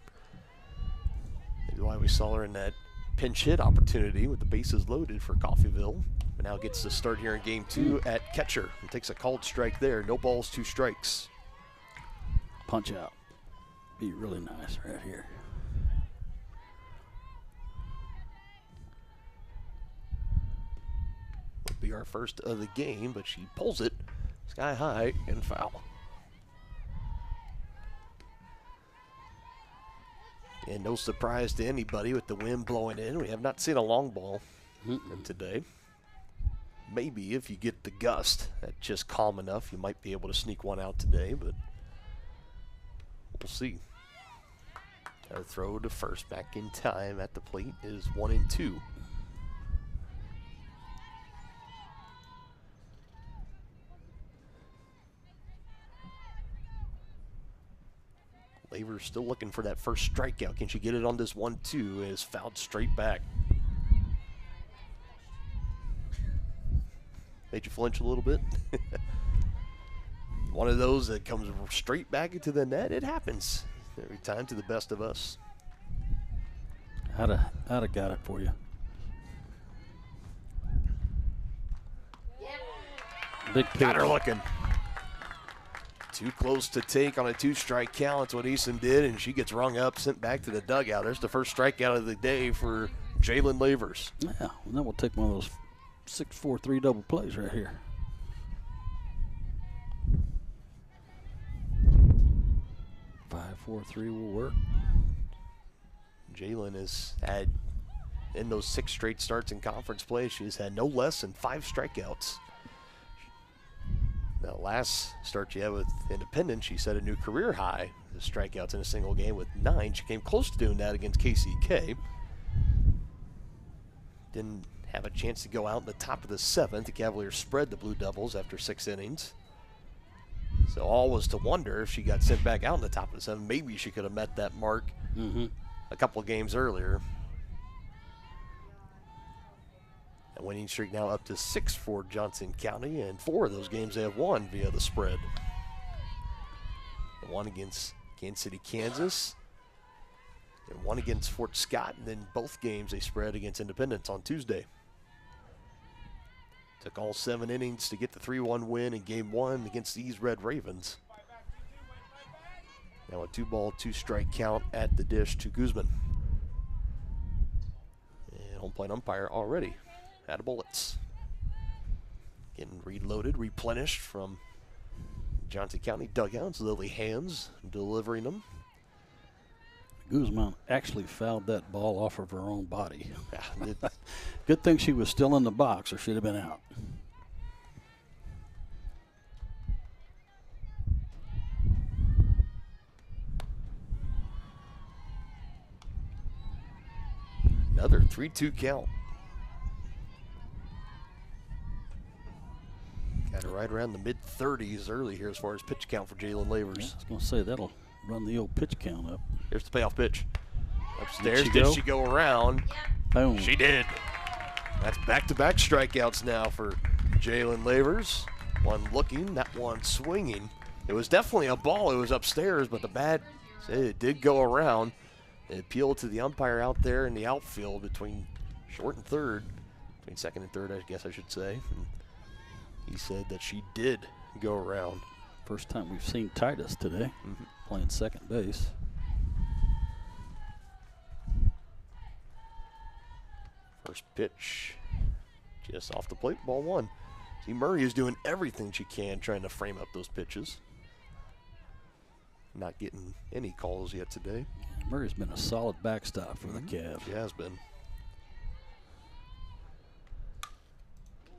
Maybe why we saw her in that pinch hit opportunity with the bases loaded for Coffeyville. But now gets to start here in game 2 at catcher. And takes a called strike there. No balls, 2 strikes. Punch out. Be really nice right here. Will be our first of the game, but she pulls it sky high and foul. And no surprise to anybody with the wind blowing in. We have not seen a long ball today. Maybe if you get the gust that's just calm enough, you might be able to sneak one out today, but we'll see. Our throw to first back in time at the plate is 1-2. Lavers still looking for that first strikeout. Can she get it on this 1-2? Is fouled straight back. Made you flinch a little bit. One of those that comes straight back into the net. It happens every time to the best of us. I'd have got it for you. Big pitch. Got her looking. Too close to take on a 2-strike count. That's what Eason did, and she gets rung up, sent back to the dugout. There's the first strikeout of the day for Jalen Lavers. Yeah, and then we'll take one of those 6-4-3 double plays right here. Five, 4-3 will work. Jalen has had, in those 6 straight starts in conference play, she's had no less than 5 strikeouts. Now, last start she had with Independence, she set a new career high. The strikeouts in a single game with 9. She came close to doing that against KCK. Didn't have a chance to go out in the top of the 7th. The Cavaliers spread the Blue Devils after 6 innings. So all was to wonder if she got sent back out in the top of the 7th. Maybe she could have met that mark a couple of games earlier. A winning streak now up to 6 for Johnson County, and 4 of those games they have won via the spread. And 1 against Kansas City, Kansas, and 1 against Fort Scott, and then both games they spread against Independence on Tuesday. Took all 7 innings to get the 3-1 win in game 1 against these Red Ravens. Now a 2-ball, 2-strike count at the dish to Guzman. home plate umpire already out of bullets. Getting reloaded, replenished from Johnson County dugouts. Lily Hands delivering them. Guzman actually fouled that ball off of her own body. Yeah, good thing she was still in the box or she'd have been out. Another 3-2 count. Got it right around the mid-30s early here as far as pitch count for Jalen Lavers. Yeah, I was going to say that'll run the old pitch count up. Here's the payoff pitch. Upstairs, did she go around? Boom. She did. That's back-to-back strikeouts now for Jalen Lavers. One looking, that one swinging. It was definitely a ball. It was upstairs, but the bat, it did go around. It appealed to the umpire out there in the outfield between short and third, between second and third, I guess I should say. And he said that she did go around. First time we've seen Titus today playing second base. First pitch, just off the plate, ball one. See, Murray is doing everything she can trying to frame up those pitches. Not getting any calls yet today. Murray's been a solid backstop for the Cavs. She has been.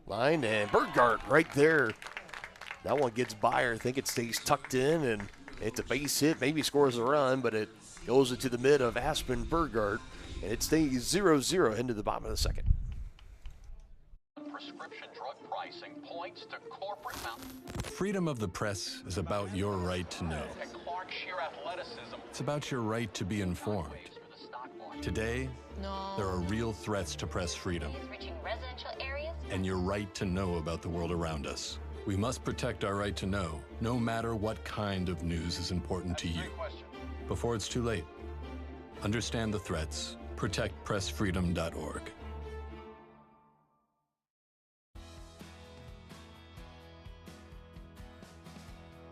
Line and Burgart right there. That one gets by her. I think it stays tucked in and it's a base hit. Maybe scores a run, but it goes into the mid of Aspen Burgart. And it stays 0-0 into the bottom of the second. Prescription drug pricing points to corporate mountain. Freedom of the press is about your right to know. It's about your right to be informed. Today, there are real threats to press freedom. And your right to know about the world around us. We must protect our right to know, no matter what kind of news is important to you. Before it's too late, understand the threats. ProtectPressFreedom.org.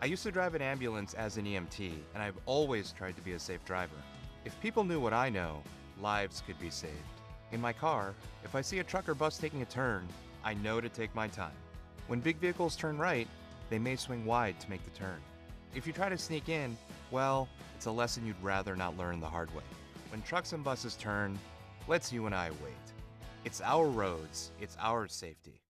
I used to drive an ambulance as an EMT, and I've always tried to be a safe driver. If people knew what I know, lives could be saved. In my car, if I see a truck or bus taking a turn, I know to take my time. When big vehicles turn right, they may swing wide to make the turn. If you try to sneak in, well, it's a lesson you'd rather not learn the hard way. When trucks and buses turn, let's you and I wait. It's our roads, it's our safety.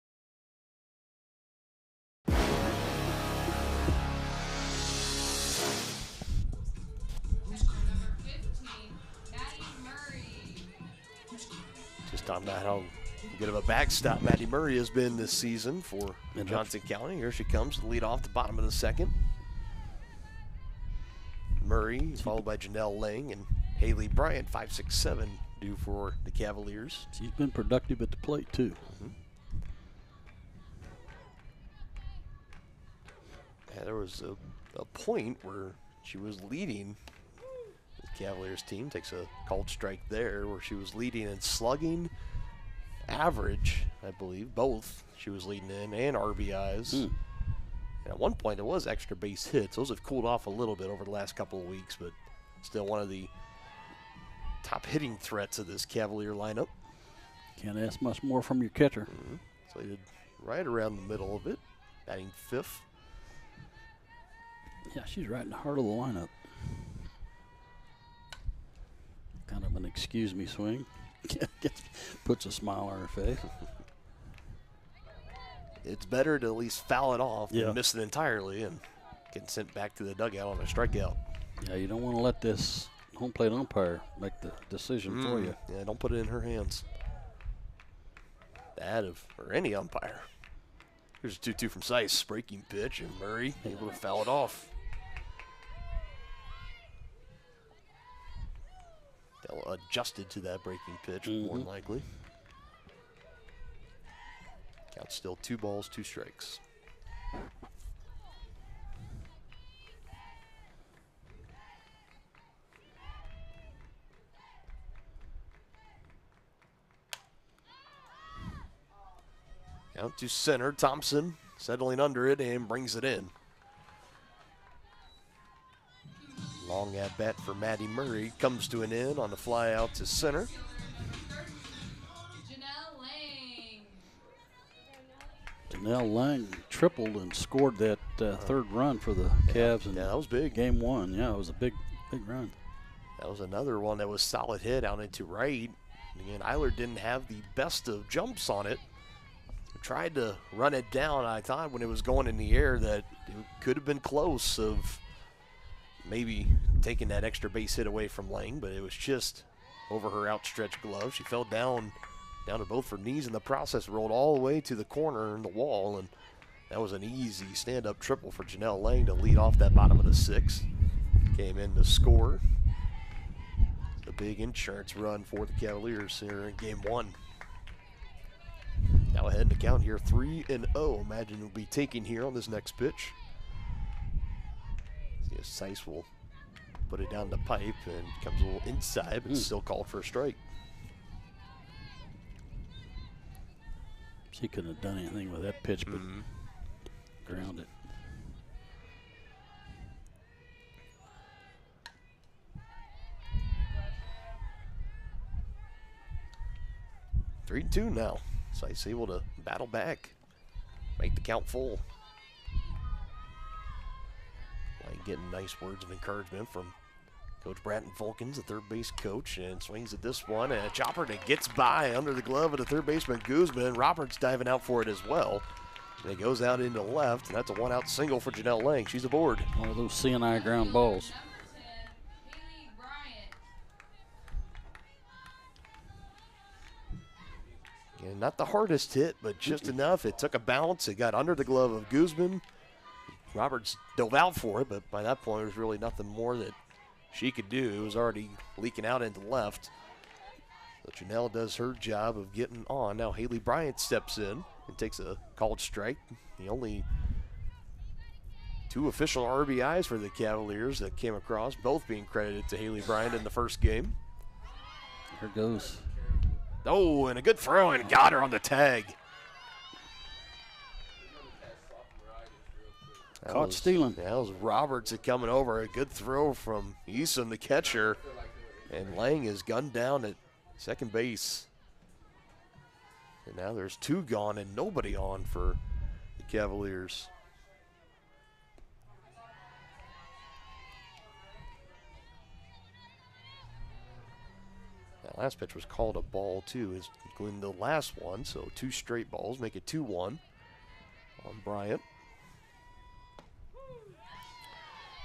Just talking about how good of a backstop Maddie Murray has been this season for Johnson County. Here she comes to lead off the bottom of the second. Murray, followed by Janelle Lang and Haley Bryant, 5'6", due for the Cavaliers. She's been productive at the plate, too. Yeah, there was a point where she was leading the Cavaliers team. Takes a called strike there where she was leading in slugging, average, I believe, both. She was leading in and RBIs. And at one point, it was extra base hits. Those have cooled off a little bit over the last couple of weeks, but still one of the top hitting threats of this Cavalier lineup. Can't ask much more from your catcher. Slated right around the middle of it, batting fifth. Yeah, she's right in the heart of the lineup. Kind of an excuse me swing. Puts a smile on her face. It's better to at least foul it off than miss it entirely and get sent back to the dugout on a strikeout. Yeah, you don't want to let this home plate umpire make the decision for you. Yeah, don't put it in her hands. That or any umpire. Here's a 2-2 from Sice, breaking pitch, and Murray able to foul it off. They'll adjusted to that breaking pitch, more than likely. Count still 2 balls, 2 strikes. Out to center, Thompson settling under it and brings it in. Long at bat for Maddie Murray comes to an end on the fly out to center. Janelle Lang tripled and scored that third run for the Cavs. Yeah, that was big. Game 1. Yeah, it was a big run. That was another one that was solid hit out into right. Again, Eiler didn't have the best of jumps on it. Tried to run it down. I thought when it was going in the air that it could have been close of maybe taking that extra base hit away from Lang, but it was just over her outstretched glove. She fell down to both her knees in the process, rolled all the way to the corner in the wall, and that was an easy stand-up triple for Janelle Lang to lead off that bottom of the 6th. Came in to score. The big insurance run for the Cavaliers here in game 1. Now ahead in the count here, 3-0. Imagine we'll be taking here on this next pitch. See if Seiss will put it down the pipe and comes a little inside, but still called for a strike. She couldn't have done anything with that pitch, but ground it. Three and 2 now. Seiss able to battle back, make the count full. Like getting nice words of encouragement from Coach Bratton Volkins, the third base coach, and swings at this one, and a chopper that gets by under the glove of the third baseman Guzman. Roberts diving out for it as well. And it goes out into left, and that's a one-out single for Janelle Lang. She's aboard. One of those CNI ground balls. And not the hardest hit, but just enough. It took a bounce. It got under the glove of Guzman. Roberts dove out for it, but by that point, there was really nothing more that she could do. It was already leaking out into left. So Janelle does her job of getting on. Now Haley Bryant steps in and takes a called strike. The only 2 official RBIs for the Cavaliers that came across, both being credited to Haley Bryant in the first game. Here goes. Oh, and a good throw, and got her on the tag. Caught stealing. That was Roberts coming over. A good throw from Eason, the catcher. And Lang is gunned down at second base. And now there's 2 gone and nobody on for the Cavaliers. That last pitch was called a ball, too, including the last one. So 2 straight balls, make it 2-1 on Bryant.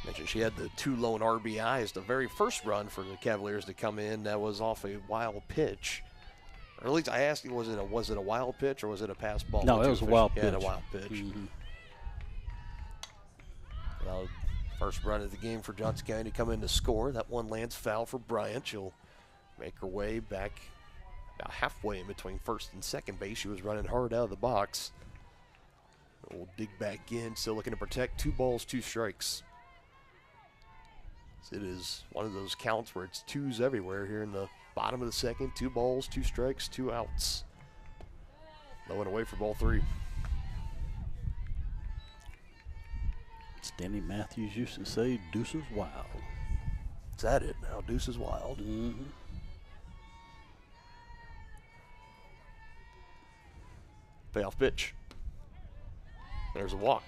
Mentioned she had the 2 lone RBIs, the very first run for the Cavaliers to come in. That was off a wild pitch. Or at least I asked you, was it a wild pitch or was it a pass ball? No, it was a wild pitch. Yeah, a wild pitch. Well, first run of the game for Johnson County to come in to score. That one lands foul for Bryant. She'll make her way back about halfway in between first and second base. She was running hard out of the box. We'll dig back in, still looking to protect. 2 balls, 2 strikes. It is one of those counts where it's 2s everywhere here in the bottom of the second. 2 balls, 2 strikes, 2 outs. Low and away for ball 3. Danny Matthews used to say, deuce is wild. Is that it now? Deuce is wild. Payoff pitch. There's a walk.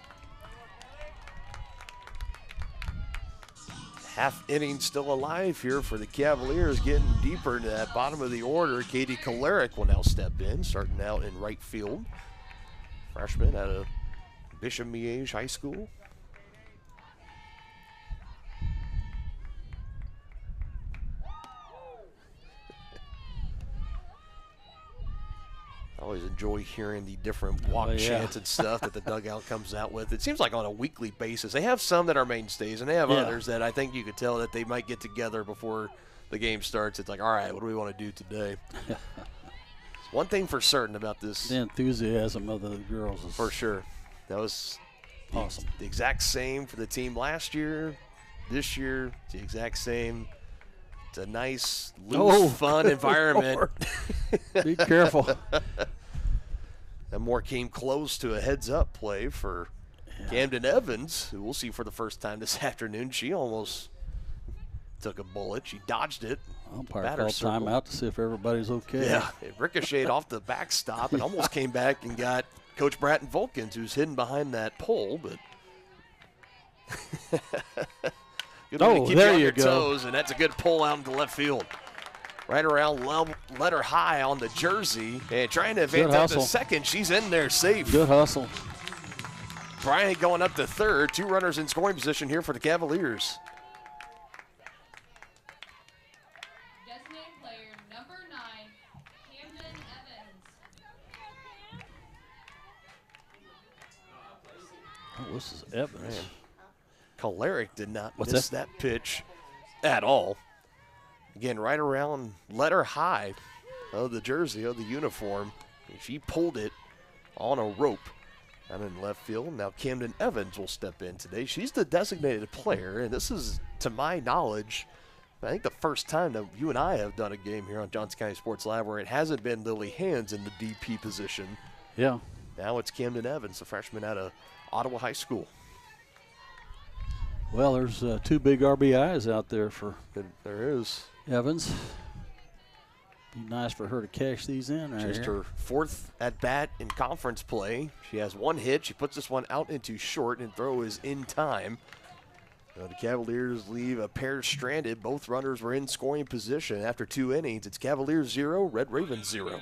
Half inning still alive here for the Cavaliers, getting deeper into that bottom of the order. Katie Kolarek will now step in, starting out in right field. Freshman out of Bishop Miege High School. I always enjoy hearing the different walk chants and stuff that the dugout comes out with. It seems like on a weekly basis. They have some that are mainstays, and they have others that I think you could tell that they might get together before the game starts. It's like, all right, what do we want to do today? One thing for certain about this. The enthusiasm of the girls is for sure. That was awesome. The exact same for the team last year. This year, it's the exact same. It's a nice, loose, fun environment. Be careful. And more came close to a heads-up play for Camden Evans, who we'll see for the first time this afternoon. She almost took a bullet. She dodged it. Umpire called timeout to see if everybody's okay. Yeah, it ricocheted off the backstop and almost came back and got Coach Bratton Volkins, who's hidden behind that pole, but good way to keep there on you your go. toes, and that's a good pull out into left field. Right around letter high on the jersey, and trying to advance up to second. She's in there safe. Good hustle. Bryant going up to third. 2 runners in scoring position here for the Cavaliers. Designated player number 9, Camden Evans. Oh, this is Evans. Man. Kolaric did not miss that pitch at all. Again, right around letter high of the jersey, of the uniform. She pulled it on a rope. I'm in left field. Now Camden Evans will step in today. She's the designated player, and this is, to my knowledge, I think the first time that you and I have done a game here on Johnson County Sports Live where it hasn't been Lily Hands in the DP position. Yeah. Now it's Camden Evans, a freshman out of Ottawa High School. Well, there's 2 big RBIs out there for there is Evans. Be nice for her to cash these in right Just here. her 4th at bat in conference play. She has 1 hit. She puts this one out into short, and throw is in time. The Cavaliers leave a pair stranded. Both runners were in scoring position after 2 innings. It's Cavaliers 0, Red Ravens 0.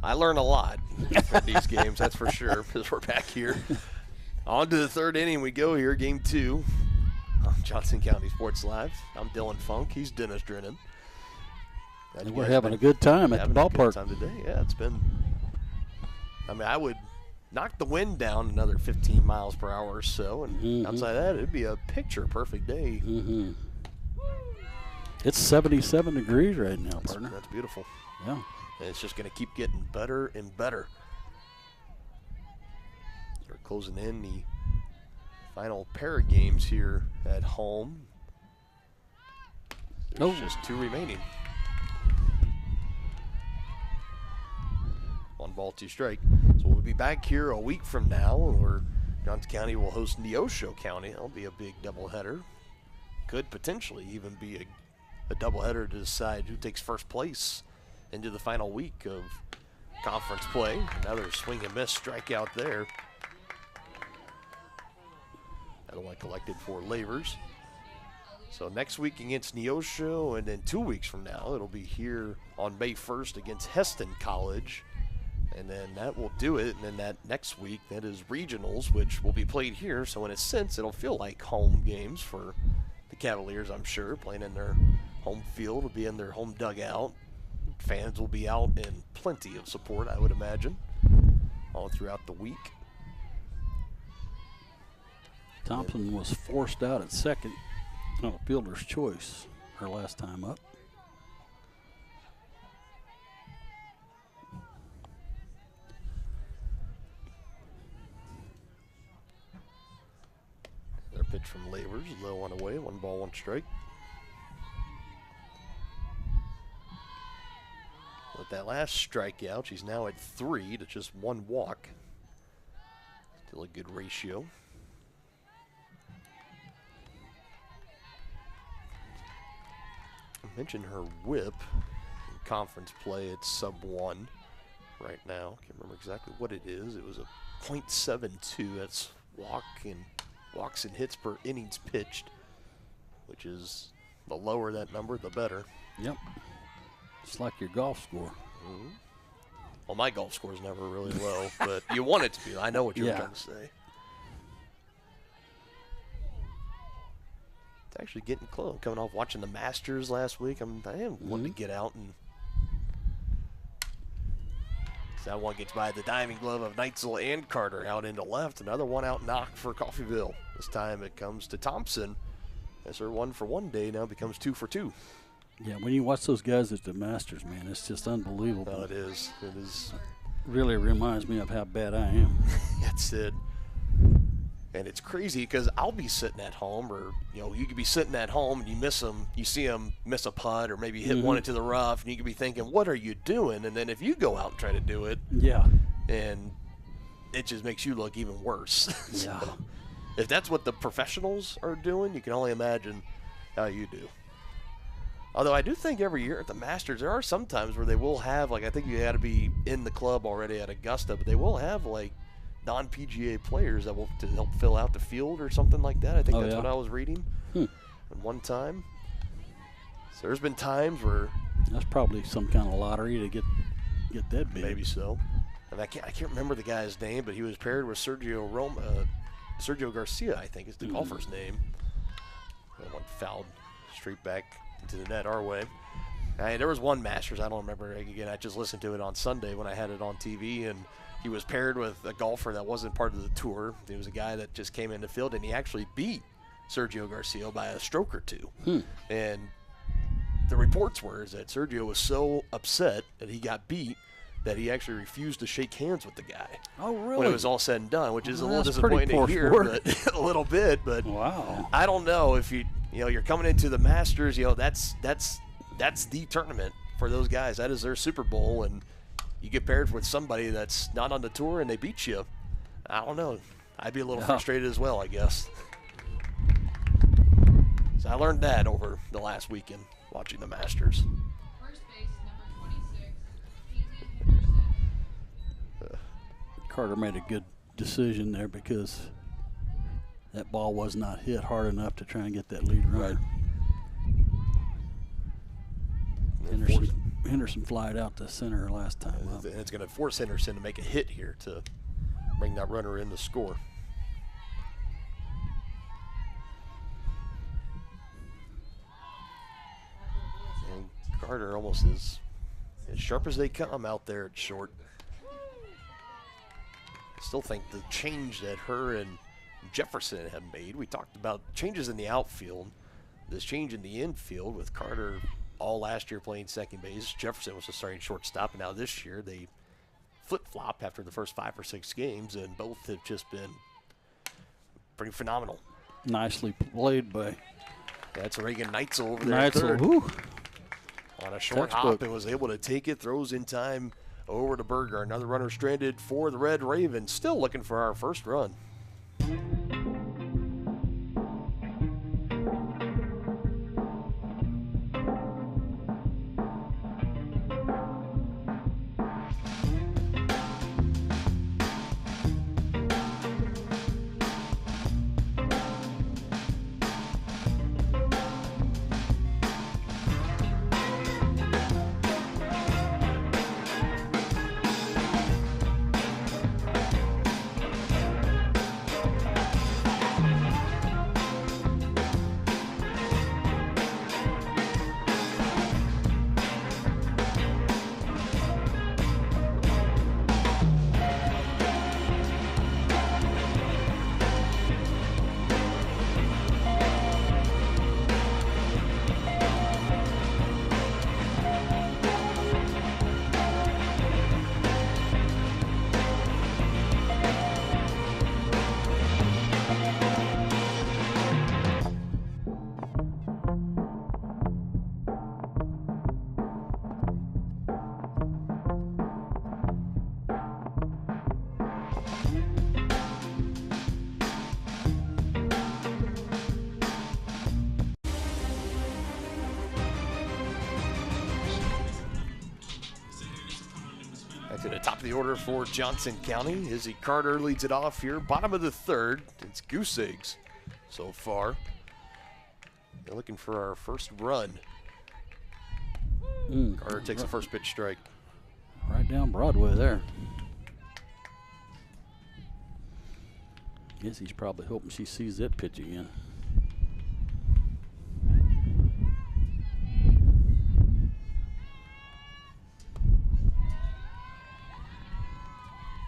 I learn a lot from these games, that's for sure, because we're back here. On to the 3rd inning we go here, game 2 on Johnson County Sports Live. I'm Dylan Funk. He's Dennis Drennan. And we're having a good time at the ballpark. Time today. Yeah, it's been. I mean, I would knock the wind down another 15 miles per hour or so, and outside that, it'd be a picture-perfect day. It's 77 degrees right now, partner. That's beautiful. Yeah. And it's just going to keep getting better and better. We're closing in the final pair of games here at home. There's just 2 remaining. 1 ball, 2 strike. So we'll be back here a week from now, where Johnson County will host Neosho County. That'll be a big doubleheader. Could potentially even be a doubleheader to decide who takes first place into the final week of conference play. Another swing and miss strikeout there. Another one collected for Lavers. So next week against Neosho, and then 2 weeks from now, it'll be here on May 1st against Heston College. And then that will do it. And then that next week, that is regionals, which will be played here. So in a sense, it'll feel like home games for the Cavaliers, I'm sure, playing in their home field, will be in their home dugout. Fans will be out in plenty of support, I would imagine, all throughout the week. Thompson was forced out at second on a fielder's choice her last time up. Their pitch from Lavers, low on away, 1 ball, 1 strike. With that last strikeout, she's now at 3 to just 1 walk. Still a good ratio. I mentioned her whip in conference play at sub 1. right now. Can't remember exactly what it is. It was a .72. That's walks and hits per innings pitched, which is the lower that number, the better. Yep. It's like your golf score. Mm-hmm. Well, my golf score is never really low, but you want it to be. I know what you're trying to say. It's actually getting close. Coming off watching the Masters last week, I am wanting to get out and. So that one gets by the diving glove of Neitzel and Carter out into left. Another one out knocked for Coffeyville. This time it comes to Thompson. As her 1-for-1 day now becomes 2-for-2. Yeah, when you watch those guys at the Masters, man, it's just unbelievable. No, it is. It is. Really reminds me of how bad I am. That's it. And it's crazy because I'll be sitting at home, or you could be sitting at home and you miss them. You see them miss a putt, or maybe hit one into the rough, and you could be thinking, "What are you doing?" And then if you go out and try to do it, and it just makes you look even worse. Yeah. So, if that's what the professionals are doing, you can only imagine how you do. Although I do think every year at the Masters, there are some times where they will have, I think you got to be in the club already at Augusta, but they will have, non-PGA players that will to help fill out the field or something like that. I think that's what I was reading at one time. So there's been times where... That's probably some kind of lottery to get that big. Maybe so. And I can't remember the guy's name, but he was paired with Sergio Garcia, I think is the golfer's name. That one fouled straight back into the net our way. There was one Masters, I don't remember. Again, I just listened to it on Sunday when I had it on TV, and he was paired with a golfer that wasn't part of the tour. He was a guy that just came in the field, and he actually beat Sergio Garcia by a stroke or two. And the reports were that Sergio was so upset that he got beat that he actually refused to shake hands with the guy. Oh, really? When it was all said and done, which is a little disappointing to hear, but a little bit. But wow, I don't know if you're coming into the Masters. That's the tournament for those guys. That is their Super Bowl, and you get paired with somebody that's not on the tour and they beat you. I don't know. I'd be a little frustrated as well, I guess. So I learned that over the last weekend watching the Masters. First base, number 26, Casey Henderson. Carter made a good decision there because that ball was not hit hard enough to try and get that lead run. Henderson flied out to center last time up. And it's going to force Henderson to make a hit here to bring that runner in to score. And Carter almost as sharp as they come out there at short. I still think the change that her and Jefferson have made, we talked about changes in the outfield, this change in the infield with Carter all last year playing second base. Jefferson was a starting shortstop, and now this year they flip-flop after the first 5 or 6 games, and both have just been pretty phenomenal. Nicely played by... That's Reagan Neitzel over there. Neitzel, on a short hop and was able to take it, throws in time over to Berger. Another runner stranded for the Red Ravens, still looking for our first run. the order for Johnson County. Izzy Carter leads it off here. Bottom of the third. It's goose eggs so far. They're looking for our first run. Carter takes the first pitch strike. Right down Broadway there. Guess he's probably hoping she sees that pitch again.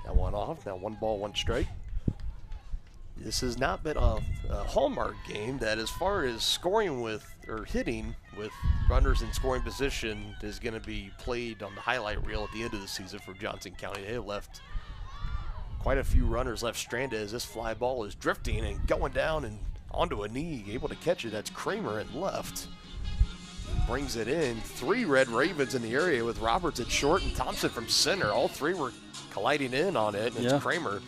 That one off. Now 1 ball, 1 strike. This has not been a hallmark game that, as far as scoring with or hitting with runners in scoring position, is going to be played on the highlight reel at the end of the season for Johnson County. They have left quite a few runners left stranded as this fly ball is drifting and going down and onto a knee, able to catch it. That's Kramer at left. Brings it in. 3 Red Ravens in the area with Roberts at short and Thompson from center. All 3 were colliding in on it, and it's Kramer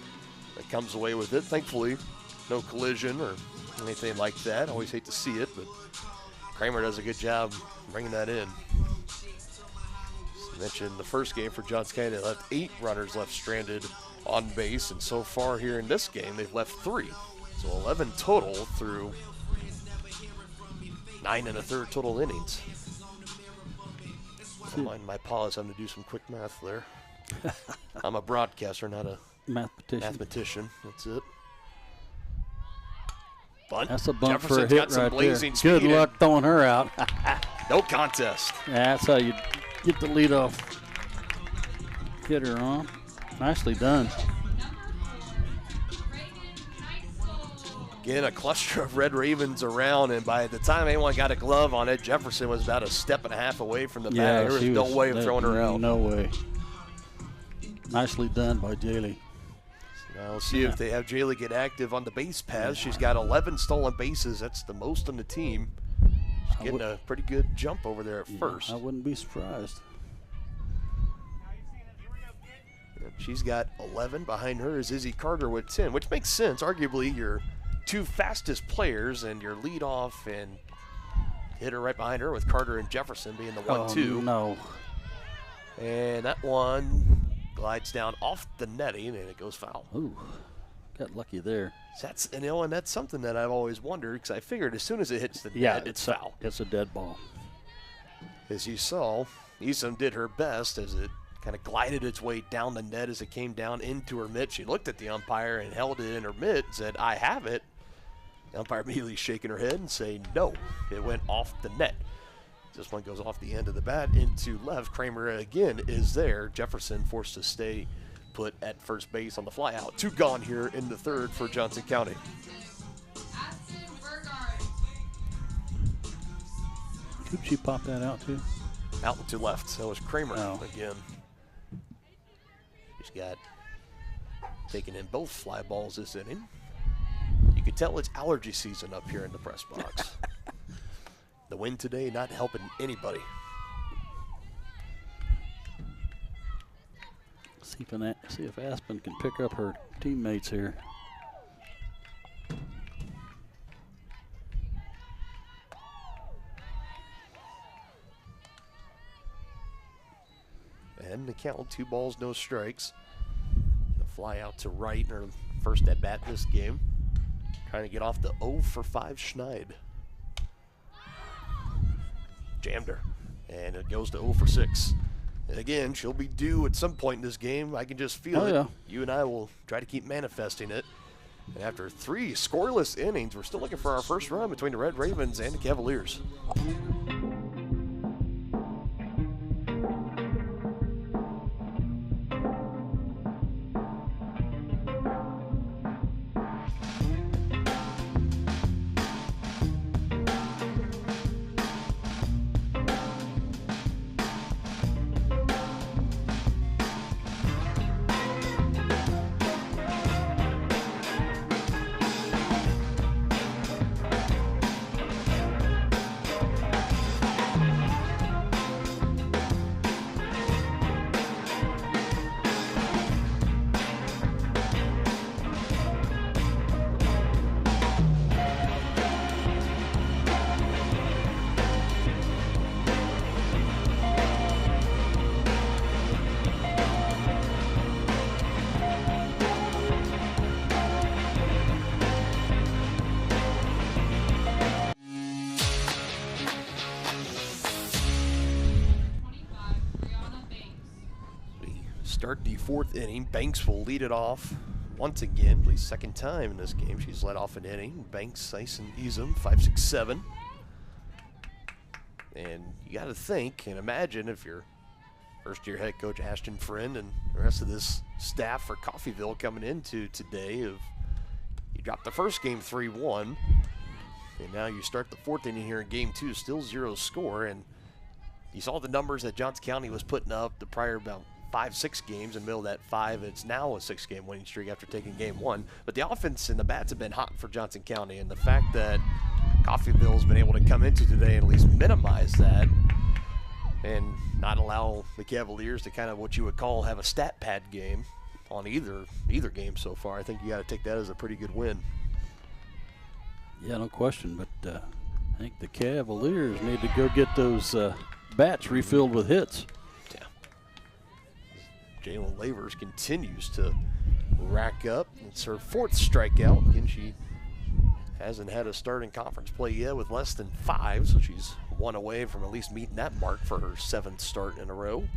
that comes away with it. Thankfully, no collision or anything like that. Always hate to see it, but Kramer does a good job bringing that in. As I mentioned, the first game for Johnson County, they left 8 runners left stranded on base, and so far here in this game, they've left 3. So 11 total through 9 1/3 total innings. My pause, I'm going to do some quick math there. I'm a broadcaster, not a mathematician. That's it. Bunt. That's a bunt Jefferson's for a hit got some right blazing there. Good speed luck throwing her out. No contest. That's how you get the leadoff hitter on. Nicely done. Again, a cluster of Red Ravens around, and by the time anyone got a glove on it, Jefferson was about a step and a half away from the bat. There was no way of throwing her out. No way. Nicely done by Jaylee. Now we'll see if they have Jaylee get active on the base paths. She's got 11 stolen bases. That's the most on the team. She's getting a pretty good jump over there at first. I wouldn't be surprised. She's got 11. Behind her is Izzy Carter with 10, which makes sense. Arguably your 2 fastest players and your leadoff and hitter right behind her with Carter and Jefferson being the 1-2. Oh, no. And that one glides down off the netting and it goes foul. Ooh, got lucky there. And that's something that I've always wondered, because I figured as soon as it hits the net, it's foul. It's a dead ball. As you saw, Esom did her best as it kind of glided its way down the net as it came down into her mitt. She looked at the umpire and held it in her mitt and said, "I have it." The umpire immediately shaking her head and saying, "No, it went off the net." This one goes off the end of the bat into left. Kramer again is there. Jefferson forced to stay put at first base on the fly out. 2 gone here in the third for Johnson County. Did she pop that out too? Out to left. That was Kramer again. She's got taking in both fly balls this inning. You can tell it's allergy season up here in the press box. The wind today not helping anybody. See if Aspen can pick up her teammates here. And the count, 2 balls, no strikes. A fly out to right in her first at bat this game. Trying to get off the 0 for 5 Schneid. Jammed her, and it goes to 0 for 6. And again, she'll be due at some point in this game. I can just feel it. Yeah. You and I will try to keep manifesting it. And after 3 scoreless innings, we're still looking for our first run between the Red Ravens and the Cavaliers. start the fourth inning. Banks will lead it off once again, at least second time in this game. She's led off an inning. Banks, Ice, and Easum, 5, 6, 7. And you got to think and imagine if you're first-year head coach Ashton Friend and the rest of this staff for Coffeyville coming into today, of you dropped the first game 3-1, and now you start the fourth inning here in game 2, still 0 score, and you saw the numbers that Johnson County was putting up the prior about 5-6 games. In the middle of that 5, it's now a 6-game winning streak after taking game 1. But the offense and the bats have been hot for Johnson County, and the fact that Coffeyville's been able to come into today and at least minimize that and not allow the Cavaliers to kind of what you would call have a stat pad game on either game so far, I think you got to take that as a pretty good win. Yeah, no question, but I think the Cavaliers need to go get those bats refilled with hits. Yeah. Jalen Lavers continues to rack up. It's her 4th strikeout. Again, she hasn't had a start in conference play yet with less than 5, so she's 1 away from at least meeting that mark for her 7th start in a row.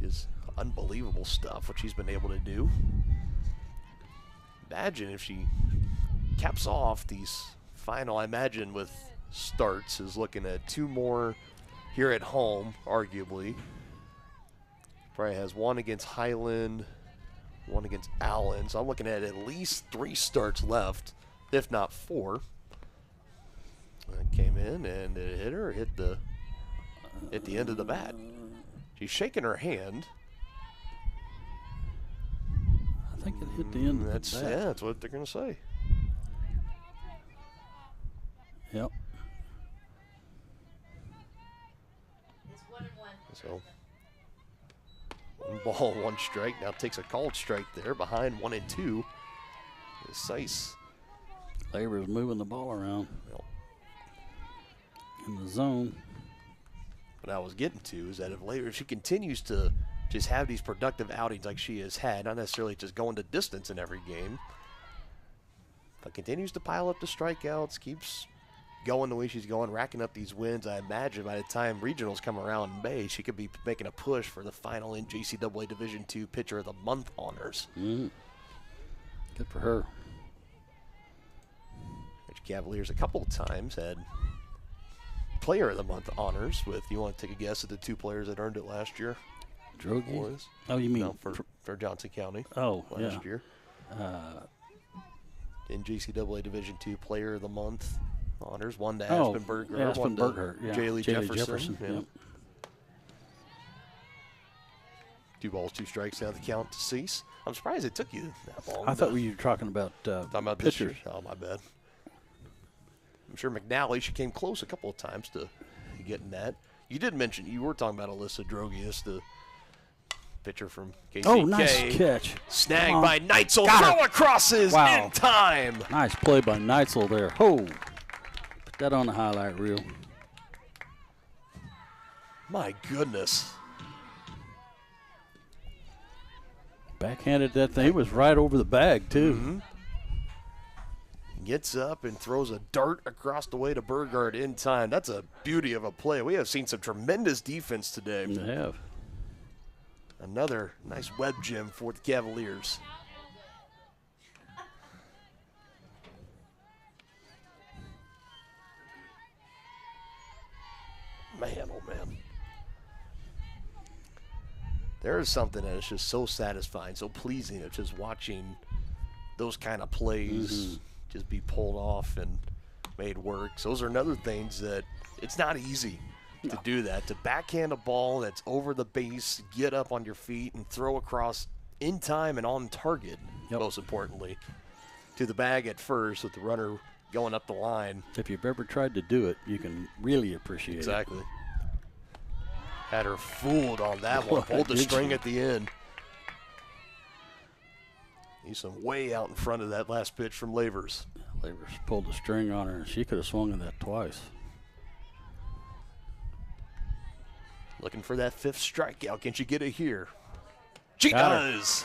Just unbelievable stuff what she's been able to do. Imagine if she caps off these final, I imagine with starts, is looking at 2 more here at home, arguably. Probably has 1 against Highland, 1 against Allen. So I'm looking at least 3 starts left, if not 4. That came in and it hit her, hit the end of the bat. She's shaking her hand. I think it hit the end of the bat. Yeah, that's what they're going to say. Yep. So 1 ball, 1 strike. Now takes a called strike there behind 1 and 2. Sice. Labor's moving the ball around in the zone. What I was getting to is that if she continues to just have these productive outings like she has had, not necessarily just going to distance in every game, but continues to pile up the strikeouts, keeps going the way she's going, racking up these wins, I imagine by the time regionals come around in May, she could be making a push for the final NJCAA Division II Pitcher of the Month honors. Good for her. Which Cavaliers a couple of times had Player of the Month honors with, you want to take a guess at the 2 players that earned it last year? Drogi? Oh, you mean? No, for Johnson County. Oh, last year. NJCAA Division II Player of the Month honors, 1 to Aspen Berger, 1 to Jaylee Jefferson. Yep. 2 balls, 2 strikes, now the count to cease. I'm surprised it took you that long. I thought you were talking about pitchers. Oh, my bad. I'm sure McNally, she came close a couple of times to getting that. You did mention, you were talking about Alyssa Drogius, the pitcher from KCK. Oh, nice catch. Snagged by Neitzel. Throw across his in time. Nice play by Neitzel there. Oh, put that on the highlight reel. My goodness. Backhanded that thing. It was right over the bag, too. Gets up and throws a dart across the way to Burgard in time. That's a beauty of a play. We have seen some tremendous defense today. We have. Another nice web gem for the Cavaliers. Man, oh man. There is something that is just so satisfying, so pleasing of just watching those kind of plays just be pulled off and made work. So those are another things that it's not easy to do that, to backhand a ball that's over the base, get up on your feet and throw across in time and on target, most importantly, to the bag at first with the runner going up the line. If you've ever tried to do it, you can really appreciate it. Exactly. Had her fooled on that one. Pulled the string at the end. He's some way out in front of that last pitch from Lavers. Lavers pulled the string on her, and she could have swung at that twice. Looking for that 5th strikeout. Can she get it here? She does.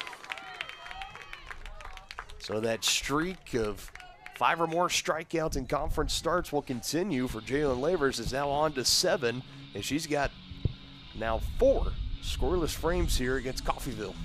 So that streak of 5 or more strikeouts in conference starts will continue for Jalen Lavers. Is now on to 7, and she's got now 4 scoreless frames here against Coffeyville.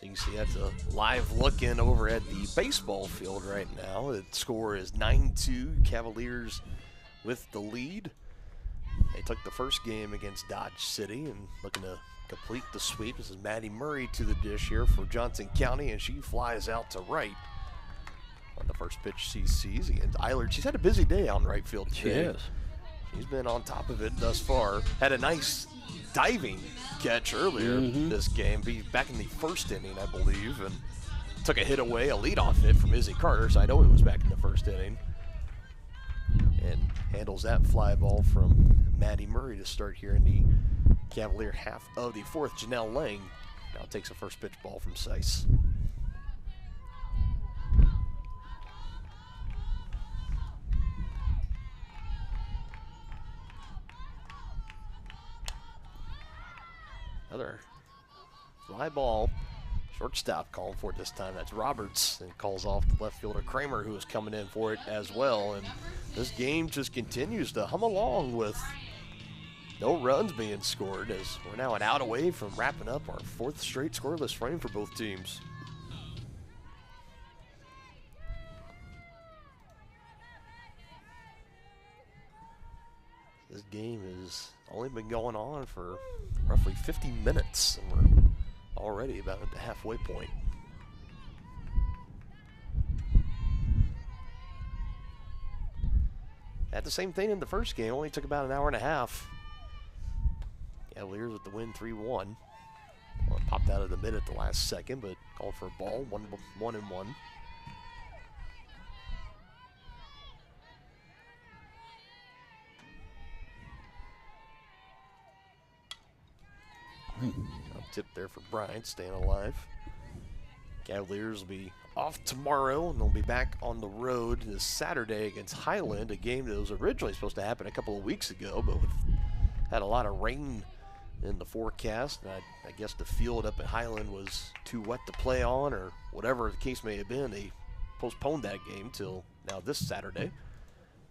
You can see that's a live look in over at the baseball field right now. The score is 9-2, Cavaliers with the lead. They took the first game against Dodge City and looking to complete the sweep. This is Maddie Murray to the dish here for Johnson County, and she flies out to right on the first pitch she sees against Eilert. She's had a busy day out in right field today. She is. She's been on top of it thus far. Had a nice diving catch earlier this game, back in the first inning, I believe, and took a hit away, a leadoff hit from Izzy Carter, so I know it was back in the first inning. And handles that fly ball from Maddie Murray to start here in the Cavalier half of the fourth. Janelle Lang now takes a first pitch ball from Seiss. Another fly ball, shortstop calling for it this time. That's Roberts, and calls off the left fielder Kramer, who is coming in for it as well. And this game just continues to hum along with no runs being scored, as we're now an out away from wrapping up our fourth straight scoreless frame for both teams. This game has only been going on for roughly 50 minutes, and we're already about at the halfway point. Had the same thing in the first game, only took about an hour and a half. Cavaliers with the win 3-1. Well, it popped out of the mid at the last second, but called for a ball, 1-1. Tip there for Bryant, staying alive. Cavaliers will be off tomorrow, and they'll be back on the road this Saturday against Highland, a game that was originally supposed to happen a couple of weeks ago, but had a lot of rain in the forecast. And I guess the field up at Highland was too wet to play on, or whatever the case may have been. They postponed that game till now this Saturday.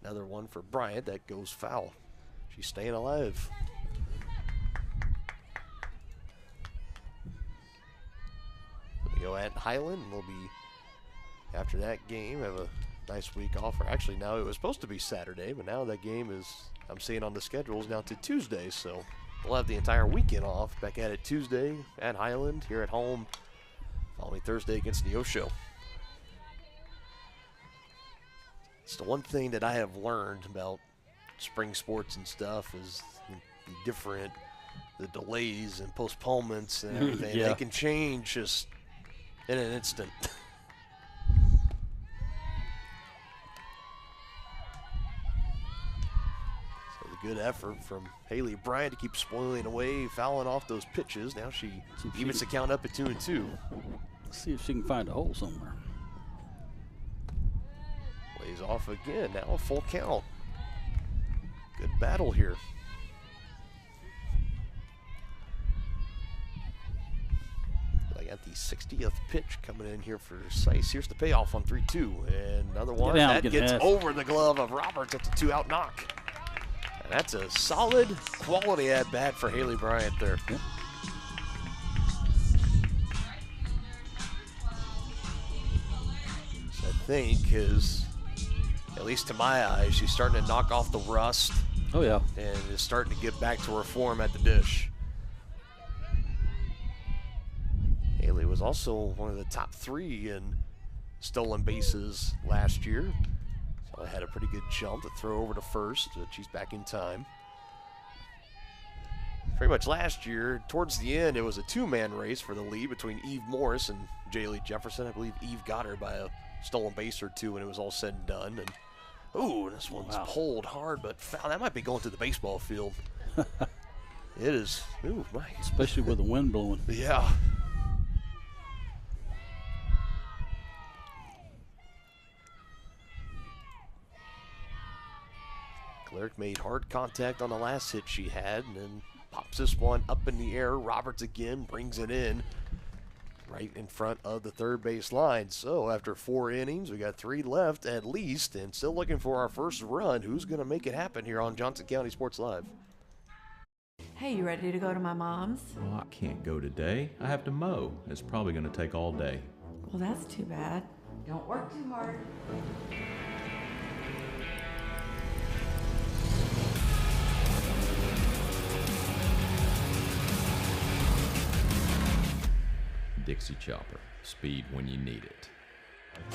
Another one for Bryant that goes foul. She's staying alive. Go at Highland, and we'll be, after that game, have a nice week off. Or actually, now it was supposed to be Saturday, but now that game is, I'm seeing on the schedule, is now to Tuesday, so we'll have the entire weekend off. Back at it Tuesday at Highland, here at home, following Thursday against Neosho. It's the one thing that I have learned about spring sports and stuff is the delays and postponements and everything. Yeah. They can change just in an instant. So the good effort from Haley Bryant to keep spoiling away, fouling off those pitches. Now she evens the count up at 2-2. Let's see if she can find a hole somewhere. Plays off again, now a full count. Good battle here. Got the 60th pitch coming in here for Seiss. Here's the payoff on 3-2. And another one that gets over the glove of Roberts. That's a 2-out knock. And that's a solid quality at bat for Haley Bryant there. Yep. So I think is, at least to my eyes, she's starting to knock off the rust Oh, yeah. And is starting to get back to her form at the dish. Haley was also one of the top 3 in stolen bases last year. So I had a pretty good jump to throw over to first, but she's back in time. Pretty much last year, towards the end, it was a 2-man race for the lead between Eve Morris and Jaylee Jefferson. I believe Eve got her by a stolen base or 2 when it was all said and done. And ooh, this one's pulled hard, but foul. That might be going to the baseball field. It is. Ooh, my. Especially with the wind blowing. Yeah. Cleric made hard contact on the last hit she had, and then pops this one up in the air. Roberts again brings it in right in front of the third base line. So after 4 innings, we got 3 left at least, and still looking for our first run. Who's going to make it happen here on Johnson County Sports Live? Hey, you ready to go to my mom's? Well, I can't go today. I have to mow. It's probably going to take all day. Well, that's too bad. Don't work too hard. Dixie Chopper. Speed when you need it.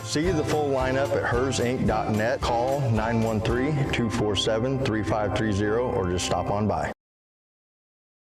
See the full lineup at hersinc.net. Call 913-247-3530 or just stop on by.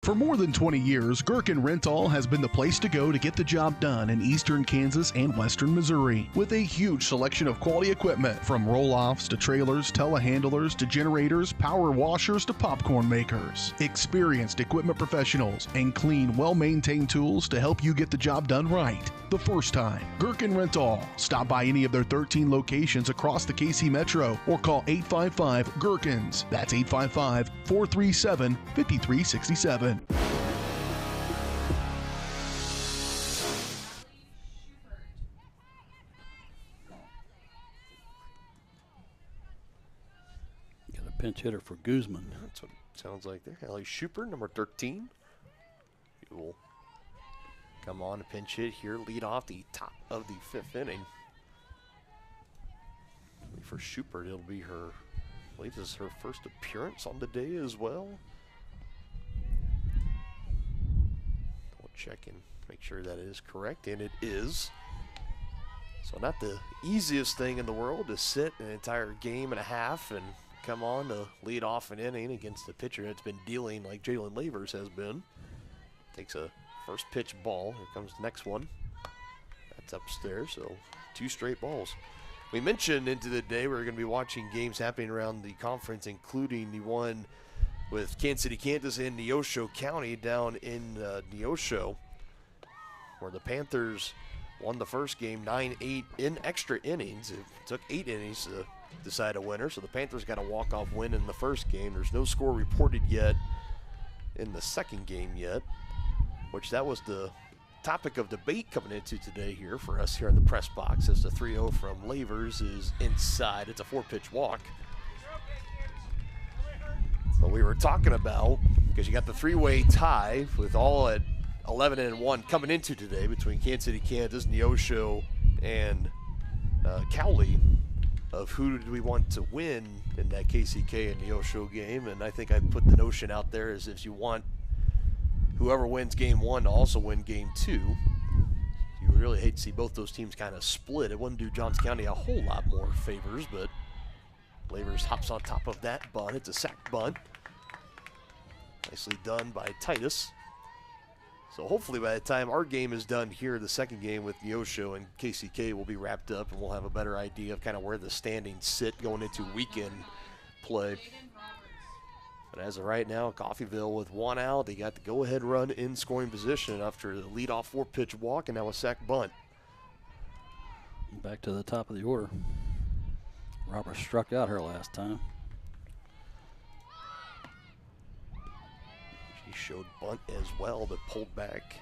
For more than 20 years, Gherkin Rental has been the place to go to get the job done in eastern Kansas and western Missouri. With a huge selection of quality equipment, from roll-offs to trailers, telehandlers to generators, power washers to popcorn makers. Experienced equipment professionals and clean, well-maintained tools to help you get the job done right the first time. Gherkin Rental. Stop by any of their 13 locations across the KC Metro or call 855-GHERKINS. That's 855-437-5367. Got a pinch hitter for Guzman. That's what it sounds like there. Allie Schupert, number 13. He will come on a pinch hit here, lead off the top of the 5th inning. For Schupert, it'll be her, I believe this is her first appearance on the day as well. We'll check and make sure that is correct, and it is. So not the easiest thing in the world to sit an entire game and a half and come on to lead off an inning against a pitcher that's been dealing like Jalen Lavers has been. Takes a first pitch ball. Here comes the next one. That's upstairs, so 2 straight balls. We mentioned into the day we're going to be watching games happening around the conference, including the one with Kansas City, Kansas and Neosho County down in Neosho, where the Panthers won the first game 9-8 in extra innings. It took 8 innings to decide a winner, so the Panthers got a walk-off win in the first game. There's no score reported yet in the second game yet, which that was the topic of debate coming into today here for us here in the press box, as the 3-0 from Lavers is inside. It's a 4-pitch walk. But we were talking about, because you got the 3-way tie with all at 11-1 coming into today between Kansas City, Kansas, Neosho, and Cowley, of who do we want to win in that KCK and Neosho game. And I think I put the notion out there as if you want whoever wins game 1 to also win game 2. You would really hate to see both those teams kind of split. It wouldn't do Johnson County a whole lot more favors, but Lavers hops on top of that bunt. It's a sac bunt. Nicely done by Titus. So hopefully by the time our game is done here, the second game with Neosho and KCK will be wrapped up, and we'll have a better idea of kind of where the standings sit going into weekend play. But as of right now, Coffeyville with 1 out. They got the go-ahead run in scoring position after the leadoff 4-pitch walk and now a sac bunt. Back to the top of the order. Robert struck out her last time. She showed bunt as well, but pulled back.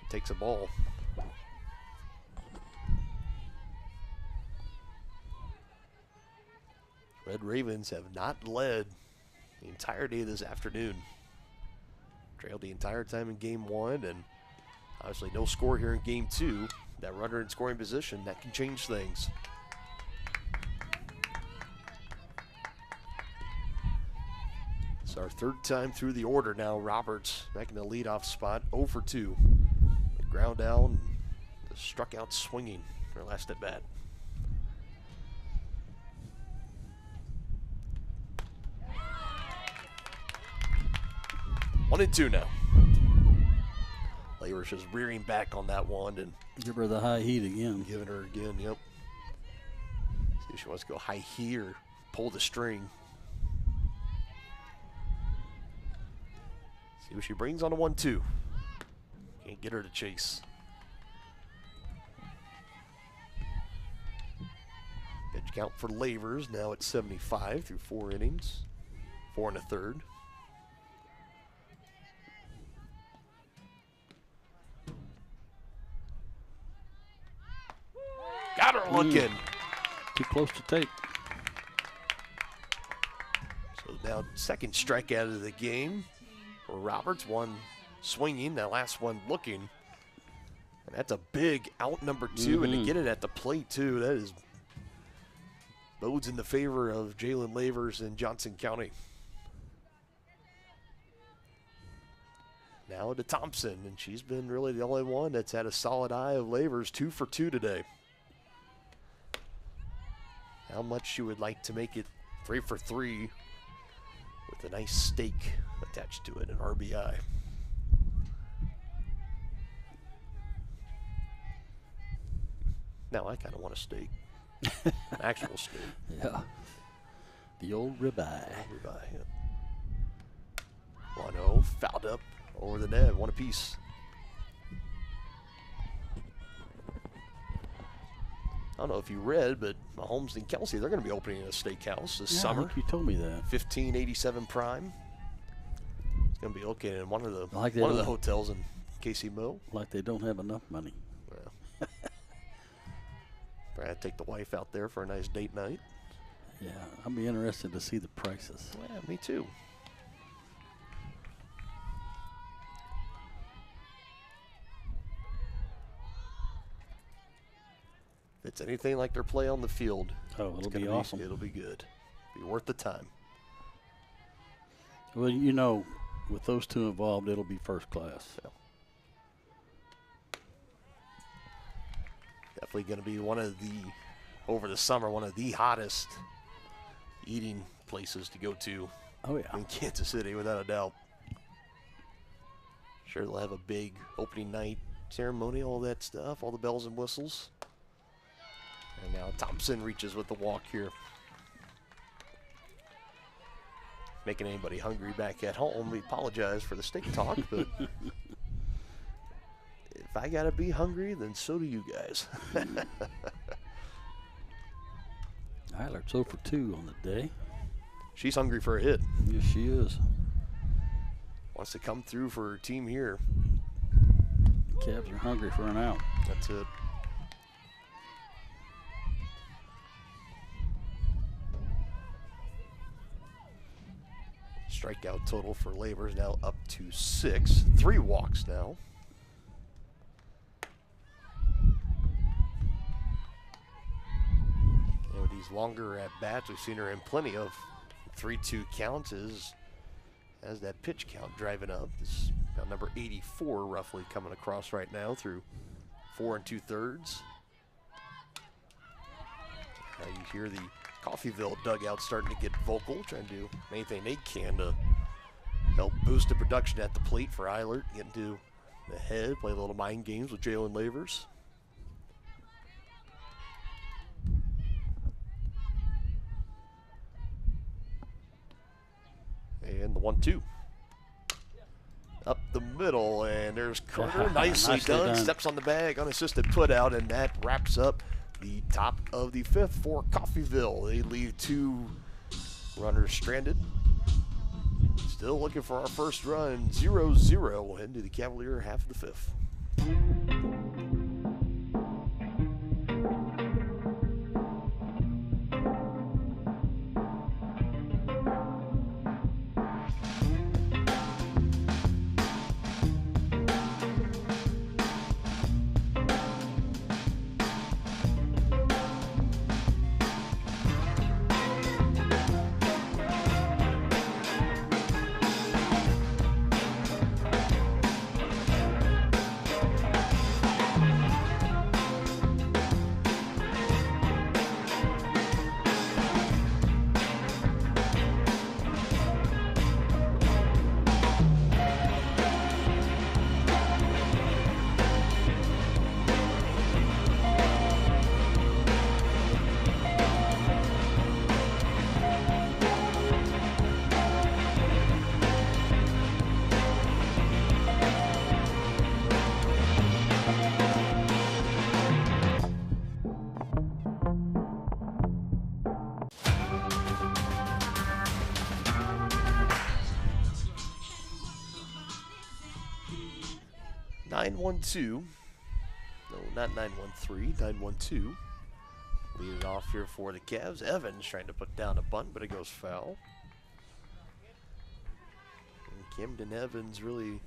Takes a ball. Red Ravens have not led the entirety of this afternoon. Trailed the entire time in game 1, and obviously no score here in game 2. That runner in scoring position, that can change things. It's our third time through the order now. Roberts back in the leadoff spot, 0 for 2. The ground down, struck out swinging her last at bat. One and two now. Lavers is rearing back on that one and give her the high heat again. Giving her again, yep. See if she wants to go high heat or pull the string. See what she brings on a 1-2. Can't get her to chase. Pitch count for Lavers now at 75 through 4 innings. 4 1/3. Got her looking. Too close to take. So now second strikeout of the game for Roberts. One swinging, that last one looking. And that's a big out number 2, and to get it at the plate too, that is bodes in the favor of Jalen Lavers in Johnson County. Now to Thompson, and she's been really the only one that's had a solid eye of Lavers. 2 for 2 today. How much she would like to make it 3 for 3 with a nice stake attached to it, an RBI. Now I kind of want a steak, an actual steak. Yeah, the old ribeye. Ribeye, yeah. 1-0, fouled up over the net, 1 apiece. I don't know if you read, but Mahomes and Kelsey, they're going to be opening a steakhouse this summer. I think you told me that. 1587 Prime. It's going to be located in one of the hotels in KC Mill. Like they don't have enough money. Well, Brad, take the wife out there for a nice date night. Yeah, I'll be interested to see the prices. Yeah, me too. If it's anything like their play on the field, it'll be awesome. It'll be good. Be worth the time. Well, you know, with those two involved, it'll be first class. Yeah. Definitely going to be one of the, over the summer, one of the hottest eating places to go to. Oh, yeah. In Kansas City, without a doubt. Sure, they'll have a big opening night ceremony, all that stuff, all the bells and whistles. And now Thompson reaches with the walk here. Making anybody hungry back at home. We apologize for the steak talk, but if I got to be hungry, then so do you guys. Eilert's 0 for 2 on the day. She's hungry for a hit. Yes, she is. Wants to come through for her team here. Cavs are hungry for an out. That's it. Strikeout total for Lavers now up to 6. 3 walks now. And with these longer at bats, we've seen her in plenty of 3-2 counts as that pitch count driving up. This is about number 84 roughly coming across right now through 4 2/3. Now you hear the Coffeyville dugout starting to get vocal, trying to do anything they can to help boost the production at the plate for Eilert. Get into the head, play a little mind games with Jalen Lavers. And the 1-2. Up the middle, and there's Carter. Nicely done. Steps on the bag, unassisted put out, and that wraps up the top of the 5th for Coffeyville. They leave 2 runners stranded. Still looking for our first run, 0-0 into the Cavalier half of the 5th. 9-1-2. No, not 9-1-3, 9-1-2. Lead it off here for the Cavs. Evans trying to put down a bunt, but it goes foul. And Camden Evans, really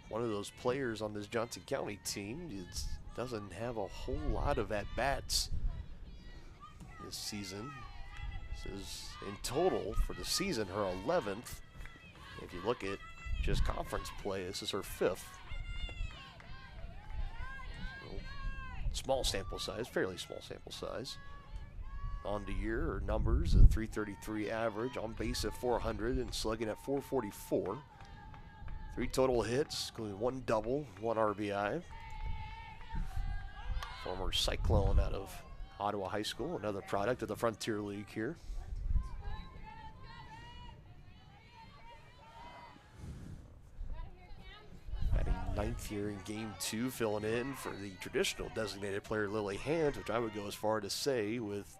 one of those players on this Johnson County team. He doesn't have a whole lot of at-bats this season. This is in total for the season her 11th. If you look at just conference play, this is her 5th. So, small sample size, fairly small sample size. On the year, her numbers, a .333 average, on base at 400 and slugging at .444. 3 total hits, including 1 double, 1 RBI. Former Cyclone out of Ottawa High School, another product of the Frontier League here. Batting 9th here in Game 2, filling in for the traditional designated player Lily Hand, which I would go as far to say with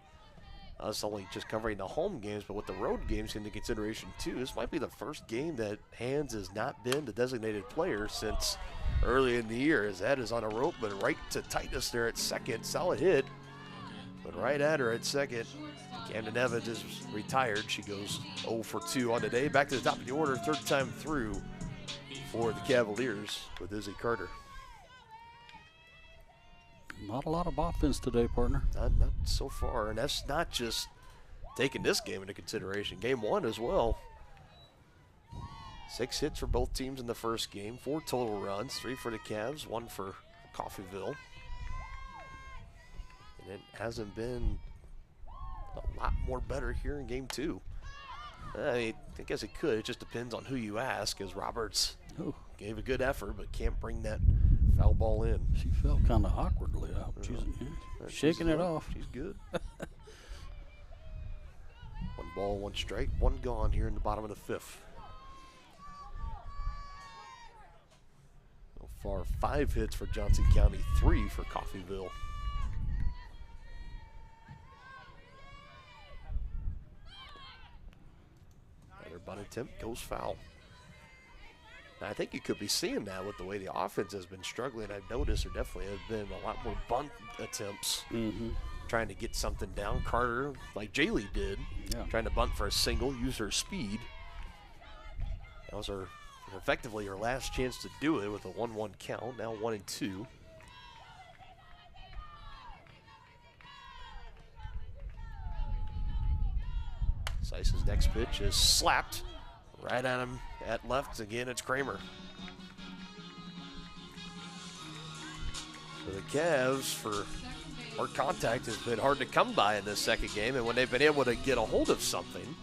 us only just covering the home games, but with the road games into consideration too, this might be the first game that Hands has not been the designated player since early in the year, as that is on a rope, but right to Titus there at second. Solid hit, but right at her at second. Camden Evans is retired. She goes 0 for 2 on the day. Back to the top of the order, 3rd time through for the Cavaliers with Izzy Carter. Not a lot of offense today, partner. Not so far, and that's not just taking this game into consideration. Game 1 as well. 6 hits for both teams in the first game, 4 total runs, 3 for the Cavs, 1 for Coffeyville. And it hasn't been a lot more better here in Game 2. I guess it could. It just depends on who you ask, as Roberts gave a good effort but can't bring that foul ball in. She felt kind of awkwardly out. She's shaking it off. She's good. 1 ball, 1 strike, 1 gone here in the bottom of the 5th. So far, 5 hits for Johnson County, 3 for Coffeyville. Another bunt attempt goes foul. Now, I think you could be seeing that with the way the offense has been struggling. I've noticed there definitely have been a lot more bunt attempts, trying to get something down. Carter, like Jaylee did, trying to bunt for a single, use her speed. That was effectively her last chance to do it with a 1-1 count. Now 1-2. Seise's next pitch is slapped right at him at left. Again, it's Kramer. For the Cavs, for more contact has been hard to come by in this second game, and when they've been able to get a hold of something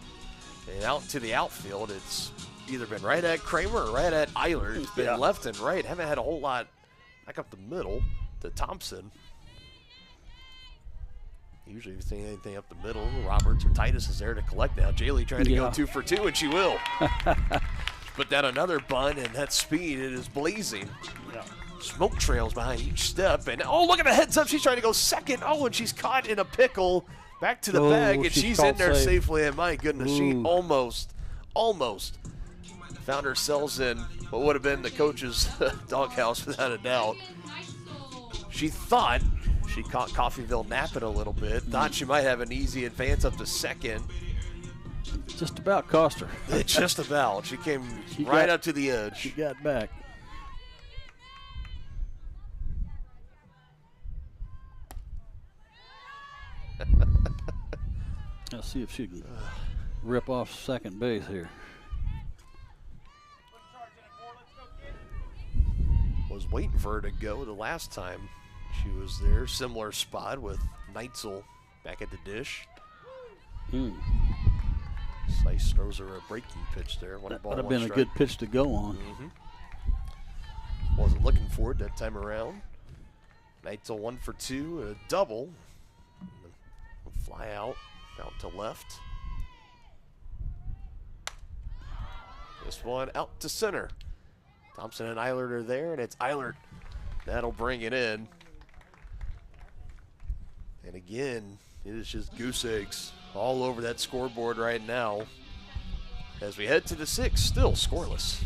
and out to the outfield, it's either been right at Kramer or right at Eiler. It's been left and right. Haven't had a whole lot back up the middle to Thompson. Usually if you see anything up the middle, Roberts or Titus is there to collect now. Jaylee trying to go 2 for 2, and she will. Put down another bunt, and that speed, it is blazing. Smoke trails behind each step. And, oh, look at the heads up. She's trying to go second. Oh, and she's caught in a pickle. Back to the bag, and she's in there safely. And, my goodness, she almost found herself in what would have been the coach's doghouse without a doubt. She thought she caught Coffeyville napping a little bit. Thought she might have an easy advance up to second. Just about cost her. It's just about. She came right up to the edge. She got back. Let's see if she can rip off second base here. Was waiting for her to go the last time she was there. Similar spot with Neitzel back at the dish. Slice throws her a breaking pitch there. That would have been a good pitch to go on. Wasn't looking for it that time around. Neitzel 1 for 2, a double. Fly out to left. This one out to center. Thompson and Eilert are there, and it's Eilert that'll bring it in. And again, it is just goose eggs all over that scoreboard right now. As we head to the 6th, still scoreless.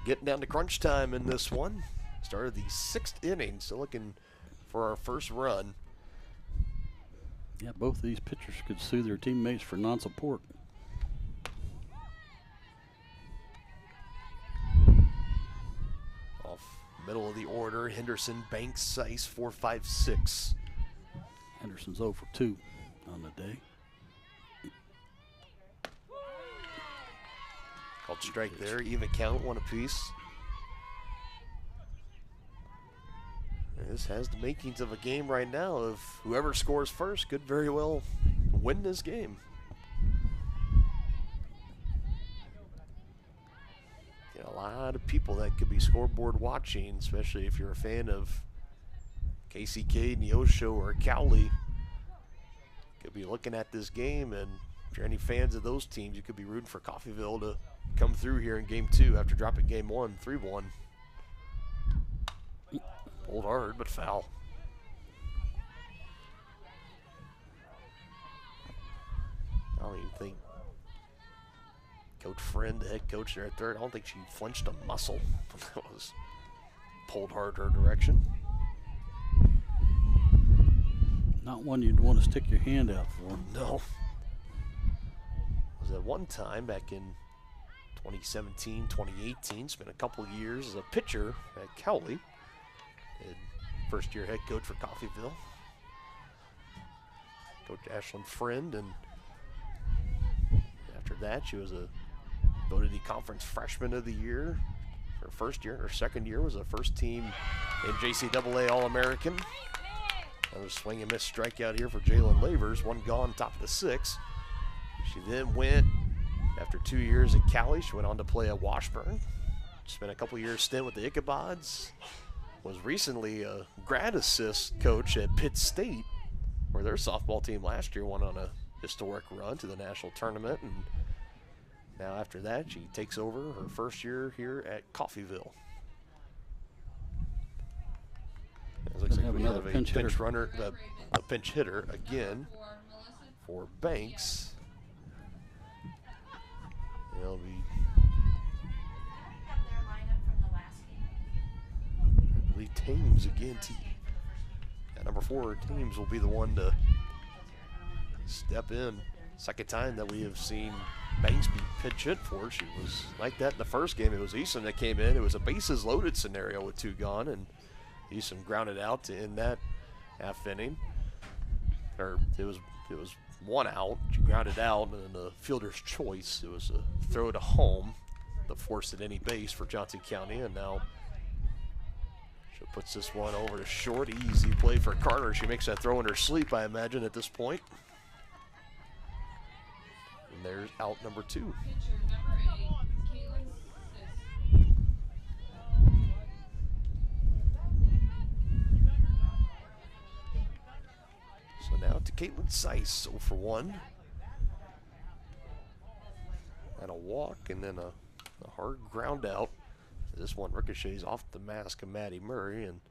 getting down to crunch time in this one. Started the 6th inning, still looking for our first run. Yeah, both of these pitchers could sue their teammates for non-support. Off middle of the order, Henderson, Banks, Seiss, 4, 5, 6. Henderson's 0 for 2 on the day. Called strike there, even count, 1 apiece. This has the makings of a game right now of whoever scores first could very well win this game. You know, a lot of people that could be scoreboard watching, especially if you're a fan of KCK, Neosho, or Cowley. Could be looking at this game, and if you're any fans of those teams, you could be rooting for Coffeyville to come through here in Game 2 after dropping Game 1, 3-1. Pulled hard, but foul. I don't even think Coach Friend, the head coach there at third, I don't think she flinched a muscle. That was pulled hard her direction. Not one you'd want to stick your hand out for. No. It was at one time back in 2017, 2018, spent a couple years as a pitcher at Cowley. First year head coach for Coffeyville. Coach Ashlyn Friend, and after that she was voted the conference freshman of the year. Her first year, her second year was a first team NJCAA All-American. Another swing and miss strikeout here for Jalen Lavers, 1 gone, top of the 6th. She then went, after 2 years at Cali, she went on to play at Washburn. Spent a couple years stint with the Ichabods. Was recently a grad assist coach at Pitt State, where their softball team last year went on a historic run to the national tournament. And now after that, she takes over her first year here at Coffeyville. It looks like we have a pinch runner, a pinch hitter again for Banks. It'll be Thames again. Number 4, Thames will be the one to step in. Second time that we have seen Banks be pinch hit for. She was like that in the first game. It was Easton that came in. It was a bases loaded scenario with 2 gone, and Easton grounded out to end that half inning. Or it was 1 out. She grounded out, and the fielder's choice. It was a throw to home, the force at any base for Johnson County, and now she puts this one over to short. Easy play for Carter. She makes that throw in her sleep, I imagine, at this point. And there's out number 2. So now to Caitlin Seiss, 0 for 1. And a walk, and then a hard ground out. This one ricochets off the mask of Maddie Murray, and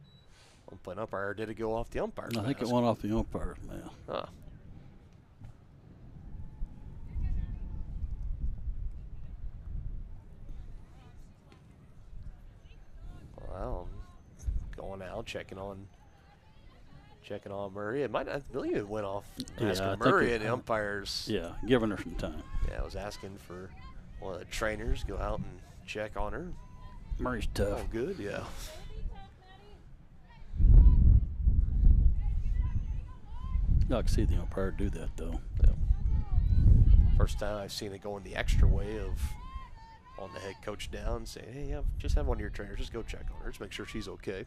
umpire umpire did it go off the umpire's mask? I think it went off the umpire's mask. Huh. Well, going out, checking on Murray. It might not really have went off mask of Murray, and the umpires. Yeah, giving her some time. Yeah, I was asking for one of the trainers go out and check on her. Murray's tough. Oh, good, yeah. I can see the umpire do that, though. Yeah. First time I've seen it going the extra way of on the head coach down, saying, hey, just have one of your trainers, just go check on her, just make sure she's okay.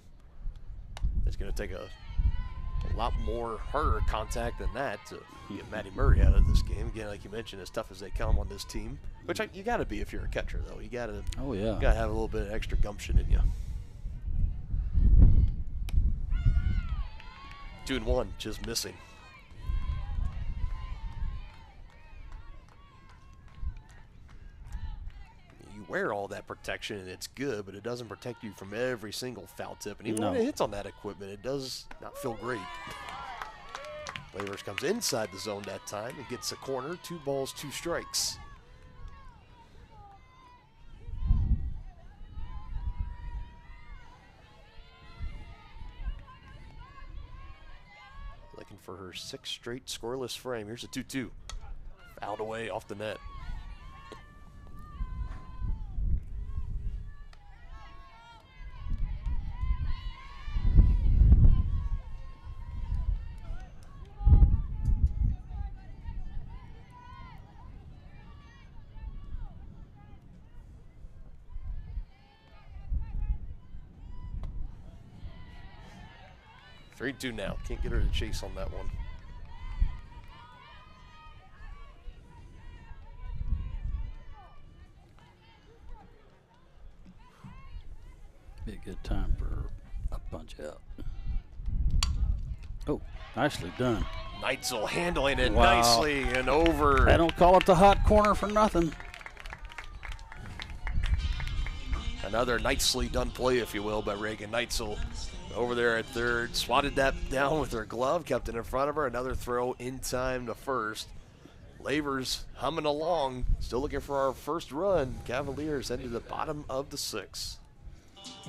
It's going to take a lot more harder contact than that to get Maddie Murray out of this game. Again, like you mentioned, as tough as they come on this team, which you got to be if you're a catcher, though. You got to. Oh yeah. Got to have a little bit of extra gumption in you. 2-1, just missing. You wear all that protection and it's good, but it doesn't protect you from every single foul tip. And even when it hits on that equipment, it does not feel great. Lavers comes inside the zone that time and gets a corner. 2 balls, 2 strikes. for her 6th straight scoreless frame. Here's a 2-2. Fouled away off the net. Three, 2 now. Can't get her to chase on that one. Be a good time for a punch out. Oh, nicely done. Neitzel handling it Wow. nicely and over. I don't call it the hot corner for nothing. Another nicely done play, if you will, by Reagan Neitzel. Over there at third, swatted that down with her glove, kept it in front of her. Another throw in time to first. Lavers humming along, still looking for our first run. Cavaliers headed to the bottom of the 6th.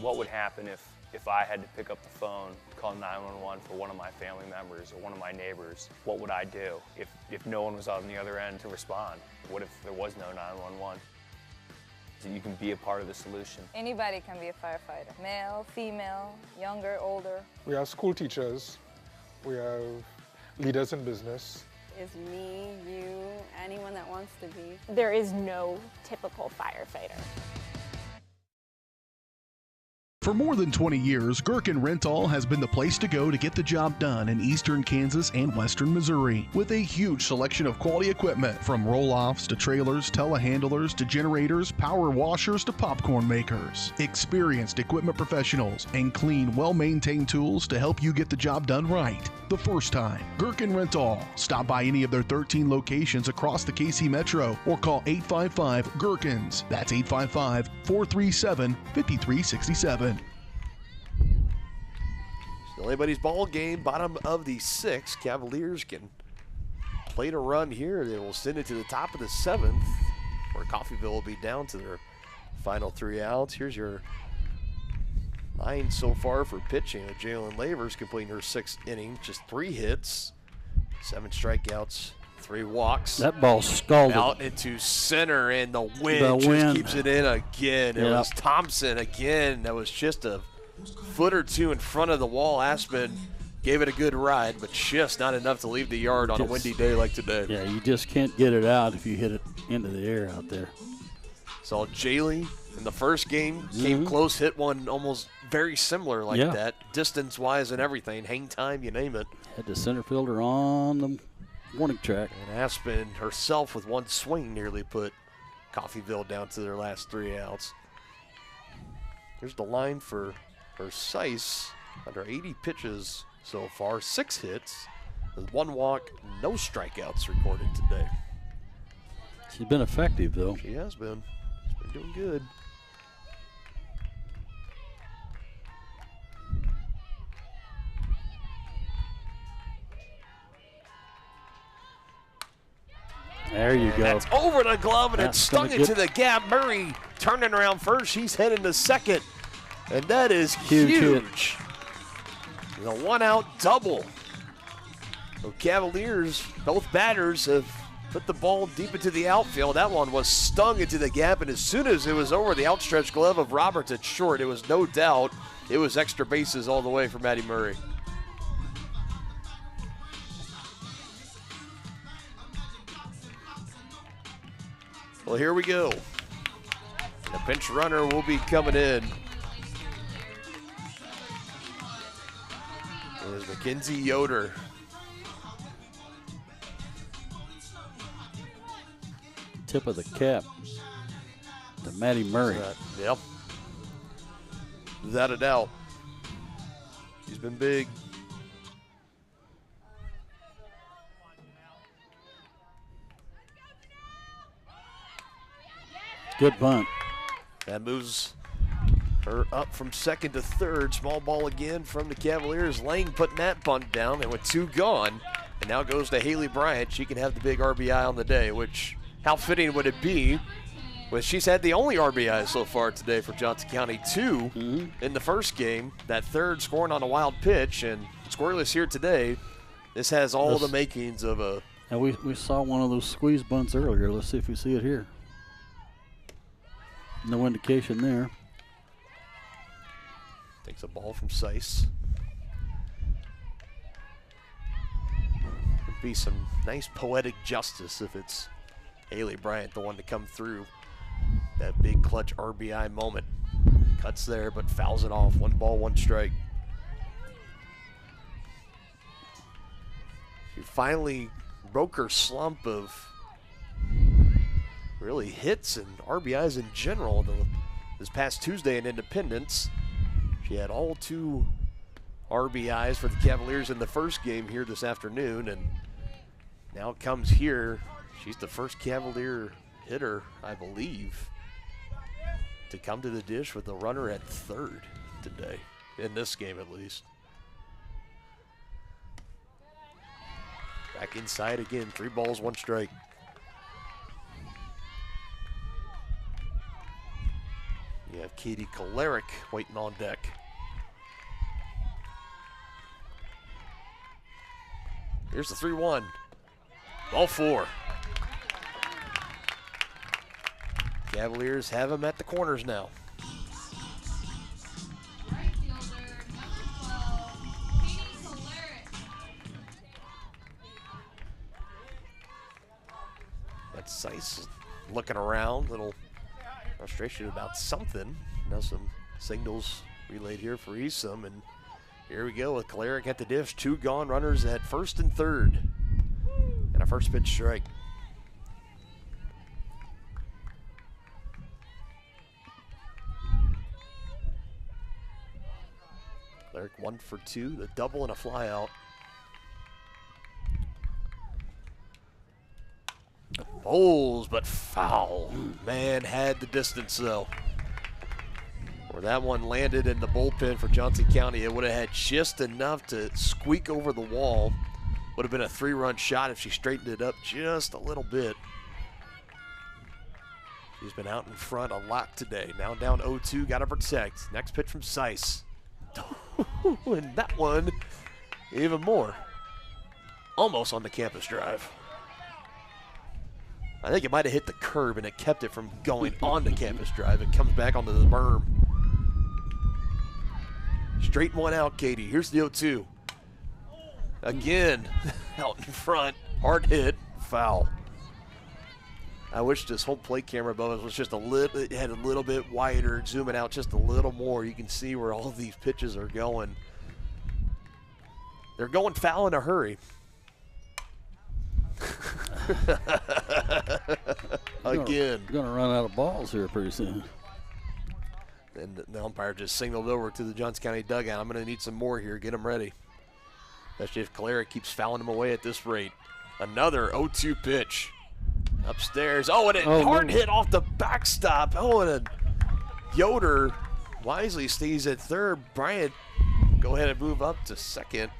What would happen if I had to pick up the phone, call 911 for one of my family members or one of my neighbors? What would I do if no one was on the other end to respond? What if there was no 911? So you can be a part of the solution. Anybody can be a firefighter. Male, female, younger, older. We have school teachers. We have leaders in business. It's me, you, anyone that wants to be. There is no typical firefighter. For more than 20 years, Gherkin Rental has been the place to go to get the job done in eastern Kansas and western Missouri. With a huge selection of quality equipment, from roll-offs to trailers, telehandlers to generators, power washers to popcorn makers. Experienced equipment professionals and clean, well-maintained tools to help you get the job done right the first time. Gherkin Rental. Stop by any of their 13 locations across the KC Metro or call 855-GHERKINS. That's 855-437-5367. Still anybody's ball game, bottom of the 6th. Cavaliers can play to run here. They will send it to the top of the 7th, where Coffeyville will be down to their final 3 outs. Here's your line so far for pitching. Jalen Lavers completing her 6th inning, just 3 hits, 7 strikeouts, 3 walks. That ball scalded. Out into center, and the wind just keeps it in again. It was Thompson again. That was just a foot or two in front of the wall. Aspen gave it a good ride, but just not enough to leave the yard on a windy day like today. Yeah, you just can't get it out if you hit it into the air out there. Saw Jaylee in the first game, came close, hit one almost very similar like that, distance-wise and everything, hang time, you name it. Had the center fielder on the warning track. And Aspen herself with one swing nearly put Coffeyville down to their last 3 outs. Here's the line for Sice, under 80 pitches so far, 6 hits, with 1 walk, no strikeouts recorded today. She's been effective, though. She has been. She's been doing good. There you go. That's over the glove, and it That's stung gonna into the gap. Murray turning around first. She's heading to second, and that is Huge huge. The 1-out double. So Cavaliers, both batters have put the ball deep into the outfield. That one was stung into the gap, and as soon as it was over the outstretched glove of Roberts at short, it was no doubt it was extra bases all the way for Maddie Murray. Well, here we go. The pinch runner will be coming in. There's Mackenzie Yoder. Tip of the cap to Maddie Murray. Yep. Without a doubt. He's been big. Good bunt. That moves her up from second to third. Small ball again from the Cavaliers. Lane putting that bunt down, and with 2 gone, and now goes to Haley Bryant. She can have the big RBI on the day, which, how fitting would it be? Well, she's had the only RBI so far today for Johnson County, 2 in the first game. That third scoring on a wild pitch, and scoreless here today. This has all the makings of a. And we saw one of those squeeze bunts earlier. Let's see if we see it here. No indication there. Takes a ball from Seiss. Would be some nice poetic justice if it's Haley Bryant, the one to come through. That big clutch RBI moment. Cuts there, but fouls it off. 1 ball, 1 strike. She finally broke her slump of really hits and RBIs in general. This past Tuesday in Independence, she had all 2 RBIs for the Cavaliers in the first game here this afternoon, and now it comes here. She's the first Cavalier hitter, I believe, to come to the dish with a runner at third today, in this game at least. Back inside again, 3 balls, 1 strike. You have Katie Kolaric waiting on deck. Here's the 3-1. Ball 4. Cavaliers have him at the corners now. Right fielder, number 12, Katie Kolaric. That's Seiss looking around, little frustration about something. Now some signals relayed here for Esom, and here we go with Kolaric at the dish. 2 gone, runners at first and third. And a first pitch strike. Kolaric 1 for 2, the double and a fly out. Bowls, but foul. Man, had the distance though. Where that one landed in the bullpen for Johnson County, it would have had just enough to squeak over the wall. Would have been a 3-run shot if she straightened it up just a little bit. She's been out in front a lot today. Now down 0-2, got to protect. Next pitch from Seiss. And that one, even more. Almost on the campus drive. I think it might have hit the curb and it kept it from going on the campus drive. It comes back onto the berm. Straight one out, Katie. Here's the 0-2. Again, out in front. Hard hit, foul. I wish this home plate camera above us was just a little, it had a little bit wider, zooming out just a little more. You can see where all these pitches are going. They're going foul in a hurry. Again. You're going to run out of balls here pretty soon. And the umpire just signaled over to the Johnson County dugout. I'm going to need some more here. Get them ready. Especially if Kolaric keeps fouling them away at this rate. Another 0-2 pitch. Upstairs. Oh, and a hard hit off the backstop. Oh, and a Yoder wisely stays at third. Bryant, go ahead and move up to second.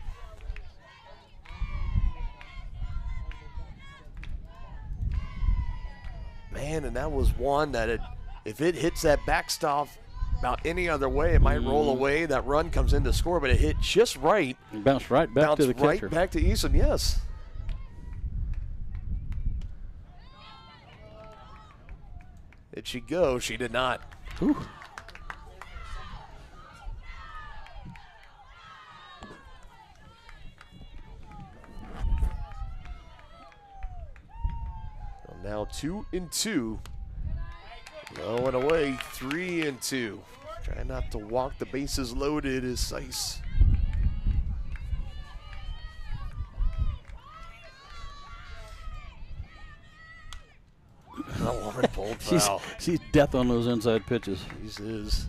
Man, and that was one that if it hits that backstop about any other way, it might roll away. That run comes in to score, but it hit just right. It bounced right back to the catcher. Right back to Esom, yes. Did she go? She did not. Whew. Now 2-2. Low and away, 3-2. Try not to walk the bases loaded is Seiss. A woman pulled foul. She's death on those inside pitches. She is.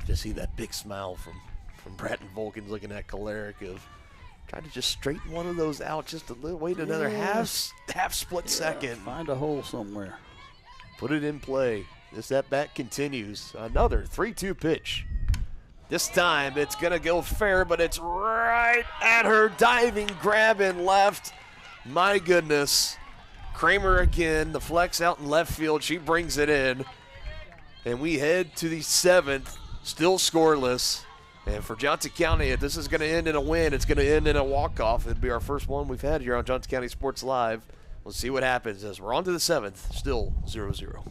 Just see that big smile from Bratton Vulcans looking at Kolaric of trying to just straighten one of those out just a little, wait another half split second. Find a hole somewhere. Put it in play. This at-bat continues. Another 3-2 pitch. This time it's going to go fair, but it's right at her. Diving grab in left. My goodness. Kramer again, the flex out in left field. She brings it in. And we head to the 7th, still scoreless. And for Johnson County, if this is going to end in a win, it's going to end in a walk-off. It'll be our first one we've had here on Johnson County Sports Live. We'll see what happens as we're on to the 7th, still 0-0.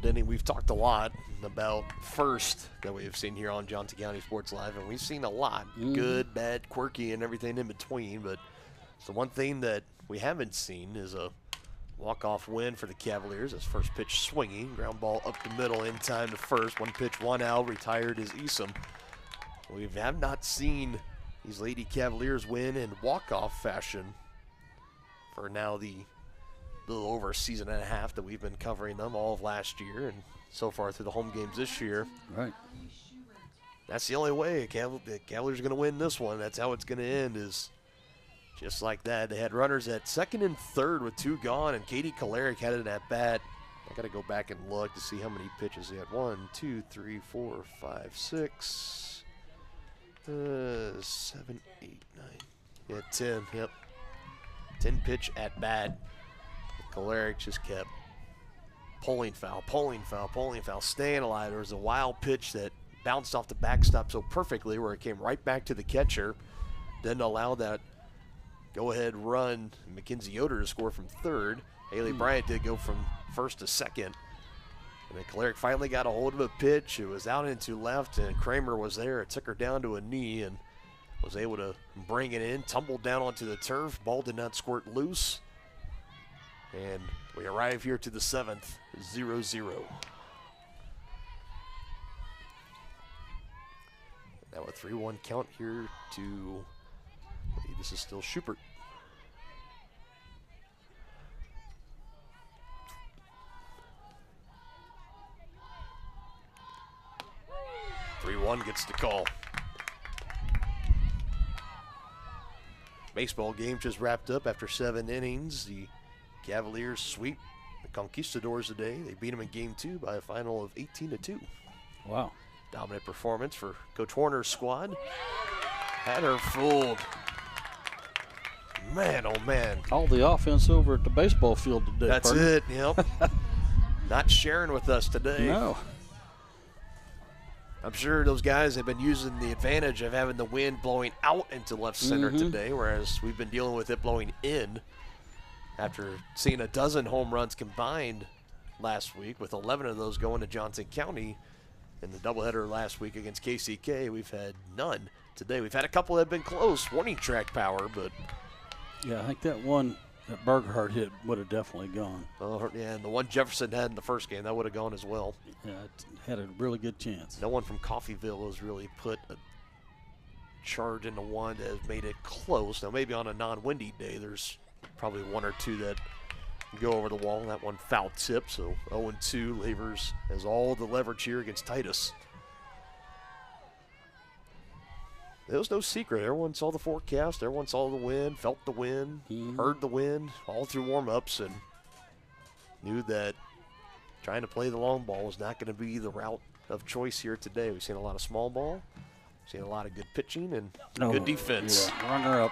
Denny, we've talked a lot about first that we have seen here on Johnson County Sports Live, and we've seen a lot, good, bad, quirky, and everything in between. But the one thing that we haven't seen is a walk-off win for the Cavaliers. As first pitch swinging, ground ball up the middle in time to first. One pitch, one out, retired is Esom. We have not seen these Lady Cavaliers win in walk-off fashion for now the little over a season and a half that we've been covering them, all of last year and so far through the home games this year. Right. That's the only way the Cavaliers are going to win this one. That's how it's going to end, is just like that. They had runners at second and third with 2 gone, and Katie Kolaric had it at bat. I got to go back and look to see how many pitches he had. 1, 2, 3, 4, 5, 6, 7, 8, 9. Yeah, 10. Yep. 10 pitch at bat. Kolaric just kept pulling foul, staying alive. There was a wild pitch that bounced off the backstop so perfectly where it came right back to the catcher. Didn't allow that go-ahead run, Mackenzie Yoder, to score from third. Haley Bryant did go from first to second. And then Kolaric finally got a hold of a pitch. It was out into left, and Kramer was there. It took her down to a knee and was able to bring it in, tumbled down onto the turf. Ball did not squirt loose. And we arrive here to the 7th, 0-0. Now a 3-1 count here to, this is still Schubert. Gets the call. Baseball game just wrapped up after 7 innings. The Cavaliers sweep the Conquistadors today. They beat them in Game 2 by a final of 18-2. Wow. Dominant performance for Coach Warner's squad. Had her fooled. Man, oh man. All the offense over at the baseball field today. That's it, yep. Not sharing with us today. No. I'm sure those guys have been using the advantage of having the wind blowing out into left center today, whereas we've been dealing with it blowing in. After seeing a dozen home runs combined last week, with 11 of those going to Johnson County in the doubleheader last week against KCK, we've had none today. We've had a couple that have been close, warning track power, but yeah, I think that one that Bergerhardt hit would have definitely gone. Oh, yeah, and the one Jefferson had in the first game, that would have gone as well. Yeah, it had a really good chance. No one from Coffeyville has really put a charge into one that has made it close. Now, maybe on a non-windy day, there's probably 1 or 2 that go over the wall. That one foul tip, so 0-2. Lavers has all the leverage here against Titus. It was no secret. Everyone saw the forecast. Everyone saw the wind, felt the wind, heard the wind all through warm-ups, and knew that trying to play the long ball was not going to be the route of choice here today. We've seen a lot of small ball, seen a lot of good pitching, and good defense. Yeah, runner up.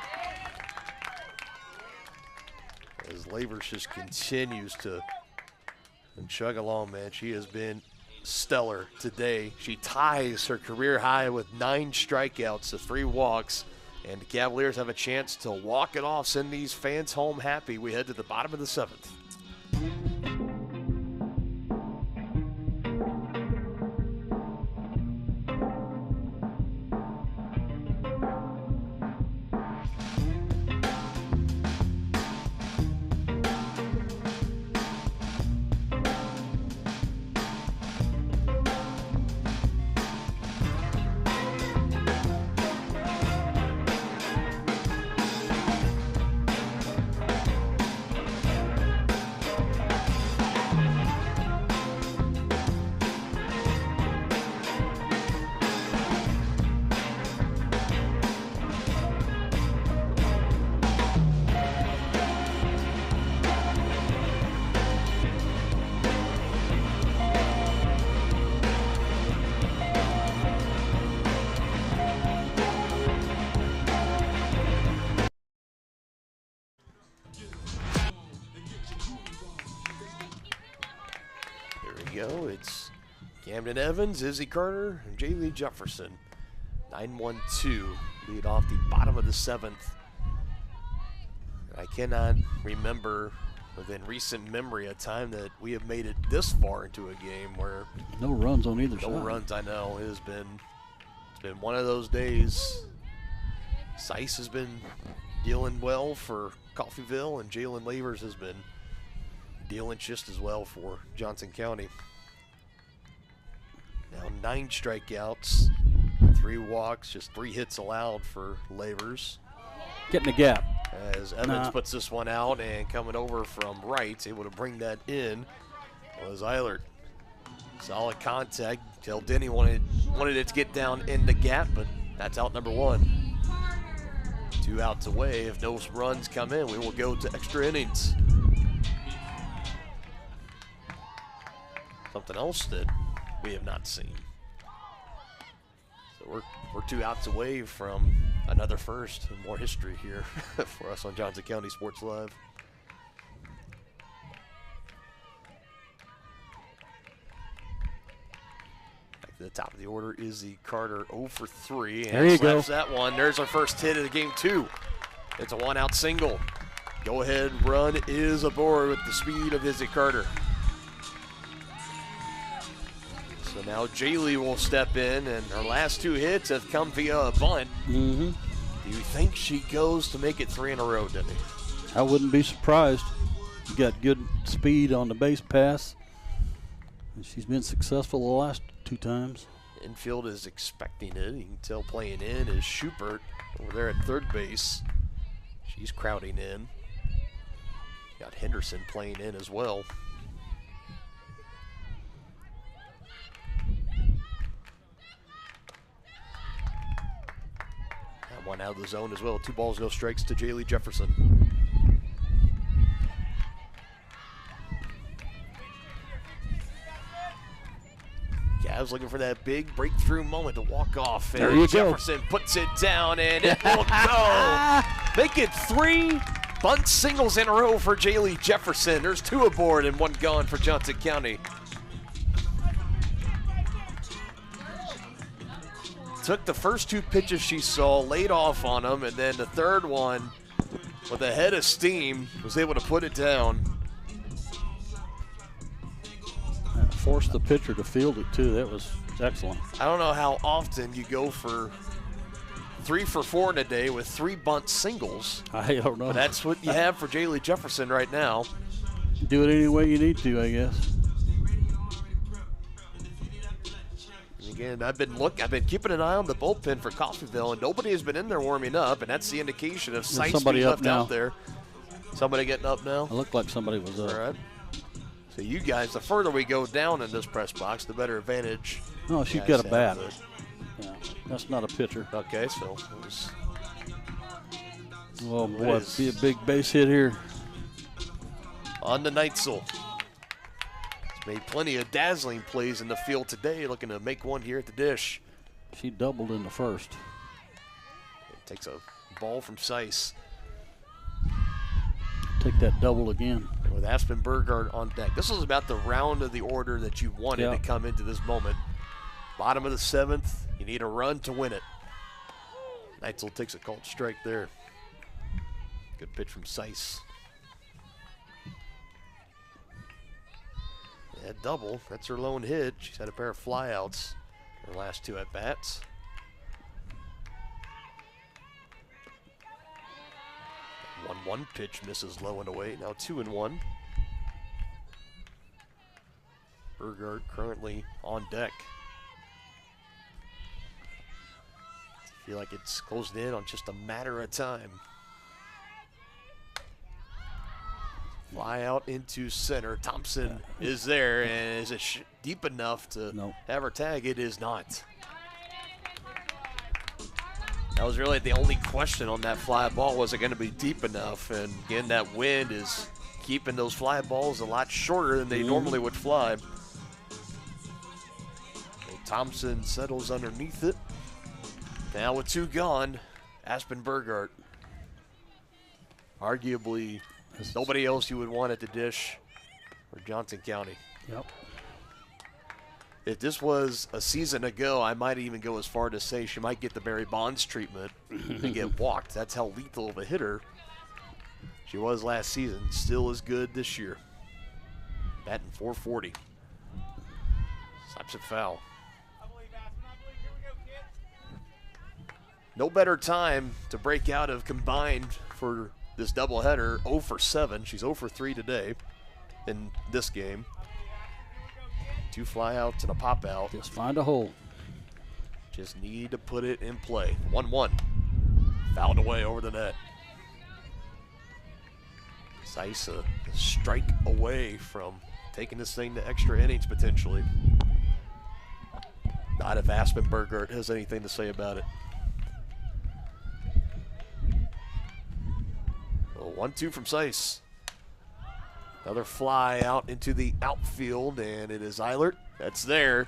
As Lavers just continues to chug along, man. She has been stellar today. She ties her career high with 9 strikeouts to 3 walks, and the Cavaliers have a chance to walk it off, send these fans home happy. We head to the bottom of the 7th. go. It's Camden Evans, Izzy Carter, and Jaylee Jefferson. 9-1-2 lead off the bottom of the 7th. I cannot remember within recent memory a time that we have made it this far into a game where no runs on either side. No runs, I know. It's been one of those days. Seiss has been dealing well for Coffeyville, and Jalen Lavers has been dealing just as well for Johnson County. Now 9 strikeouts, 3 walks, just 3 hits allowed for Lavers. Getting the gap. As Evans puts this one out, and coming over from right, able to bring that in was Eilert. Solid contact. Till Denny wanted it to get down in the gap, but that's out number 1. 2 outs away. If no runs come in, we will go to extra innings. Something else that we have not seen. So we're 2 outs away from another first and more history here for us on Johnson County Sports Live. Back to the top of the order is the Carter 0 for 3. And there you go. That one. There's our first hit of the game 2. It's a 1-out single. Go ahead run is aboard with the speed of Izzy Carter. So now Jaylee will step in, and her last 2 hits have come via a bunt. Mm-hmm. Do you think she goes to make it 3 in a row, Denny? I wouldn't be surprised. You got good speed on the base pass, and she's been successful the last 2 times. Infield is expecting it. You can tell playing in is Schubert over there at third base. She's crowding in. Got Henderson playing in as well. One out of the zone as well. 2 balls, no strikes to Jaylee Jefferson. Cavs looking for that big breakthrough moment to walk off. And there you Jefferson puts it down, and it will go. Make it 3 bunt singles in a row for Jaylee Jefferson. There's 2 aboard and 1 gone for Johnson County. Took the first 2 pitches she saw, laid off on them, and then the third one, with a head of steam, was able to put it down. Forced the pitcher to field it, too. That was excellent. I don't know how often you go for 3 for 4 in a day with 3 bunt singles. I don't know. But that's what you have for Jaylee Jefferson right now. Do it any way you need to, I guess. Again, I've been keeping an eye on the bullpen for Coffeyville, and nobody has been in there warming up, and that's the indication of Seiss being left out there. Somebody getting up now? It looked like somebody was up. All right. So you guys, the further we go down in this press box, the better advantage. No, she's got a bat. Yeah, that's not a pitcher. Okay, so it was. Oh boy, it'd be a big base hit here. On the Neitzel. Made plenty of dazzling plays in the field today, looking to make one here at the dish. She doubled in the first. It takes a ball from Seiss. Take that double again. And with Aspen Burgard on deck. This was about the round of the order that you wanted to come into this moment. Bottom of the 7th, you need a run to win it. Neitzel takes a called strike there. Good pitch from Seiss. Yeah, double. That's her lone hit. She's had a pair of flyouts her last 2 at-bats. One pitch misses low and away. Now 2-1. Burgard currently on deck. Feel like it's closed in on just a matter of time. Fly out into center. Thompson is there, and is it deep enough to have her tag? It is not. That was really the only question on that fly ball. Was it going to be deep enough? And again, that wind is keeping those fly balls a lot shorter than they normally would fly. So Thompson settles underneath it. Now with 2 gone, Aspen Burgard. Arguably nobody else you would want at the dish for Johnson County. Yep. if this was a season ago, I might even go as far to say she might get the Barry Bonds treatment and get walked. That's how lethal of a hitter she was last season. Still as good this year. Batting .440. Slaps it foul. No better time to break out of combined for this doubleheader. 0 for 7. She's 0 for 3 today in this game. 2 flyouts and a pop out. Just find a hole. Just need to put it in play. 1-1. Fouled away over the net. Zeiss a strike away from taking this thing to extra innings potentially. Not if Aspenberger has anything to say about it. 1-2 from Zeiss. Another fly out into the outfield, and it is Eilert that's there.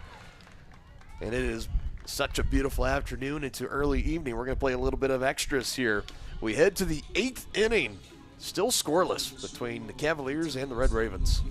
And it is such a beautiful afternoon into early evening. We're going to play a little bit of extras here. We head to the 8th inning. Still scoreless between the Cavaliers and the Red Ravens.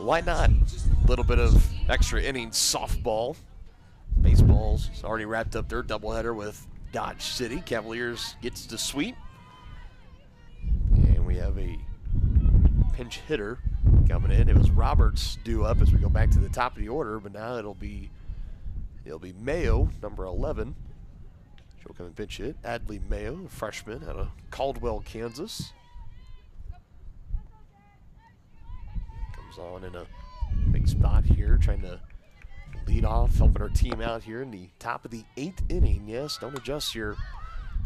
Why not? A little bit of extra innings softball. Baseball's already wrapped up their doubleheader with Dodge City. Cavaliers gets the sweep. And we have a pinch hitter coming in. It was Roberts due up as we go back to the top of the order, but now it'll be Mayo, number 11. She'll come and pinch hit. Adley Mayo, a freshman out of Caldwell, Kansas. On in a big spot here, trying to lead off, helping our team out here in the top of the 8th inning. Yes, don't adjust your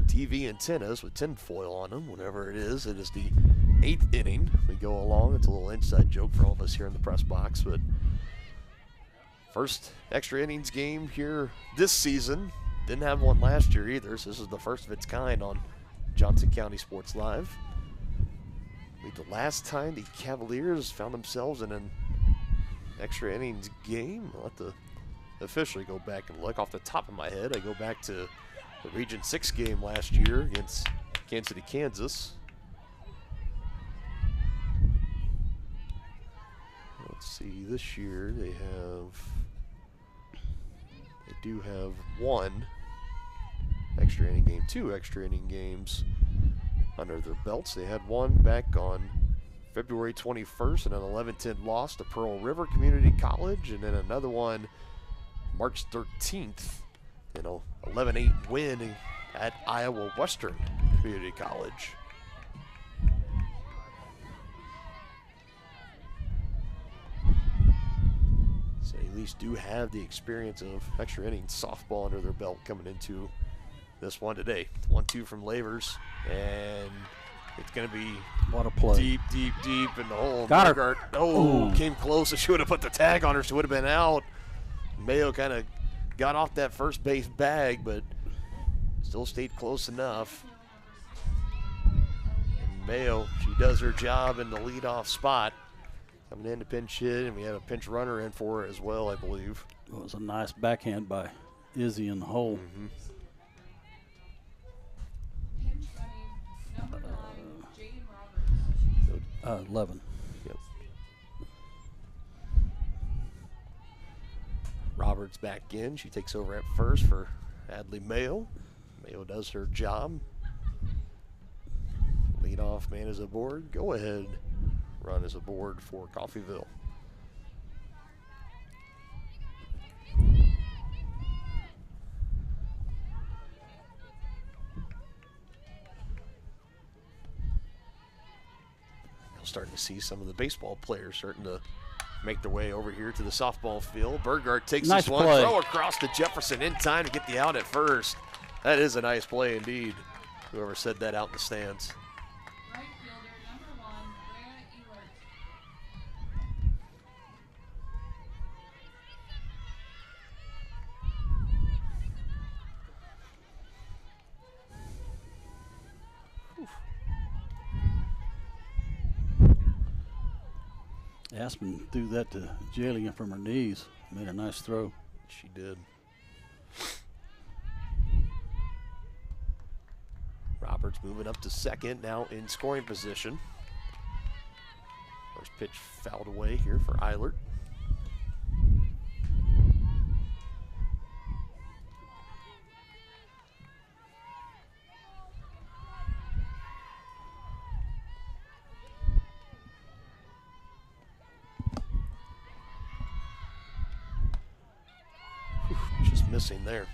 TV antennas with tinfoil on them whenever it is. It is the 8th inning. We go along. It's a little inside joke for all of us here in the press box, but first extra innings game here this season. Didn't have one last year either, so this is the first of its kind on Johnson County Sports Live. The last time the Cavaliers found themselves in an extra innings game, I'll have to officially go back and look. Off the top of my head, I go back to the Region 6 game last year against Kansas City, Kansas. Let's see, this year they do have one extra inning game, 2 extra inning games under their belts. They had one back on February 21st in an 11-10 loss to Pearl River Community College, and then another one March 13th in a 11-8 win at Iowa Western Community College. So they at least do have the experience of extra innings softball under their belt coming into this one today. 1-2 from Lavers, and it's going to be what a play. Deep in the hole. Got her. Oh, came close. She would have put the tag on her. She would have been out. Mayo kind of got off that first base bag, but still stayed close enough. And Mayo, she does her job in the leadoff spot. Coming in to pinch hit, and we had a pinch runner in for her as well, I believe. It was a nice backhand by Izzy in the hole. 11. Yep. Roberts back in. She takes over at first for Adley Mayo. Mayo does her job. Handoff, man is aboard. Go ahead. Run is aboard for Coffeyville. Starting to see some of the baseball players starting to make their way over here to the softball field. Bergart takes Nice this one, play. throw across to Jefferson in time to get the out at first. That is a nice play indeed. Whoever said that out in the stands. Right fielder number 1, Brea Elert. Aspen threw that to Jillian from her knees. Made a nice throw. She did. Roberts moving up to second, now in scoring position. First pitch fouled away here for Eilert. Just missing there.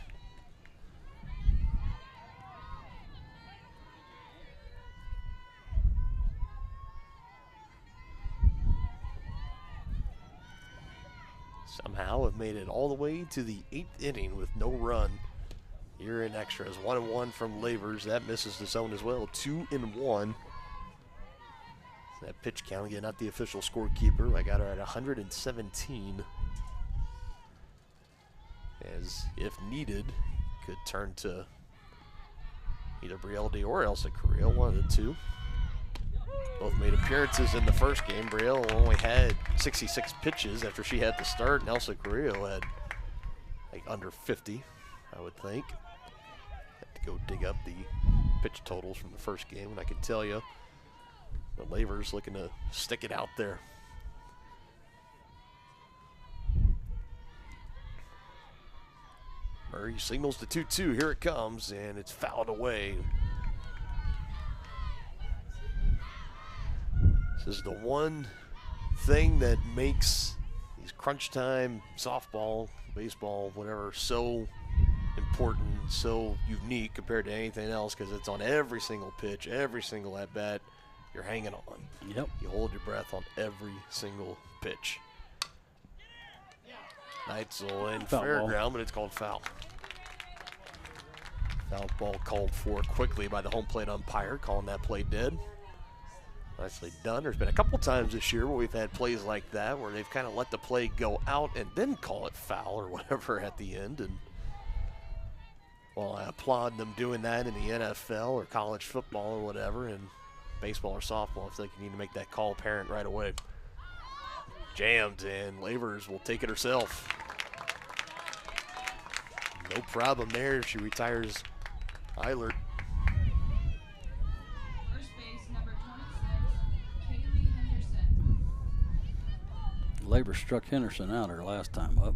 Somehow have made it all the way to the 8th inning with no run here in extras. 1-1 from Lavers. That misses the zone as well. 2-1. That pitch count, again, not the official scorekeeper. I got her at 117. As, if needed, could turn to either Brielle or Elsa Carrillo, one of the two. Both made appearances in the first game. Brielle only had 66 pitches after she had to start, and Elsa Carrillo had like under 50, I would think. Had to go dig up the pitch totals from the first game, and I can tell you the Lavers looking to stick it out there. Murray signals the 2-2. Here it comes, and it's fouled away. This is the one thing that makes these crunch time, softball, baseball, whatever, so important, so unique compared to anything else, because it's on every single pitch, every single at-bat. You're hanging on. Yep. You hold your breath on every single pitch. Neitzel in fair ground, but it's called foul. Foul ball called for quickly by the home plate umpire, calling that play dead. Nicely done. There's been a couple times this year where we've had plays like that where they've kind of let the play go out and then call it foul or whatever at the end. And well, I applaud them doing that in the NFL or college football or whatever, and baseball or softball if they need to make that call apparent right away. Jammed, and Lavers will take it herself. No problem there. She retires Eilert. First base number 26, Kaylee Henderson. Labor struck Henderson out her last time up.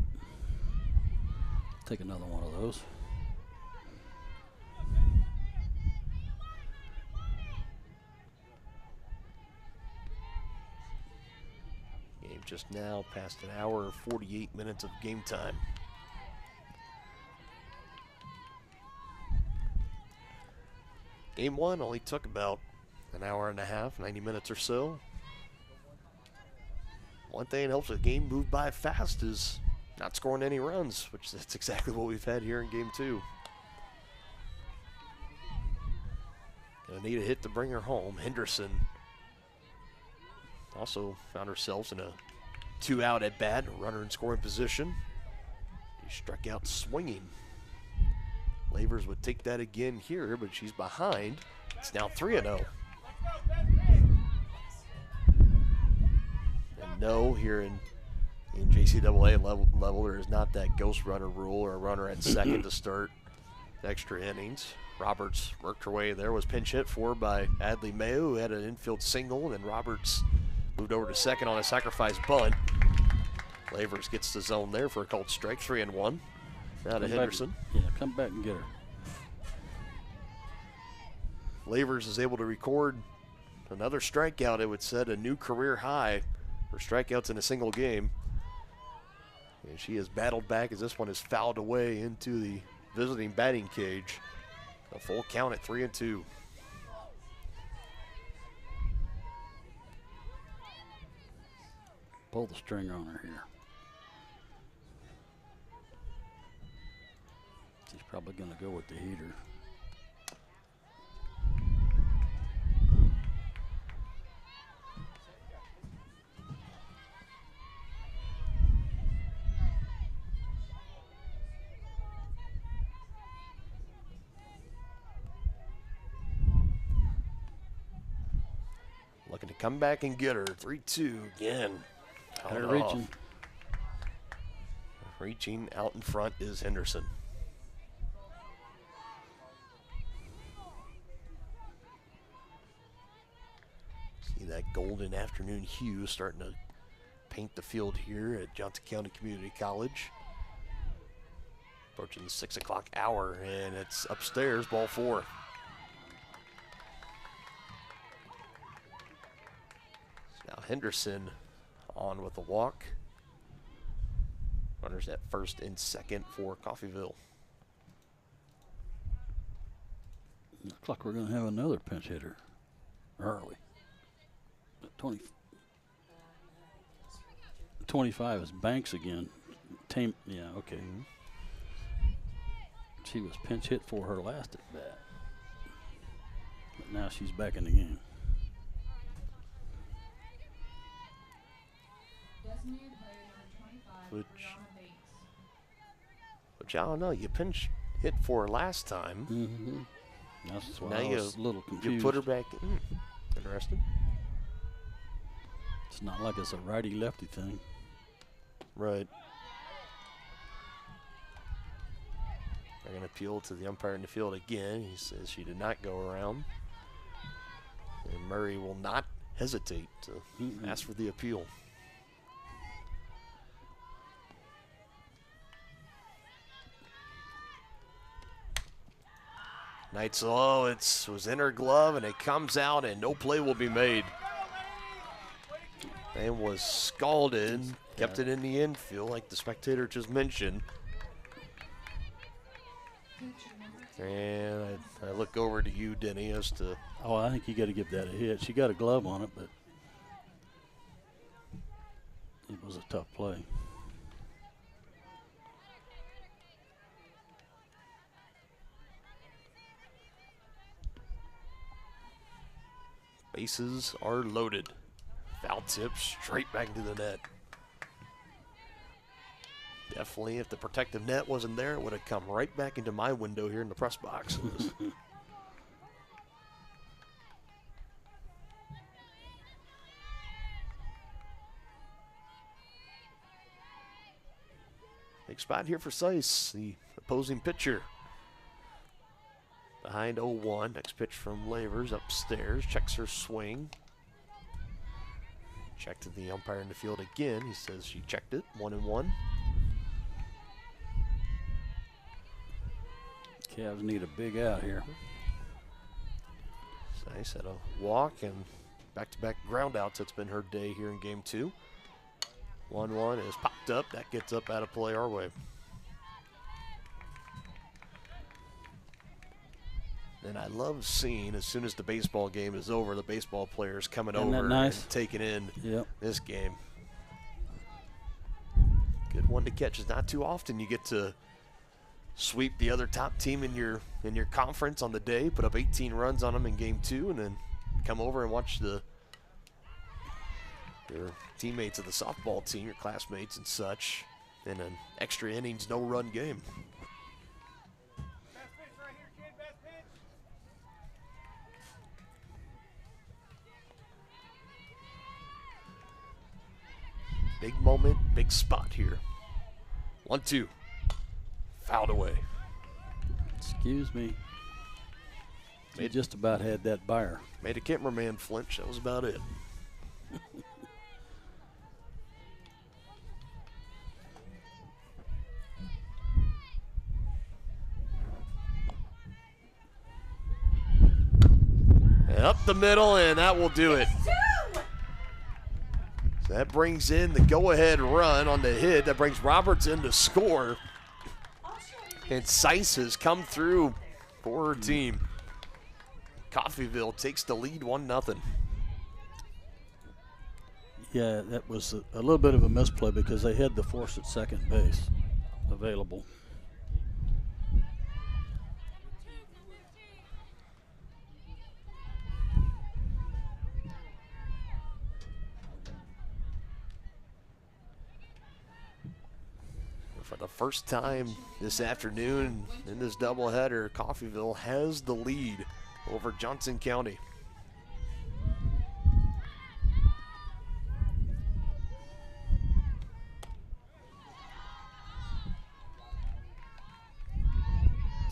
Take another one of those. Game just now past an hour and 48 minutes of game time. Game one only took about an hour and a half, 90 minutes or so. One thing that helps the game move by fast is not scoring any runs, which that's exactly what we've had here in game two. Gonna need a hit to bring her home. Henderson also found herself in a 2-out at bat, runner in scoring position. She struck out swinging. Lavers would take that again here, but she's behind. It's now 3-0. And no, here in JCAA level, there is not that ghost runner rule or a runner at second to start extra innings. Roberts worked her way there, was pinch hit for by Adley Mayo, who had an infield single, and then Roberts moved over to second on a sacrifice bunt. Lavers gets the zone there for a called strike, 3-1. Now to Henderson. Come back and get her. Lavers is able to record another strikeout. It would set a new career high for strikeouts in a single game. And she has battled back as this one is fouled away into the visiting batting cage. A full count at 3-2. Pull the string on her here. She's probably going to go with the heater. Looking to come back and get her. 3-2 again. Got her reaching. Reaching out in front is Henderson. See that golden afternoon hue starting to paint the field here at Johnson County Community College. Approaching the 6 o'clock hour, and it's upstairs, ball 4. Now Henderson on with the walk. Runners at first and second for Coffeyville. Looks like we're going to have another pinch hitter early. 25 is Banks again. Yeah, okay. She was pinch hit for her last at bat. But now she's back in the game. Which I don't know. You pinch hit for her last time. That's why now I was a little confused. You put her back in. Interesting. It's not like it's a righty-lefty thing. Right. They're going to appeal to the umpire in the field again. He says she did not go around. And Murray will not hesitate to ask for the appeal. Night low, it was in her glove, and it comes out, and no play will be made. And was scalded, kept it in the infield, like the spectator just mentioned. And I look over to you, Denny, as to. Oh, I think you got to give that a hit. She got a glove on it, but it was a tough play. Bases are loaded. Foul tip straight back into the net. Definitely, if the protective net wasn't there, it would have come right back into my window here in the press box. Big spot here for Seiss, the opposing pitcher. Behind 0-1, next pitch from Lavers upstairs, checks her swing. Check to the umpire in the field again. He says she checked it, 1-1. Cavs need a big out here. Nice at a walk and back-to-back ground outs. That's been her day here in game 2. 1-1 is popped up. That gets up out of play our way. And I love seeing, as soon as the baseball game is over, the baseball players coming Isn't over that nice? and taking in Yep. this game. Good one to catch. It's not too often you get to sweep the other top team in your conference on the day, put up 18 runs on them in game 2, and then come over and watch your teammates of the softball team, your classmates and such, in an extra innings, no-run game. Big moment, big spot here. 1-2. Fouled away. Excuse me. He just about had that buyer. Made a cameraman flinch. That was about it. Up the middle, and that will do it. So that brings in the go-ahead run on the hit. That brings Roberts in to score. And Seiss has come through for her team. Coffeyville takes the lead 1-0. Yeah, that was a little bit of a misplay because they had the force at second base available. For the first time this afternoon in this doubleheader, Coffeyville has the lead over Johnson County.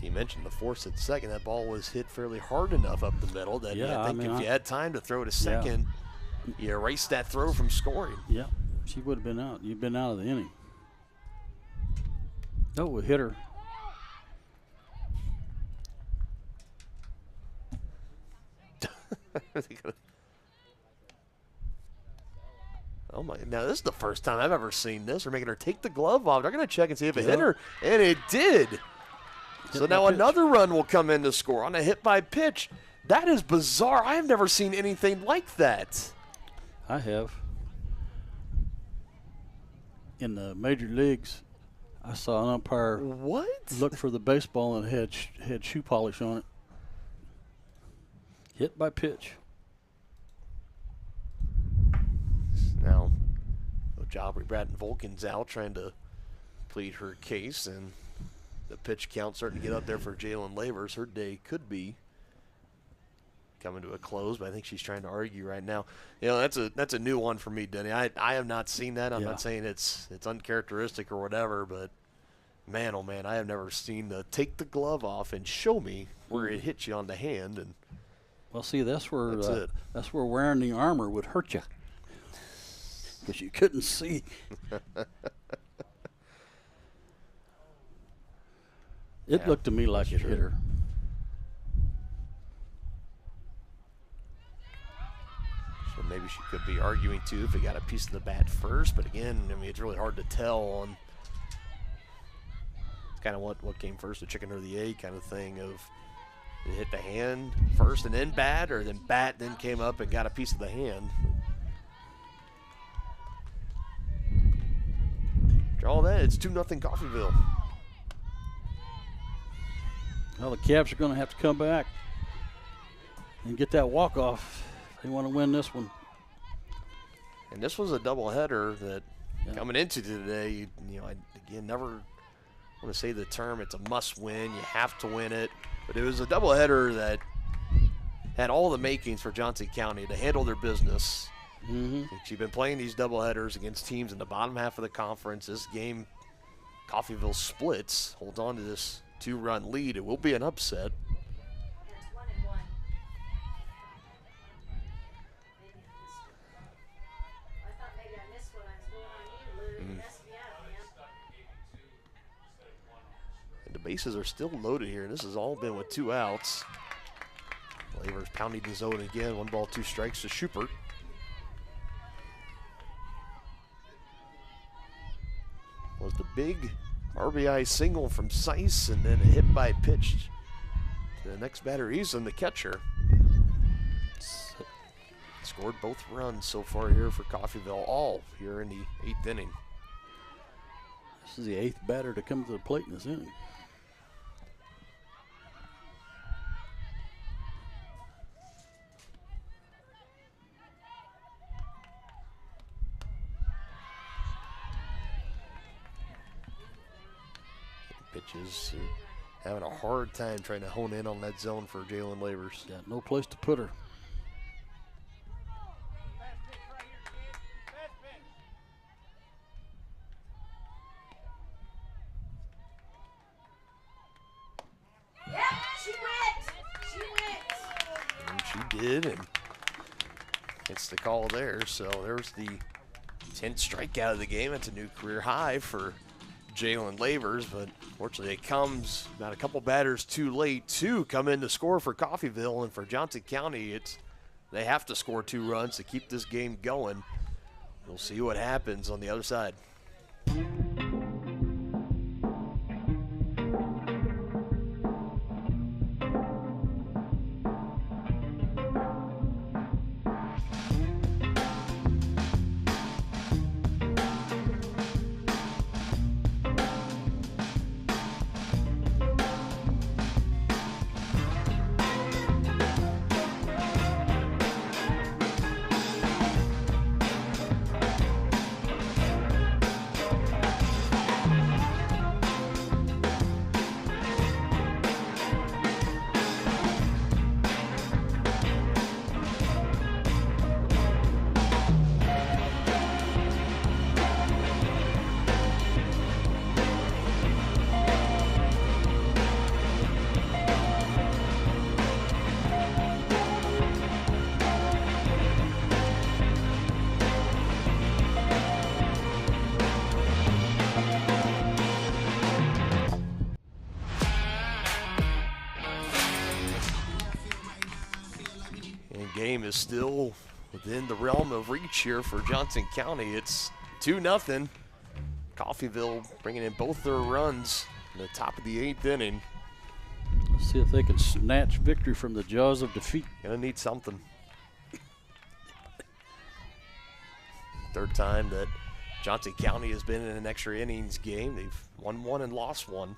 You mentioned the force at second. That ball was hit fairly hard enough up the middle that I think if you had time to throw to second, you erased that throw from scoring. Yeah, she would have been out. You've been out of the inning. Oh, a hitter. Oh my! Now this is the first time I've ever seen this. They're making her take the glove off. They're going to check and see if it hit her, and it did. So now another run will come in to score on a hit by pitch. That is bizarre. I have never seen anything like that. I have. In the major leagues, I saw an umpire look for the baseball and had shoe polish on it. Hit by pitch. Now, Jobbery Bratton Vulcan's out trying to plead her case, and the pitch count starting to get up there for Jalen Lavers. Her day could be coming to a close, but I think she's trying to argue right now. You know, that's a new one for me, Denny. I have not seen that. I'm not saying it's uncharacteristic or whatever, but man, oh man, I have never seen the take the glove off and show me where it hit you on the hand. And well, see, that's where wearing the armor would hurt you because you couldn't see. It looked to me like it hit her. So maybe she could be arguing too if it got a piece of the bat first, but again, I mean, it's really hard to tell on kind of what came first, the chicken or the egg kind of thing of it hit the hand first and then bat, or then bat then came up and got a piece of the hand. Draw that, it's 2-0 Coffeyville. Well, the Cavs are going to have to come back and get that walk-off if they want to win this one. And this was a doubleheader that coming into today, you know, I again never want to say the term it's a must-win. You have to win it. But it was a doubleheader that had all the makings for Johnson County to handle their business. Mm-hmm. She's been playing these doubleheaders against teams in the bottom half of the conference. This game, Coffeyville splits, holds on to this 2-run lead. It will be an upset. And the bases are still loaded here. This has all been with 2 outs. Lavers pounding the zone again. 1 ball, 2 strikes to Schubert. Was the big RBI single from Seiss, and then a hit by pitch to the next batter, Eason, the catcher. Scored both runs so far here for Coffeyville, all here in the 8th inning. This is the 8th batter to come to the plate in this inning. Pitches, having a hard time trying to hone in on that zone for Jalen Lavers. Got no place to put her. Yep, she went. And she did, and it's the call there. So there's the 10th strikeout of the game. It's a new career high for Jalen Lavers, but fortunately it comes about a couple batters too late to come in to score for Coffeyville, and for Johnson County, they have to score 2 runs to keep this game going. We'll see what happens on the other side. Game is still within the realm of reach here for Johnson County. It's 2-0. Coffeyville bringing in both their runs in the top of the 8th inning. Let's see if they can snatch victory from the jaws of defeat. Gonna need something. Third time that Johnson County has been in an extra innings game. They've won 1 and lost 1.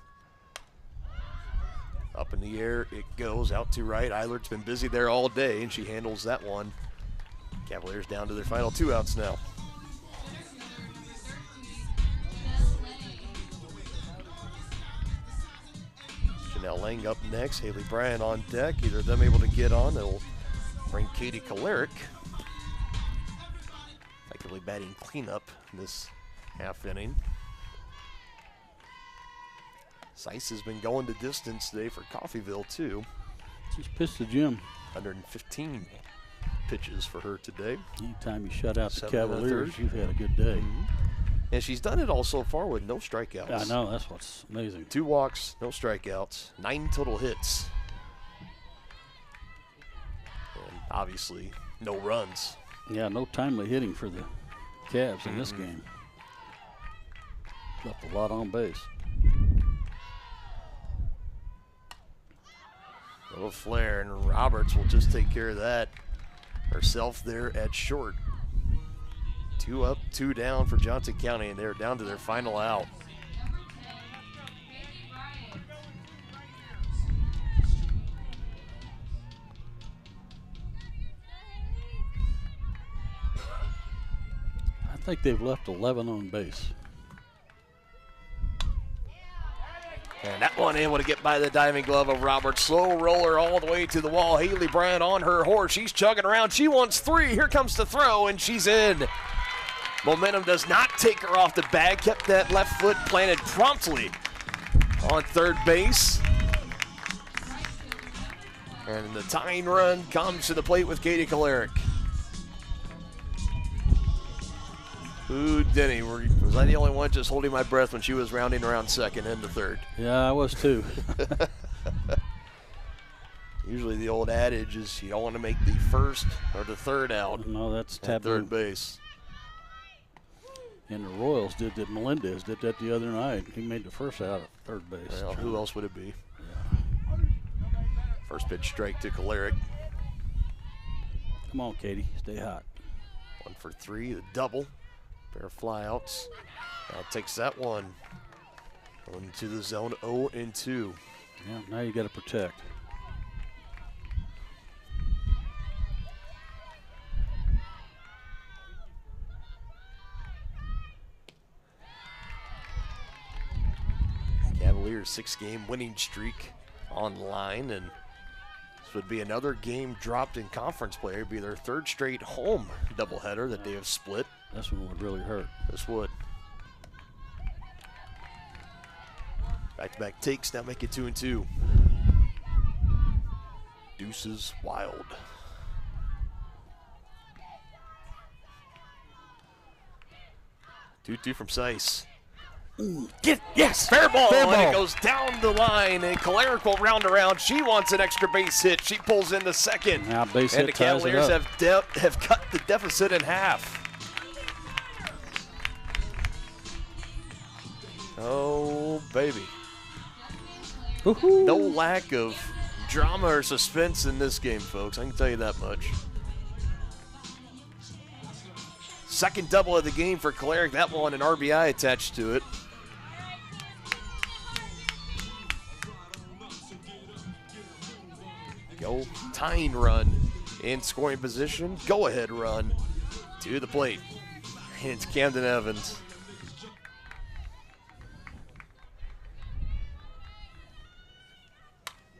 Up in the air, it goes out to right. Eilert's been busy there all day, and she handles that one. Cavaliers down to their final 2 outs now. Janelle Lang up next, Haley Bryan on deck. Either of them able to get on, they'll bring Katie Kalerick. Effectively batting cleanup this half inning. Seiss has been going the distance today for Coffeyville, too. She's pitched the gym. 115 pitches for her today. Anytime you shut out the Cavaliers, you've had a good day. And she's done it all so far with no strikeouts. I know, that's what's amazing. 2 walks, no strikeouts, 9 total hits. And obviously, no runs. Yeah, no timely hitting for the Cavs in this game. Left a lot on base. Little flare, and Roberts will just take care of that herself there at short. 2 up, 2 down for Johnson County, and they're down to their final out. I think they've left 11 on base. And that one able to get by the diving glove of Roberts. Slow roller all the way to the wall. Haley Bryan on her horse. She's chugging around. She wants 3. Here comes the throw, and she's in. Momentum does not take her off the bag. Kept that left foot planted promptly on third base. And the tying run comes to the plate with Katie Kalerick. Ooh, Denny, was I the only one just holding my breath when she was rounding around second into third? Yeah, I was too. Usually the old adage is you don't want to make the first or the third out. No, that's taboo. Third base. And the Royals did that. Melendez did that the other night. He made the first out at third base. Well, who else would it be? Yeah. First pitch strike to Kalerick. Come on, Katie. Stay hot. 1 for 3, the double. Pair of flyouts. Now takes that one. Going to the zone 0-2. Yeah, now you got to protect. Cavaliers 6-game winning streak on line, and this would be another game dropped in conference play. It'd be their 3rd straight home doubleheader that they have split. This one would really hurt. This would. Back-to-back takes now make it 2-2. Deuces Wild. Two from Seiss. Yes, fair ball. And it goes down the line, and Choleric will round around. She wants an extra base hit. She pulls in the second. Now base and hit the Cavaliers have cut the deficit in half. Oh, baby. Woo-hoo. No lack of drama or suspense in this game, folks. I can tell you that much. Second double of the game for Choleric. That one, an RBI attached to it. Go tying run in scoring position. Go ahead run to the plate. And it's Camden Evans.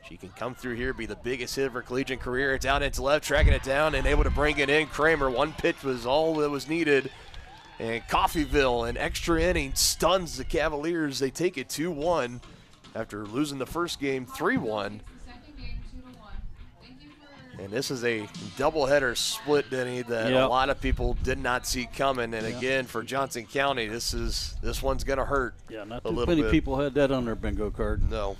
She can come through here, be the biggest hit of her collegiate career. It's out into left, tracking it down, and able to bring it in. Kramer, one pitch was all that was needed. And Coffeyville, an extra inning, stuns the Cavaliers. They take it 2-1 after losing the first game 3-1. And this is a doubleheader split, Denny, that a lot of people did not see coming. And again, for Johnson County, this one's going to hurt. Yeah, not too many people had that on their bingo card. No.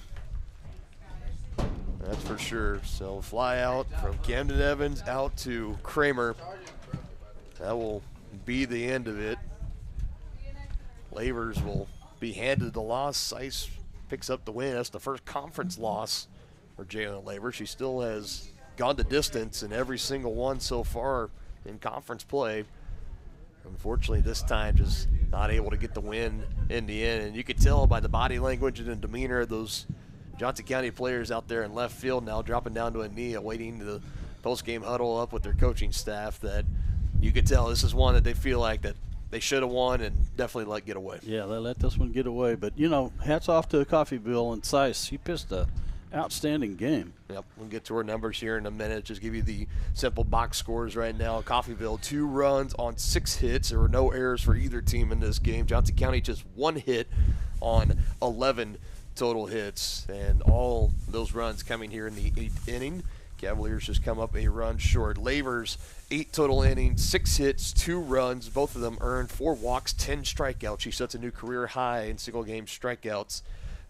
That's for sure. So fly out from Camden Evans out to Kramer. That will be the end of it. Lavers will be handed the loss. Seiss picks up the win. That's the first conference loss for Jalen Lavers. She still has gone the distance in every single one so far in conference play. Unfortunately, this time just not able to get the win in the end. And you could tell by the body language and the demeanor of those Johnson County players out there in left field now dropping down to a knee, awaiting the post-game huddle up with their coaching staff, that you could tell this is one that they feel like that they should have won and definitely let get away. Yeah, they let this one get away. But, you know, hats off to Coffeyville and Seiss. She pitched a outstanding game. Yep, we'll get to our numbers here in a minute. Just give you the simple box scores right now. Coffeyville, 2 runs on 6 hits. There were no errors for either team in this game. Johnson County just 1 hit on 11 total hits, and all those runs coming here in the 8th inning. Cavaliers just come up a run short. Lavers, 8 total innings, 6 hits, 2 runs. Both of them earned 4 walks, 10 strikeouts. She sets a new career high in single-game strikeouts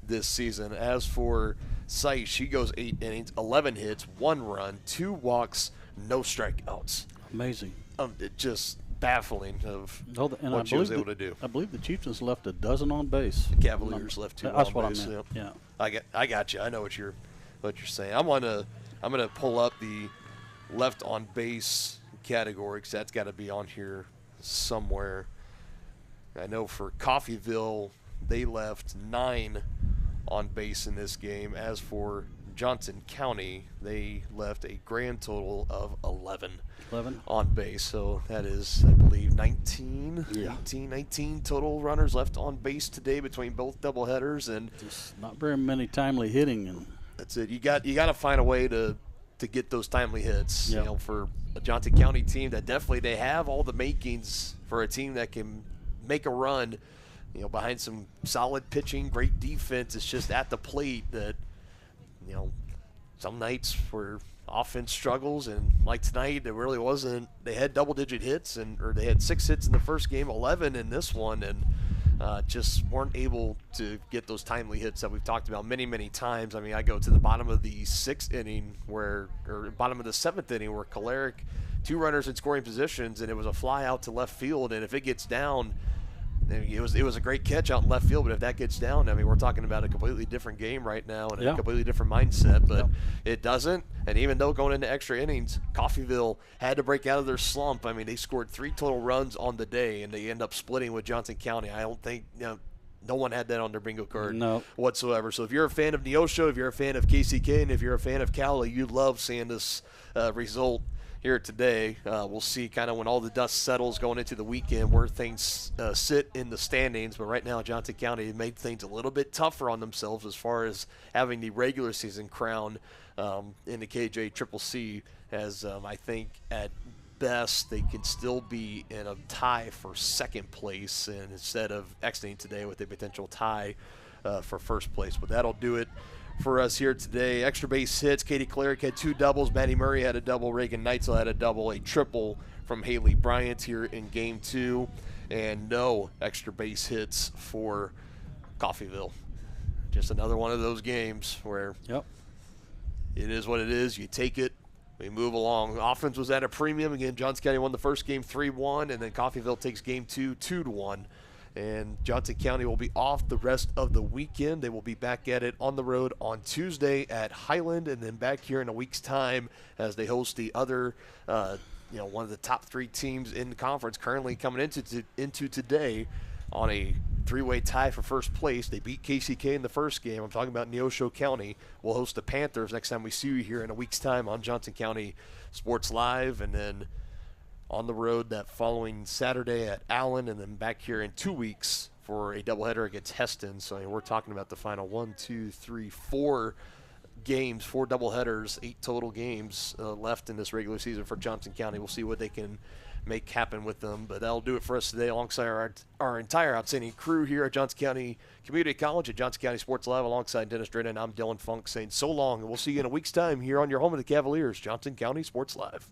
this season. As for Seiss, she goes 8 innings, 11 hits, 1 run, 2 walks, no strikeouts. Amazing. It just baffling of and what she was able to do. I believe the Chieftains left a dozen on base. The Cavaliers left 2 That's on what base. I meant. Yep. Yeah. I got you. I know what you're saying. I'm gonna pull up the left on base category because that's got to be on here somewhere. I know for Coffeyville, they left 9 on base in this game. As for Johnson County, they left a grand total of 11 on base. So that is, I believe, 19 total runners left on base today between both doubleheaders. And just not very many timely hitting. And that's it. You got to find a way to get those timely hits. You know, for a Johnson County team that definitely they have all the makings for a team that can make a run. You know, behind some solid pitching, great defense. It's just at the plate that, you know, some nights where offense struggles, and like tonight, it really wasn't. They had double-digit hits, or they had 6 hits in the first game, 11 in this one, and just weren't able to get those timely hits that we've talked about many, many times. I mean, I go to the bottom of the 6th inning or bottom of the 7th inning where Choleric, 2 runners in scoring positions, and it was a fly out to left field, and if it gets down, it was a great catch out in left field, but if that gets down, I mean, we're talking about a completely different game right now and a completely different mindset, but it doesn't. And even though going into extra innings, Coffeyville had to break out of their slump. I mean, they scored 3 total runs on the day, and they end up splitting with Johnson County. I don't think, no one had that on their bingo card whatsoever. So if you're a fan of Neosho, if you're a fan of KCK, and if you're a fan of Cali, you love seeing this result here today. We'll see kind of when all the dust settles going into the weekend where things sit in the standings. But right now, Johnson County made things a little bit tougher on themselves as far as having the regular season crown in the KJCCC, as I think at best they can still be in a tie for second place, and instead of exiting today with a potential tie for first place. But that'll do it for us here today. Extra base hits. Katie Choleric had 2 doubles. Maddie Murray had a double. Reagan Neitzel had a double. A triple from Haley Bryant here in Game 2. And no extra base hits for Coffeyville. Just another one of those games where it is what it is. You take it. We move along. Offense was at a premium. Again, Johnson County won the first game 3-1, and then Coffeyville takes game 2, 2-1. And Johnson County will be off the rest of the weekend. They will be back at it on the road on Tuesday at Highland, and then back here in a week's time as they host the other, one of the top 3 teams in the conference currently coming into today on a 3-way tie for first place. They beat KCK in the first game. I'm talking about Neosho County. We'll host the Panthers next time we see you here in a week's time on Johnson County Sports Live, and then on the road that following Saturday at Allen, and then back here in 2 weeks for a doubleheader against Heston. So we're talking about the final 4 games, 4 doubleheaders, 8 total games left in this regular season for Johnson County. We'll see what they can make happen with them. But that'll do it for us today alongside our entire outstanding crew here at Johnson County Community College at Johnson County Sports Live alongside Dennis Drayton. And I'm Dylan Funk saying so long, and we'll see you in a week's time here on your home of the Cavaliers, Johnson County Sports Live.